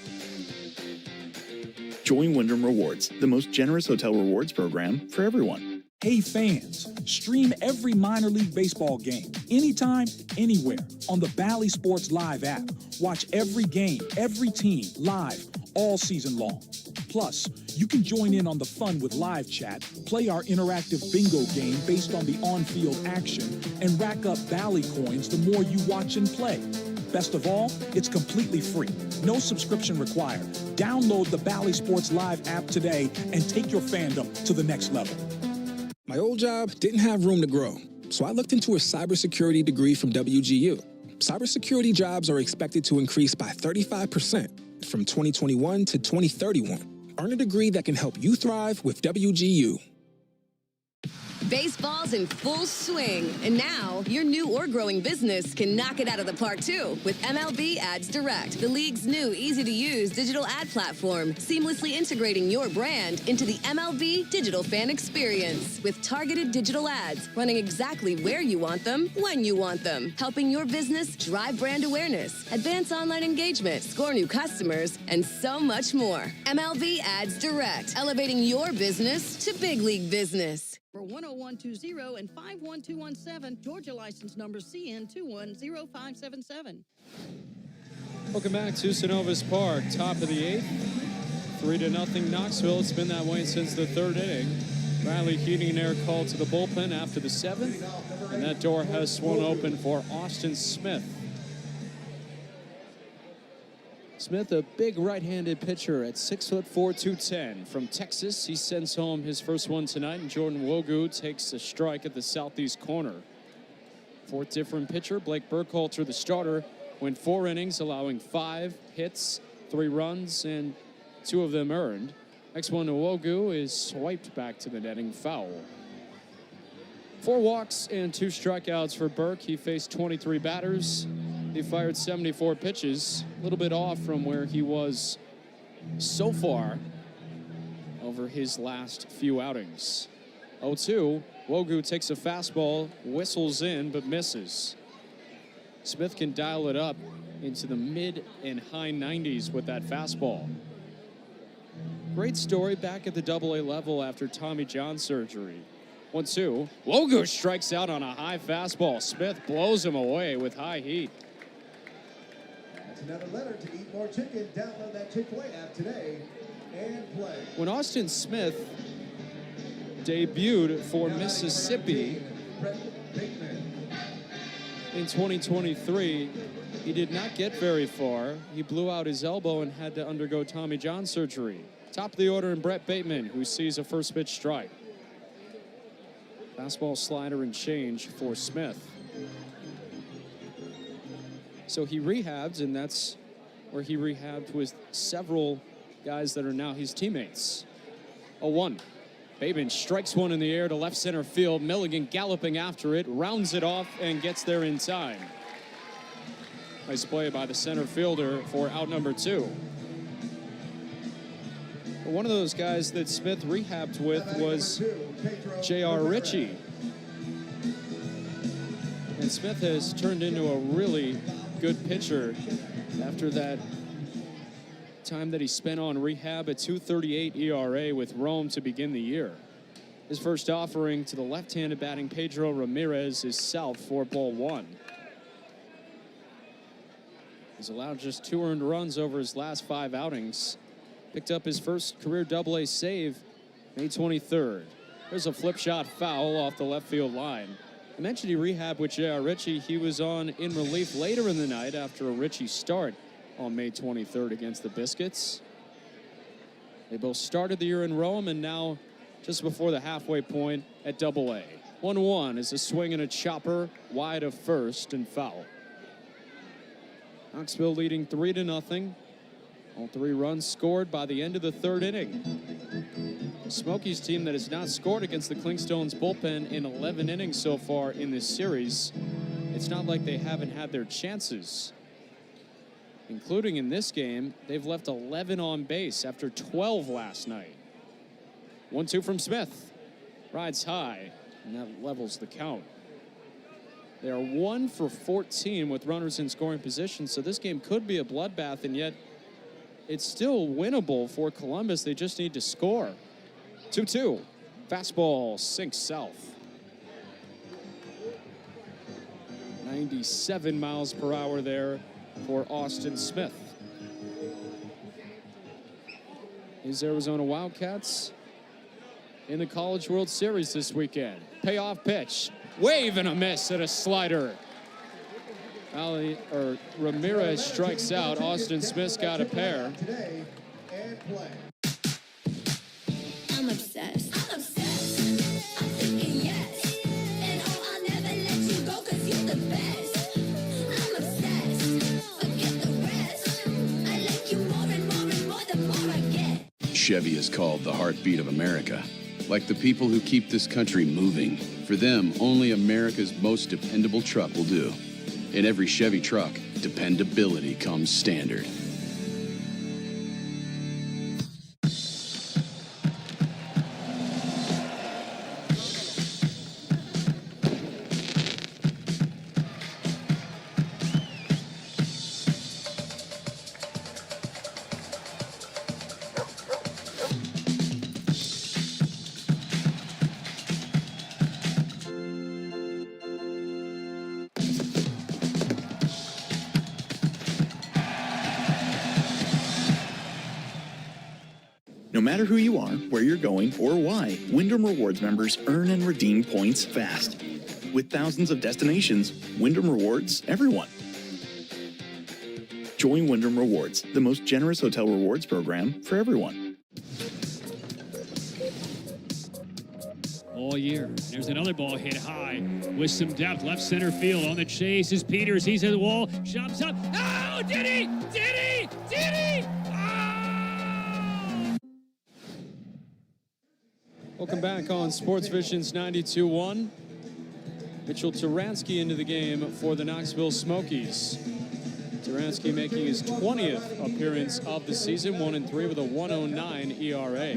Join Wyndham Rewards, the most generous hotel rewards program for everyone. Hey fans, stream every minor league baseball game, anytime, anywhere, on the Bally Sports Live app. Watch every game, every team, live, all season long. Plus, you can join in on the fun with live chat, play our interactive bingo game based on the on-field action, and rack up Bally coins the more you watch and play. Best of all, it's completely free. No subscription required. Download the Bally Sports Live app today and take your fandom to the next level. My old job didn't have room to grow, so I looked into a cybersecurity degree from WGU. Cybersecurity jobs are expected to increase by 35% from 2021 to 2031. Earn a degree that can help you thrive with WGU. Baseball's in full swing, and now your new or growing business can knock it out of the park too with MLB Ads Direct, the league's new easy-to-use digital ad platform, seamlessly integrating your brand into the MLB digital fan experience with targeted digital ads running exactly where you want them, when you want them, helping your business drive brand awareness, advance online engagement, score new customers, and so much more. MLB Ads Direct, elevating your business to big league business. For 10120 and 51217, Georgia license number CN210577. Welcome back to Synovus Park, top of the 8th. 3-0 Knoxville. It's been that way since the 3rd inning. Riley Heating and Air called to the bullpen after the 7th, and that door has swung open for Austin Smith. Smith, a big right-handed pitcher at 6'4", 210 from Texas. He sends home his first one tonight, and Jordan Wogu takes a strike at the southeast corner. 4th different pitcher, Blake Burkhalter, the starter, went 4 innings, allowing 5 hits, 3 runs, and 2 of them earned. Next one to Wogu is swiped back to the netting, foul. 4 walks and 2 strikeouts for Burke. He faced 23 batters. He fired 74 pitches, a little bit off from where he was so far over his last few outings. 0-2, Wogu takes a fastball, whistles in, but misses. Smith can dial it up into the mid and high 90s with that fastball. Great story back at the AA level after Tommy John surgery. 1-2, Wogu strikes out on a high fastball. Smith blows him away with high heat. That's another letter to eat more chicken. Download that Chick-fil-A app today and play. When Austin Smith debuted for Mississippi in 2023, he did not get very far. He blew out his elbow and had to undergo Tommy John surgery. Top of the order in Brett Bateman, who sees a first pitch strike. Fastball, slider, and change for Smith. So he rehabbed, and that's where he rehabbed with several guys that are now his teammates. 0-1. Bateman strikes one in the air to left center field. Milligan galloping after it, rounds it off, and gets there in time. Nice play by the center fielder for out number 2. One of those guys that Smith rehabbed with was J.R. Ritchie. And Smith has turned into a really good pitcher After that time that he spent on rehab, a 2.38 ERA with Rome to begin the year. His first offering to the left-handed batting Pedro Ramirez is south for ball one. He's allowed just 2 earned runs over his last 5 outings. Picked up his first career Double-A save May 23rd. There's a flip shot foul off the left field line. I mentioned he rehabbed with J.R. Ritchie. He was on in relief later in the night after a Ritchie start on May 23rd against the Biscuits. They both started the year in Rome and now just before the halfway point at Double-A. 1-1 is a swing and a chopper wide of first and foul. Knoxville leading 3-0. All 3 runs scored by the end of the 3rd inning. The Smokies team that has not scored against the Clingstones bullpen in 11 innings so far in this series. It's not like they haven't had their chances. Including in this game, they've left 11 on base after 12 last night. 1-2 from Smith. Rides high, and that levels the count. They are 1 for 14 with runners in scoring position, so this game could be a bloodbath, and yet it's still winnable for Columbus. They just need to score. 2-2. Fastball sinks south. 97 miles per hour there for Austin Smith. These Arizona Wildcats in the College World Series this weekend. Payoff pitch. Wave and a miss at a slider. Ramirez strikes out. Austin Smith's got a pair. I'm obsessed. I'm obsessed. I'm thinking yes. And oh, I'll never let you go 'cause you're the best. I'm obsessed. Forget the rest. I like you more and more and more the more I get. Chevy is called the heartbeat of America. Like the people who keep this country moving. For them, only America's most dependable truck will do. In every Chevy truck, dependability comes standard. No matter who you are, where you're going, or why, Wyndham Rewards members earn and redeem points fast. With thousands of destinations, Wyndham Rewards everyone. Join Wyndham Rewards, the most generous hotel rewards program for everyone. All year. There's another ball hit high with some depth. Left center field on the chase is Peters. He's at the wall. Jumps up. Oh, did he? Did he? Did he? Welcome back on Sports Vision's 92.1. Mitchell Turansky into the game for the Knoxville Smokies. Turansky making his 20th appearance of the season, 1-3 with a 1.09 ERA.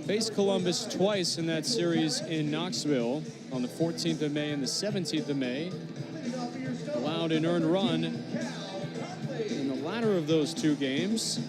Faced Columbus twice in that series in Knoxville on the 14th of May and the 17th of May. Allowed an earned run in the latter of those 2 games.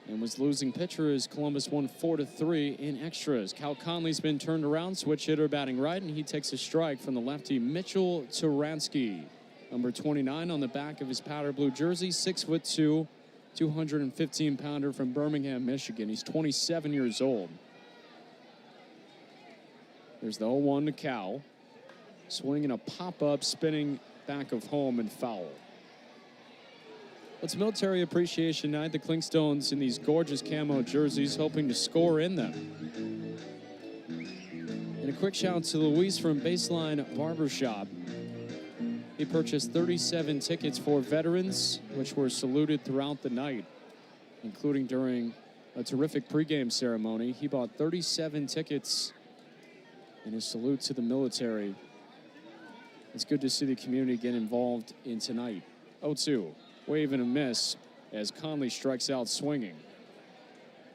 And was losing pitcher as Columbus won 4-3 in extras. Cal Conley's been turned around, switch hitter batting right, and he takes a strike from the lefty Mitchell Turansky. Number 29 on the back of his powder blue jersey, 6'2", 215-pounder from Birmingham, Michigan. He's 27 years old. There's the 0-1 to Cal. Swinging a pop-up, spinning back of home and foul. It's Military Appreciation Night. The Clingstones in these gorgeous camo jerseys, hoping to score in them. And a quick shout out to Luis from Baseline Barbershop. He purchased 37 tickets for veterans, which were saluted throughout the night, including during a terrific pregame ceremony. He bought 37 tickets in his salute to the military. It's good to see the community get involved in tonight. 0-2. Wave and a miss as Conley strikes out swinging.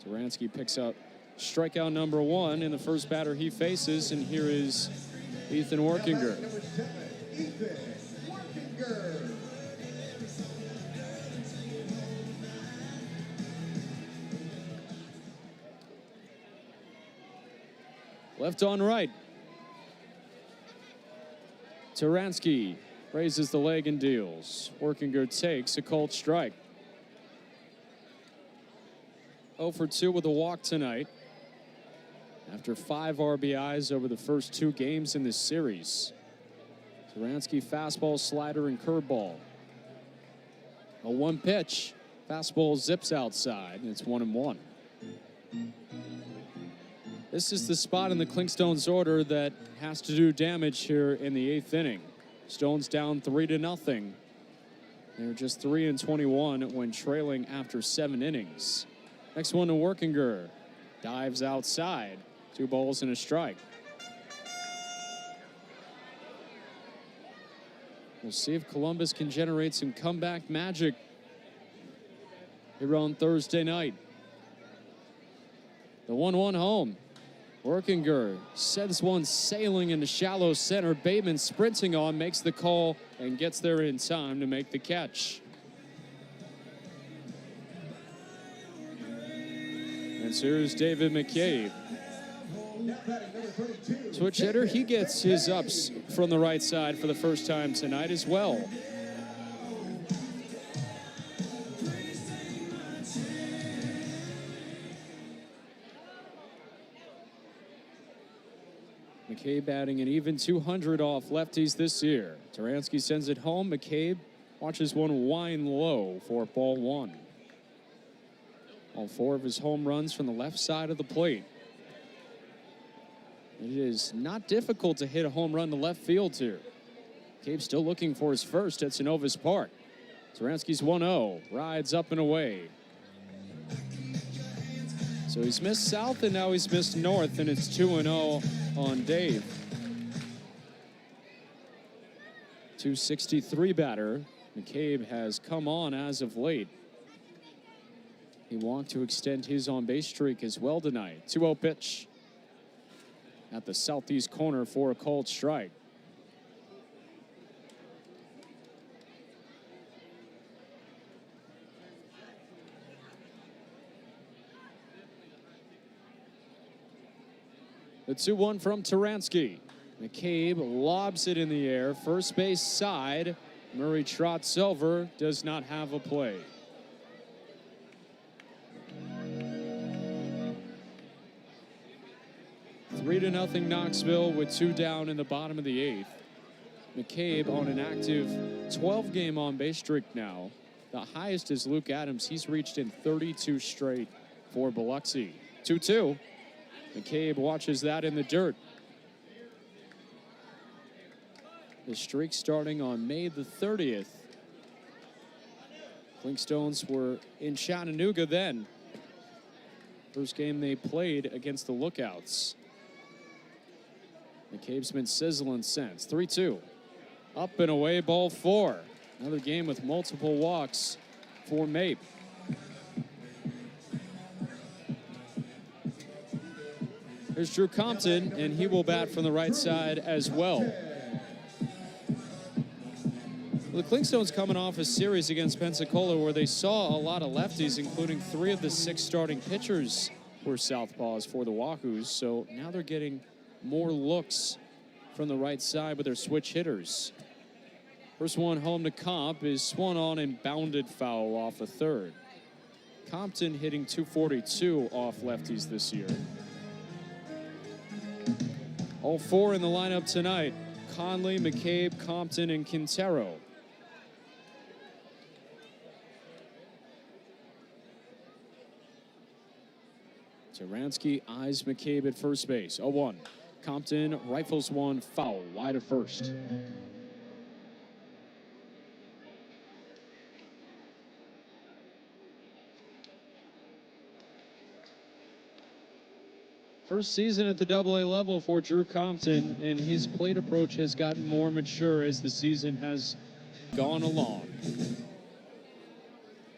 Turansky picks up strikeout number 1 in the first batter he faces, and here is Ethan Workinger. Left on right. Taransky raises the leg and deals. Workinger takes a cold strike. 0 for 2 with a walk tonight. After 5 RBIs over the first 2 games in this series. Taransky fastball, slider, and curveball. A 1 pitch. Fastball zips outside, and it's 1-1. This is the spot in the Clingstones order that has to do damage here in the 8th inning. Stones down 3-0. They're just 3-21 when trailing after 7 innings. Next one to Workinger. Dives outside. 2 balls and a strike. We'll see if Columbus can generate some comeback magic here on Thursday night. The 1-1 home. Workinger sends one sailing into shallow center. Bateman sprinting on, makes the call, and gets there in time to make the catch. And so here's David McCabe. Switch hitter, he gets his ups from the right side for the first time tonight as well. McCabe batting an even 200 off lefties this year. Taransky sends it home. McCabe watches one wind low for ball 1. All 4 of his home runs from the left side of the plate. It is not difficult to hit a home run to left field here. McCabe still looking for his first at Synovus Park. Taransky's 1-0, rides up and away. So he's missed south and now he's missed north, and it's 2-0 on Dave. 263 batter. McCabe has come on as of late. He walked to extend his on-base streak as well tonight. 2-0 pitch at the southeast corner for a called strike. The 2-1 from Taransky. McCabe lobs it in the air. First base side. Murray trots over. Does not have a play. Three to nothing Knoxville with 2 down in the bottom of the 8th. McCabe on an active 12-game on-base streak now. The highest is Luke Adams. He's reached in 32 straight for Biloxi. 2-2. McCabe watches that in the dirt. The streak starting on May the 30th. Clingstones were in Chattanooga then. First game they played against the Lookouts. McCabe's been sizzling since. 3-2. Up and away, ball 4. Another game with multiple walks for Mape. Here's Drew Compton, and he will bat from the right side as well. Well, the Clingstones coming off a series against Pensacola where they saw a lot of lefties, including 3 of the 6 starting pitchers were southpaws for the Wahoos. So now they're getting more looks from the right side with their switch hitters. First one home to Comp is swung on and bounded foul off a third. Compton hitting .242 off lefties this year. All 4 in the lineup tonight. Conley, McCabe, Compton, and Quintero. Taransky eyes McCabe at first base. 0-1. Compton rifles one foul wide of first. First season at the AA level for Drew Compton, and his plate approach has gotten more mature as the season has gone along.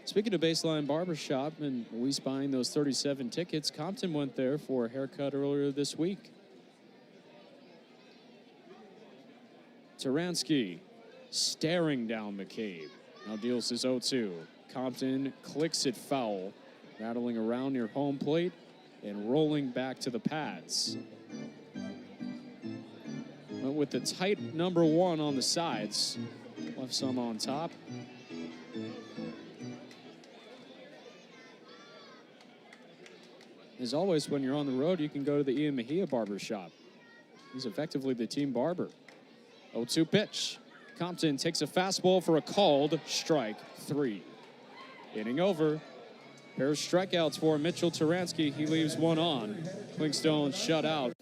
Speaking of Baseline Barbershop and we buying those 37 tickets, Compton went there for a haircut earlier this week. Taransky staring down McCabe. Now deals his 0-2. Compton clicks it foul, rattling around near home plate and rolling back to the pads. Went with the tight number 1 on the sides. Left some on top. As always, when you're on the road, you can go to the Ian Mejia barber shop. He's effectively the team barber. 0-2 pitch. Compton takes a fastball for a called strike 3. Inning over. Pair of strikeouts for Mitchell Taransky. He leaves 1 on. Clingstones shut out.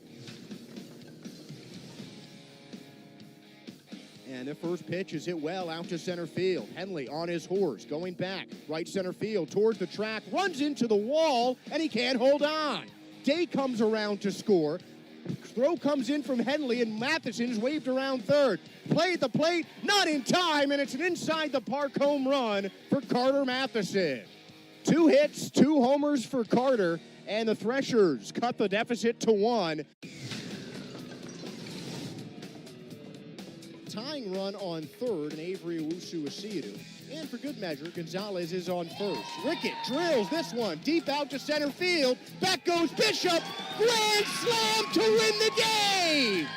And the first pitch is hit well out to center field. Henley on his horse, going back. Right center field towards the track, runs into the wall, and he can't hold on. Day comes around to score. Throw comes in from Henley, and Matheson's waved around third. Play at the plate, not in time, and it's an inside-the-park home run for Carter Matheson. 2 hits, 2 homers for Carter, and the Threshers cut the deficit to 1. Tying run on third, and Avery Owusu-Asiadu. And for good measure, Gonzalez is on first. Rickett drills this one deep out to center field. Back goes Bishop. Grand slam to win the game!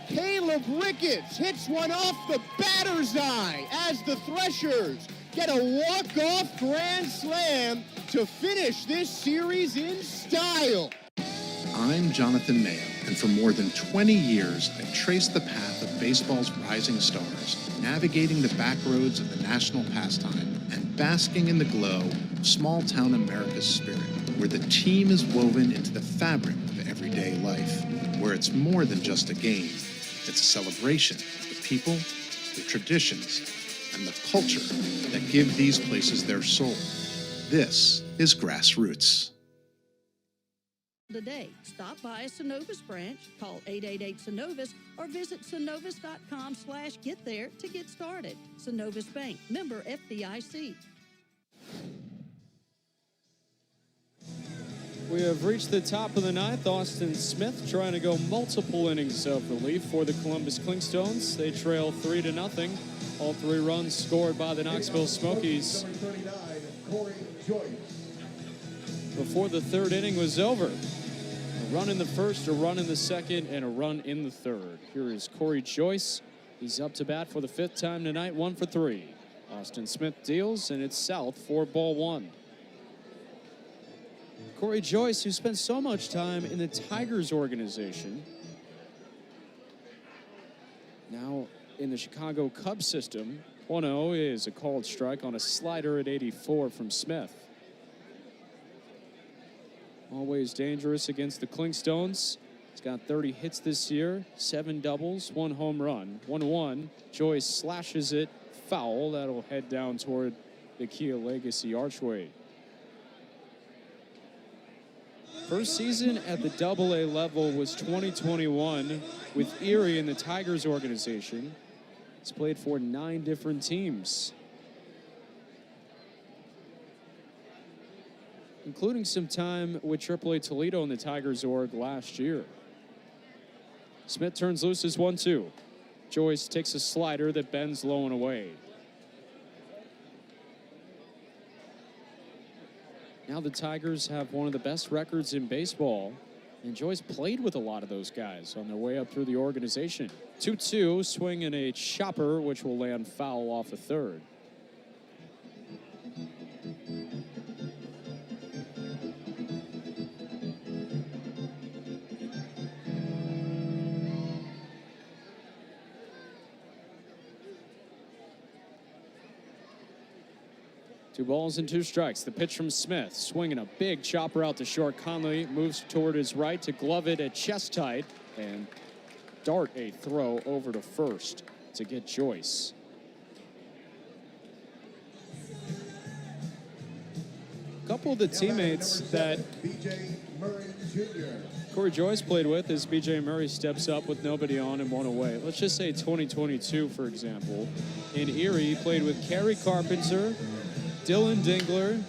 Caleb Ricketts hits one off the batter's eye as the Threshers get a walk-off grand slam to finish this series in style. I'm Jonathan Mayo, and for more than 20 years, I've traced the path of baseball's rising stars, navigating the back roads of the national pastime and basking in the glow of small-town America's spirit, where the team is woven into the fabric of everyday life, where it's more than just a game. It's a celebration of the people, the traditions, and the culture that give these places their soul. This is Grassroots. Today, stop by a Synovus branch, call 888-SYNOVUS, or visit synovus.com/get there to get started. Synovus Bank, member FDIC. We have reached the top of the 9th. Austin Smith trying to go multiple innings of relief for the Columbus Clingstones. They trail 3-0. All 3 runs scored by the Knoxville Smokies. Before the 3rd inning was over. A run in the 1st, a run in the 2nd, and a run in the 3rd. Here is Corey Joyce. He's up to bat for the 5th time tonight, 1 for 3. Austin Smith deals, and it's south for ball 1. Corey Joyce, who spent so much time in the Tigers organization, now in the Chicago Cubs system. 1-0 is a called strike on a slider at 84 from Smith. Always dangerous against the Clingstones. He's got 30 hits this year, 7 doubles, 1 home run. 1-1, Joyce slashes it foul. That'll head down toward the Kia Legacy archway. First season at the AA level was 2021 with Erie in the Tigers organization. He's played for 9 different teams, including some time with AAA Toledo in the Tigers org last year. Smith turns loose as 1-2. Joyce takes a slider that bends low and away. Now the Tigers have one of the best records in baseball, and Joyce played with a lot of those guys on their way up through the organization. 2-2, swing and a chopper, which will land foul off a third. Two balls and 2 strikes. The pitch from Smith, swinging a big chopper out to short. Conley moves toward his right to glove it at chest tight and dart a throw over to first to get Joyce. A couple of the teammates that Corey Joyce played with as B.J. Murray steps up with nobody on and 1 away. Let's just say 2022, for example. In Erie, he played with Kerry Carpenter, Dylan Dingler,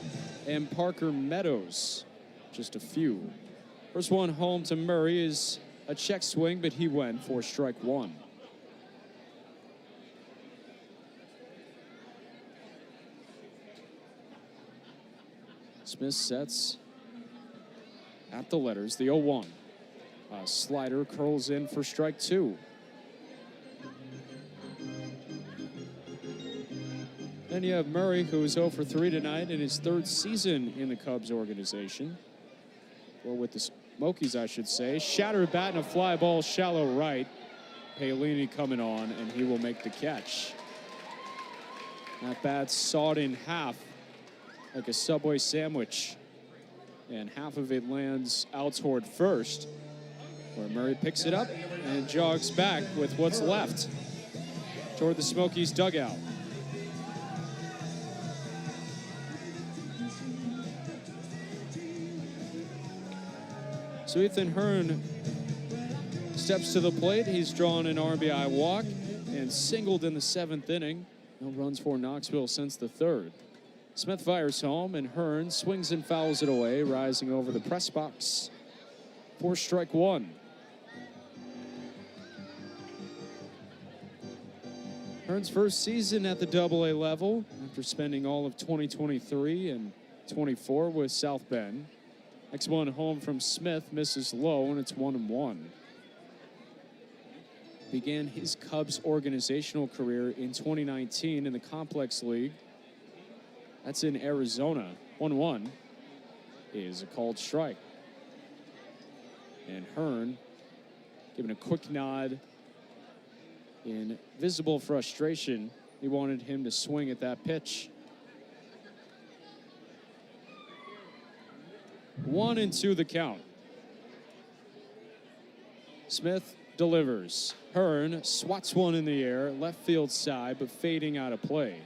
and Parker Meadows. Just a few. First one home to Murray is a check swing, but he went for strike 1. Smith sets at the letters, the 0-1. Slider curls in for strike 2. Then you have Murray, who is 0 for 3 tonight in his 3rd season in the Cubs organization. Or with the Smokies, I should say. Shattered bat and a fly ball shallow right. Paolini coming on, and he will make the catch. That bat's sawed in half like a Subway sandwich. And half of it lands out toward first, where Murray picks it up and jogs back with what's left toward the Smokies dugout. So Ethan Hearn steps to the plate. He's drawn an RBI walk and singled in the 7th inning. No runs for Knoxville since the 3rd. Smith fires home, and Hearn swings and fouls it away, rising over the press box for strike 1. Hearn's first season at the AA level after spending all of 2023 and 24 with South Bend. Next one home from Smith misses low, and it's 1-1. Began his Cubs organizational career in 2019 in the Complex League. That's in Arizona. 1-1 is a called strike. And Hearn giving a quick nod in visible frustration. He wanted him to swing at that pitch. 1-2 the count. Smith delivers. Hearn swats one in the air, left field side, but fading out of play.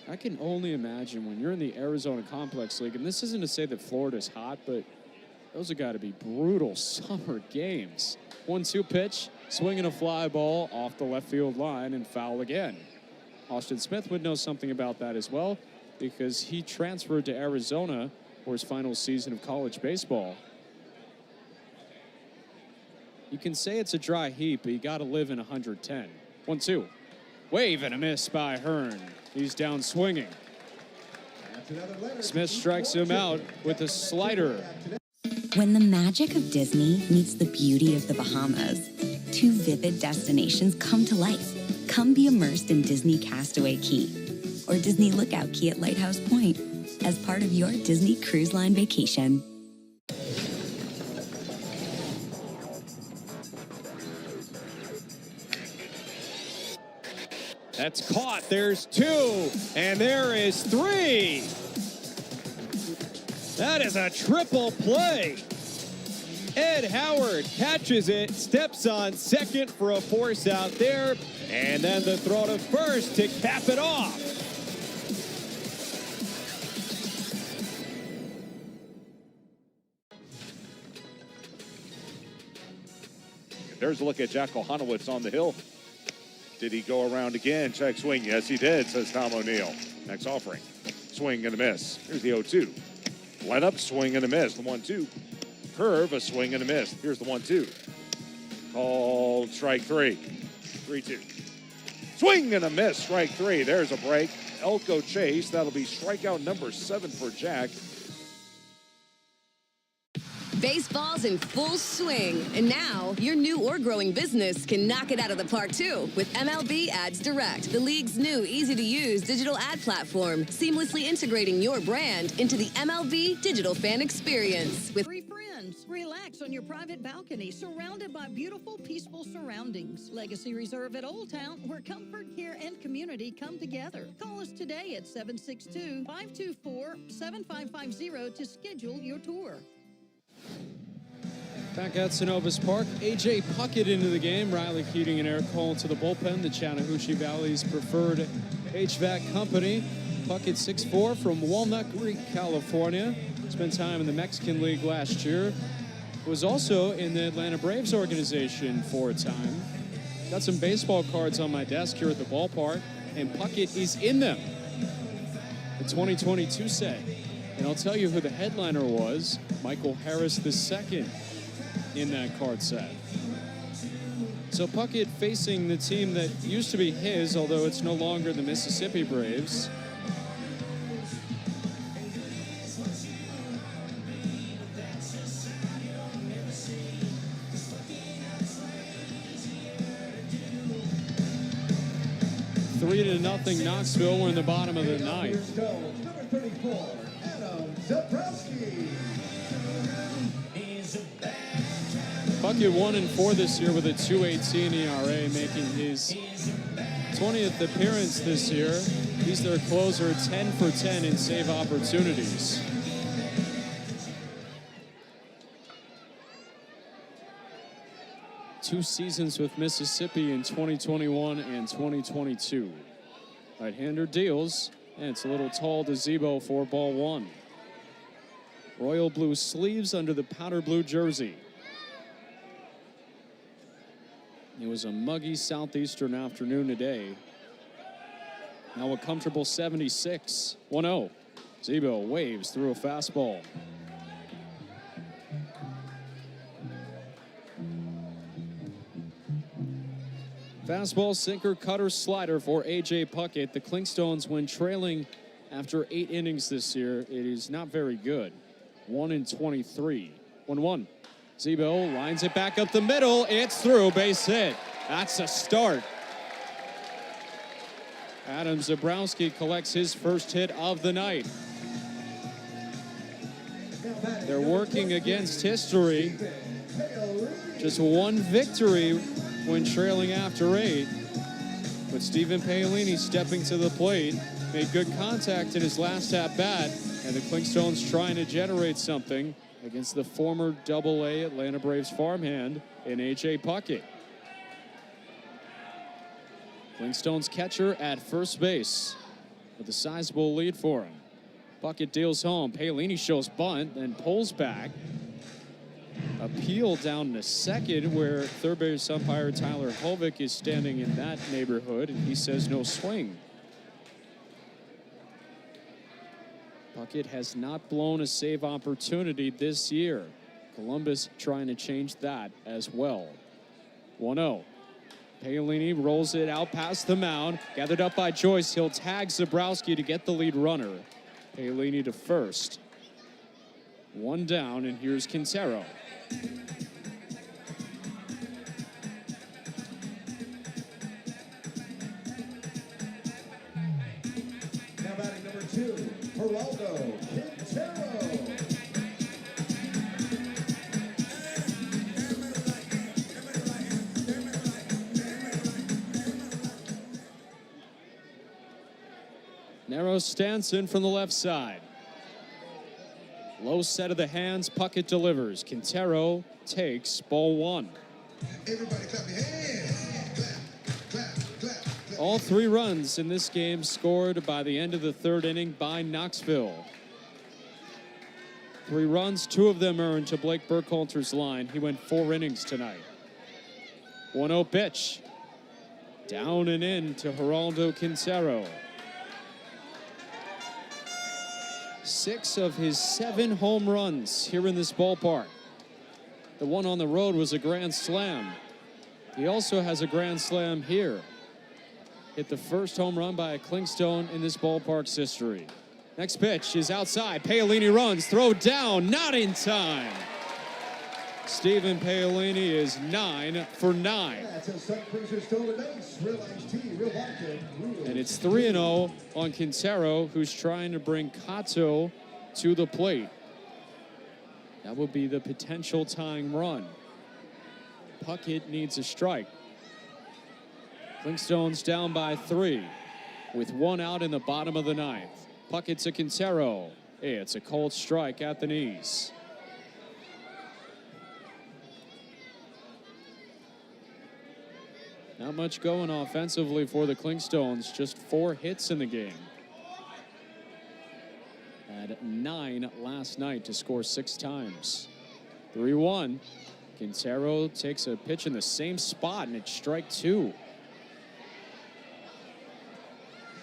I can only imagine when you're in the Arizona Complex League, and this isn't to say that Florida's hot, but those have got to be brutal summer games. 1-2 pitch, swinging a fly ball off the left field line and foul again. Austin Smith would know something about that as well, because he transferred to Arizona for his final season of college baseball. You can say it's a dry heat, but you got to live in 110. 1-2. Wave and a miss by Hearn. He's down swinging. Smith strikes him out with a slider. When the magic of Disney meets the beauty of the Bahamas, 2 vivid destinations come to life. Come be immersed in Disney Castaway Key or Disney Lookout Key at Lighthouse Point as part of your Disney Cruise Line vacation. That's caught. There's 2, and there is 3. That is a triple play. Ed Howard catches it, steps on second for a force out there, and then the throw to first to cap it off. There's a look at Jack Ohanowitz on the hill. Did he go around again? Check swing. Yes, he did, says Tom O'Neill. Next offering. Swing and a miss. Here's the 0-2. Line up, swing and a miss. The 1-2. Curve, a swing and a miss. Here's the 1-2. Called strike 3. 3-2. Swing and a miss. Strike 3. There's a break. Elko chase. That'll be strikeout number 7 for Jack. Baseball's in full swing, and now your new or growing business can knock it out of the park too with MLB Ads Direct, the league's new easy-to-use digital ad platform, seamlessly integrating your brand into the MLB digital fan experience. With Free friends, relax on your private balcony, surrounded by beautiful, peaceful surroundings. Legacy Reserve at Old Town, where comfort, care, and community come together. Call us today at 762-524-7550 to schedule your tour. Back at Synovus Park, A.J. Puckett into the game. Riley Keating and Eric Cole to the bullpen. The Chattahoochee Valley's preferred HVAC company. Puckett 6'4" from Walnut Creek, California. Spent time in the Mexican League last year. Was also in the Atlanta Braves organization for a time. Got some baseball cards on my desk here at the ballpark, and Puckett is in them. The 2022 set. And I'll tell you who the headliner was, Michael Harris II in that card set. So Puckett facing the team that used to be his, although it's no longer the Mississippi Braves. 7-0 Knoxville. We're in the bottom of the ninth. Number 34, Adam Zabrowski. Puckett 1-4 this year with a 2.18 ERA, making his 20th appearance this year. He's their closer, 10 for 10 in save opportunities. Two seasons with Mississippi in 2021 and 2022. Right-hander deals, and it's a little tall to Zebo for ball one. Royal blue sleeves under the powder blue jersey. It was a muggy southeastern afternoon today. Now a comfortable 76. 1-0. Zebo waves through a fastball. Fastball, sinker, cutter, slider for A.J. Puckett. The Clingstones, when trailing after 8 innings this year, it is not very good. 1-23. 1-1. Zebo lines it back up the middle. It's through, base hit. That's a start. Adam Zabrowski collects his first hit of the night. They're working against history. Just one victory when trailing after 8. But Stephen Paolini stepping to the plate, made good contact in his last at-bat, and the Clingstones trying to generate something against the former Double-A Atlanta Braves farmhand in A.J. Puckett. Clingstones catcher at first base with a sizable lead for him. Puckett deals home. Paolini shows bunt, then pulls back. Appeal down to second, where third base umpire Tyler Hovick is standing in that neighborhood, and he says no swing. Puckett has not blown a save opportunity this year. Columbus trying to change that as well. 1-0. Paolini rolls it out past the mound. Gathered up by Joyce. He'll tag Zabrowski to get the lead runner. Paolini to first. One down, and here's Quintero. Now batting number 2, Geraldo Quintero. Narrow Stanson from the left side. Low set of the hands, Puckett delivers. Quintero takes ball one. Everybody clap your hands. Clap, clap. All 3 runs in this game scored by the end of the 3rd inning by Knoxville. 3 runs, 2 of them earned to Blake Burkhalter's line. He went 4 innings tonight. 1-0 pitch. Down and in to Geraldo Quintero. 6 of his 7 home runs here in this ballpark. The one on the road was a grand slam. He also has a grand slam here. Hit the first home run by a Clingstone in this ballpark's history. Next pitch is outside. Paolini runs, throw down, not in time. Stephen Paolini is 9 for 9. That's a Sun Cruiser stolen base. Real iced tea, real vodka, real. And it's 3-0 on Quintero, who's trying to bring Cato to the plate. That would be the potential tying run. Puckett needs a strike. Clingstones down by 3 with 1 out in the bottom of the 9th. Puckett to Quintero. It's a cold strike at the knees. Not much going offensively for the Clingstones, just 4 hits in the game. Had 9 last night to score 6 times. 3-1. Quintero takes a pitch in the same spot, and it's strike 2.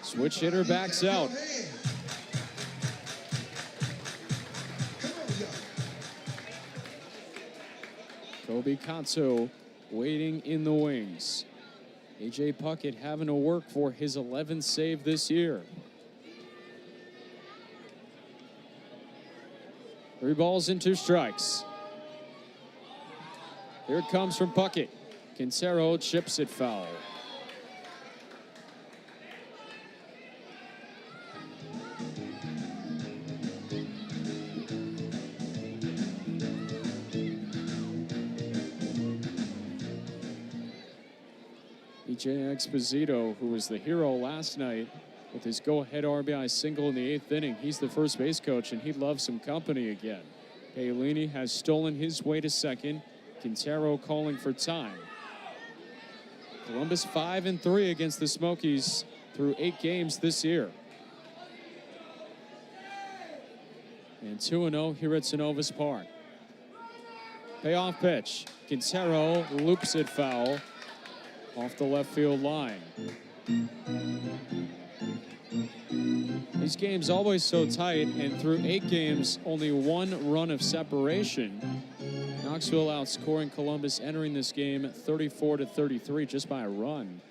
Switch hitter backs out. Kobe Katsu waiting in the wings. A.J. Puckett having to work for his 11th save this year. 3 balls and 2 strikes. Here it comes from Puckett. Quintero chips it foul. EJ Exposito, who was the hero last night with his go-ahead RBI single in the 8th inning. He's the first base coach, and he loves some company again. Paolini has stolen his way to second. Quintero calling for time. Columbus 5-3 against the Smokies through 8 games this year. And 2-0 here at Synovus Park. Payoff pitch. Quintero loops it foul off the left field line. These games always so tight, and through 8 games, only 1 run of separation. Knoxville outscoring Columbus entering this game 34-33 just by a run.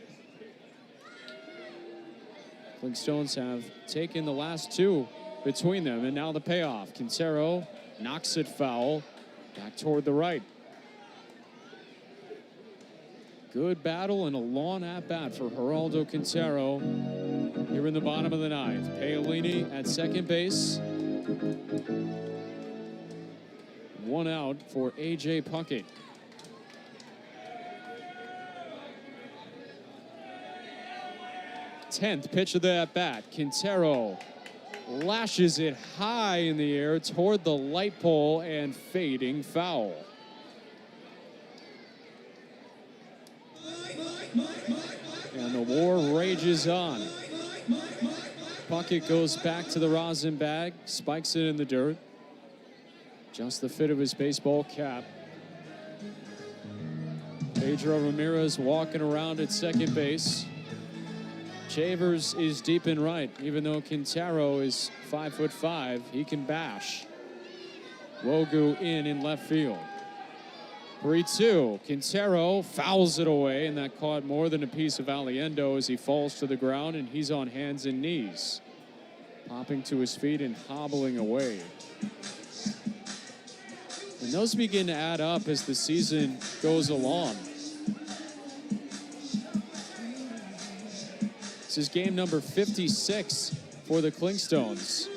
Clingstones have taken the last 2 between them, and now the payoff. Quintero knocks it foul back toward the right. Good battle and a long at-bat for Geraldo Quintero here in the bottom of the 9th. Paolini at second base. 1 out for A.J. Puckett. Tenth pitch of the at-bat. Quintero lashes it high in the air toward the light pole and fading foul. And the war rages on. Puckett goes back to the rosin bag, spikes it in the dirt. Just the fit of his baseball cap. Pedro Ramirez walking around at second base. Chavers is deep in right. Even though Quintero is 5'5", he can bash. Wogu in left field. 3-2. Quintero fouls it away, and that caught more than a piece of Aliendo as he falls to the ground, and he's on hands and knees. Popping to his feet and hobbling away. And those begin to add up as the season goes along. This is game number 56 for the Clingstones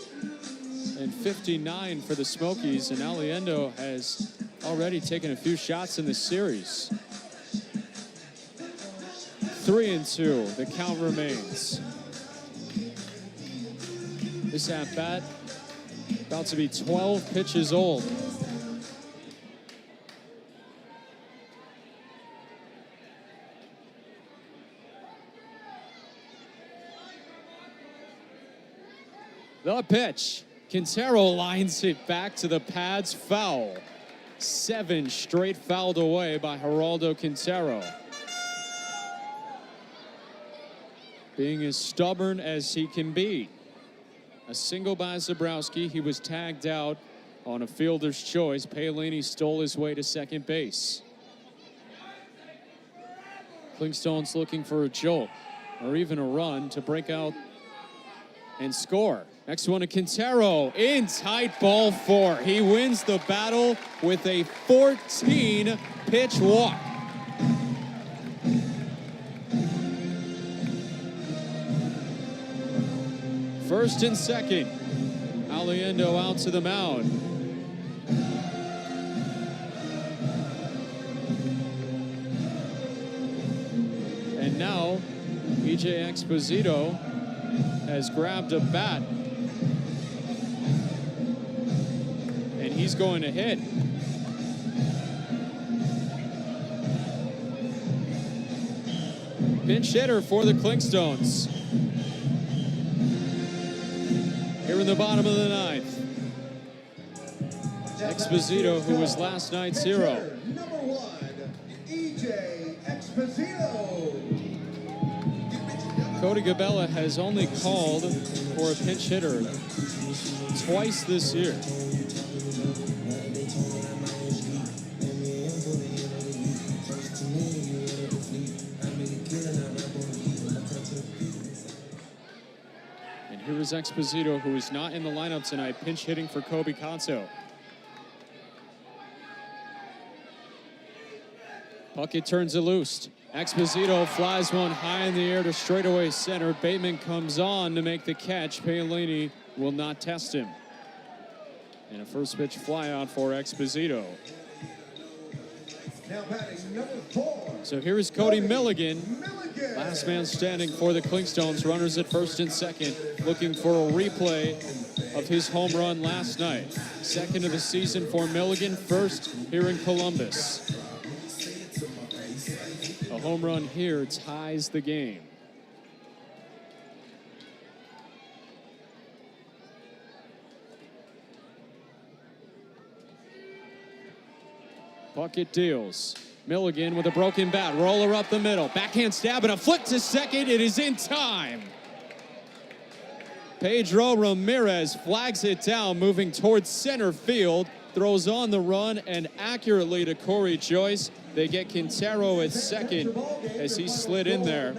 and 59 for the Smokies, and Aliendo has already taken a few shots in this series. 3-2, the count remains. This at-bat about to be 12 pitches old. The pitch. Quintero lines it back to the pads, foul. 7 straight fouled away by Geraldo Quintero. Being as stubborn as he can be. A single by Zabrowski. He was tagged out on a fielder's choice. Paolini stole his way to second base. Clingstone's looking for a jolt or even a run to break out and score. Next one to Quintero in tight ball 4. He wins the battle with a 14-pitch walk. First and second. Aliendo out to the mound. And now EJ Exposito has grabbed a bat. And he's going to hit. Pinch hitter for the Clingstones. Here in the bottom of the 9th. Exposito, who was last night's hero. Number 1, EJ Exposito. Cody Gabella has only called for a pinch hitter twice this year. And here is Exposito, who is not in the lineup tonight, pinch hitting for Kobe Kanto. Puckett turns it loose. Exposito flies one high in the air to straightaway center. Bateman comes on to make the catch. Paolini will not test him. And a first pitch fly out for Exposito. Now batting number 4. So here is Cody Milligan, last man standing for the Clingstones. Runners at first and second, looking for a replay of his home run last night. Second of the season for Milligan, first here in Columbus. A home run here ties the game. Bucket deals. Milligan with a broken bat. Roller up the middle. Backhand stab and a flip to second. It is in time. Pedro Ramirez flags it down, moving towards center field. Throws on the run and accurately to Corey Joyce. They get Quintero at second as he slid in there.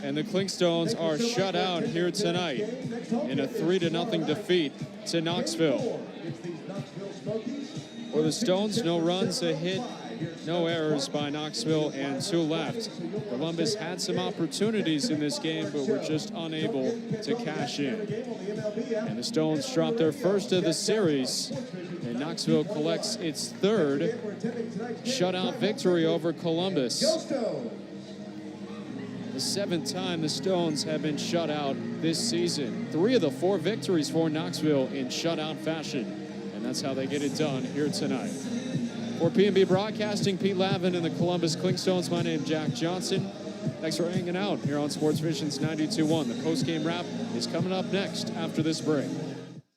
And the Clingstones are shut out here tonight in a 3-0 defeat to Knoxville. For the Stones, no runs, a hit, no errors by Knoxville, and 2 left. Columbus had some opportunities in this game, but were just unable to cash in. And the Stones dropped their first of the series, and Knoxville collects its 3rd shutout victory over Columbus. The 7th time the Stones have been shut out this season. 3 of the 4 victories for Knoxville in shutout fashion. And that's how they get it done here tonight. For P&B Broadcasting, Pete Lavin and the Columbus Clingstones, my name is Jack Johnson. Thanks for hanging out here on Sports Vision's 92.1. The post-game wrap is coming up next after this break.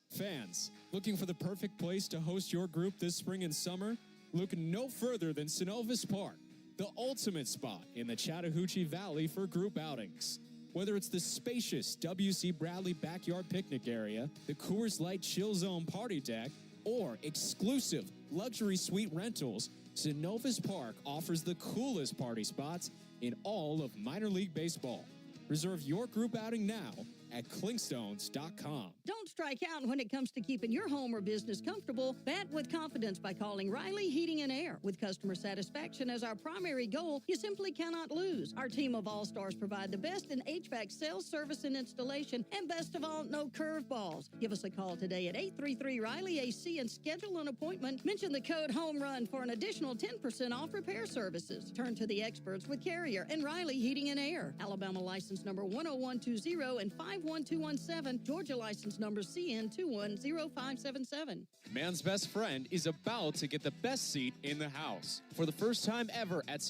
Fans, looking for the perfect place to host your group this spring and summer? Look no further than Synovus Park, the ultimate spot in the Chattahoochee Valley for group outings. Whether it's the spacious W.C. Bradley backyard picnic area, the Coors Light Chill Zone party deck, or exclusive luxury suite rentals, Synovus Park offers the coolest party spots in all of minor league baseball. Reserve your group outing now at clingstones.com. Don't strike out when it comes to keeping your home or business comfortable. Bet with confidence by calling Riley Heating and Air. With customer satisfaction as our primary goal, you simply cannot lose. Our team of all-stars provide the best in HVAC sales, service, and installation, and best of all, no curveballs. Give us a call today at 833-RILEY-AC and schedule an appointment. Mention the code HOMERUN for an additional 10% off repair services. Turn to the experts with Carrier and Riley Heating and Air. Alabama license number 10120 and 51217. Georgia license number CN210577. Man's best friend is about to get the best seat in the house. For the first time ever at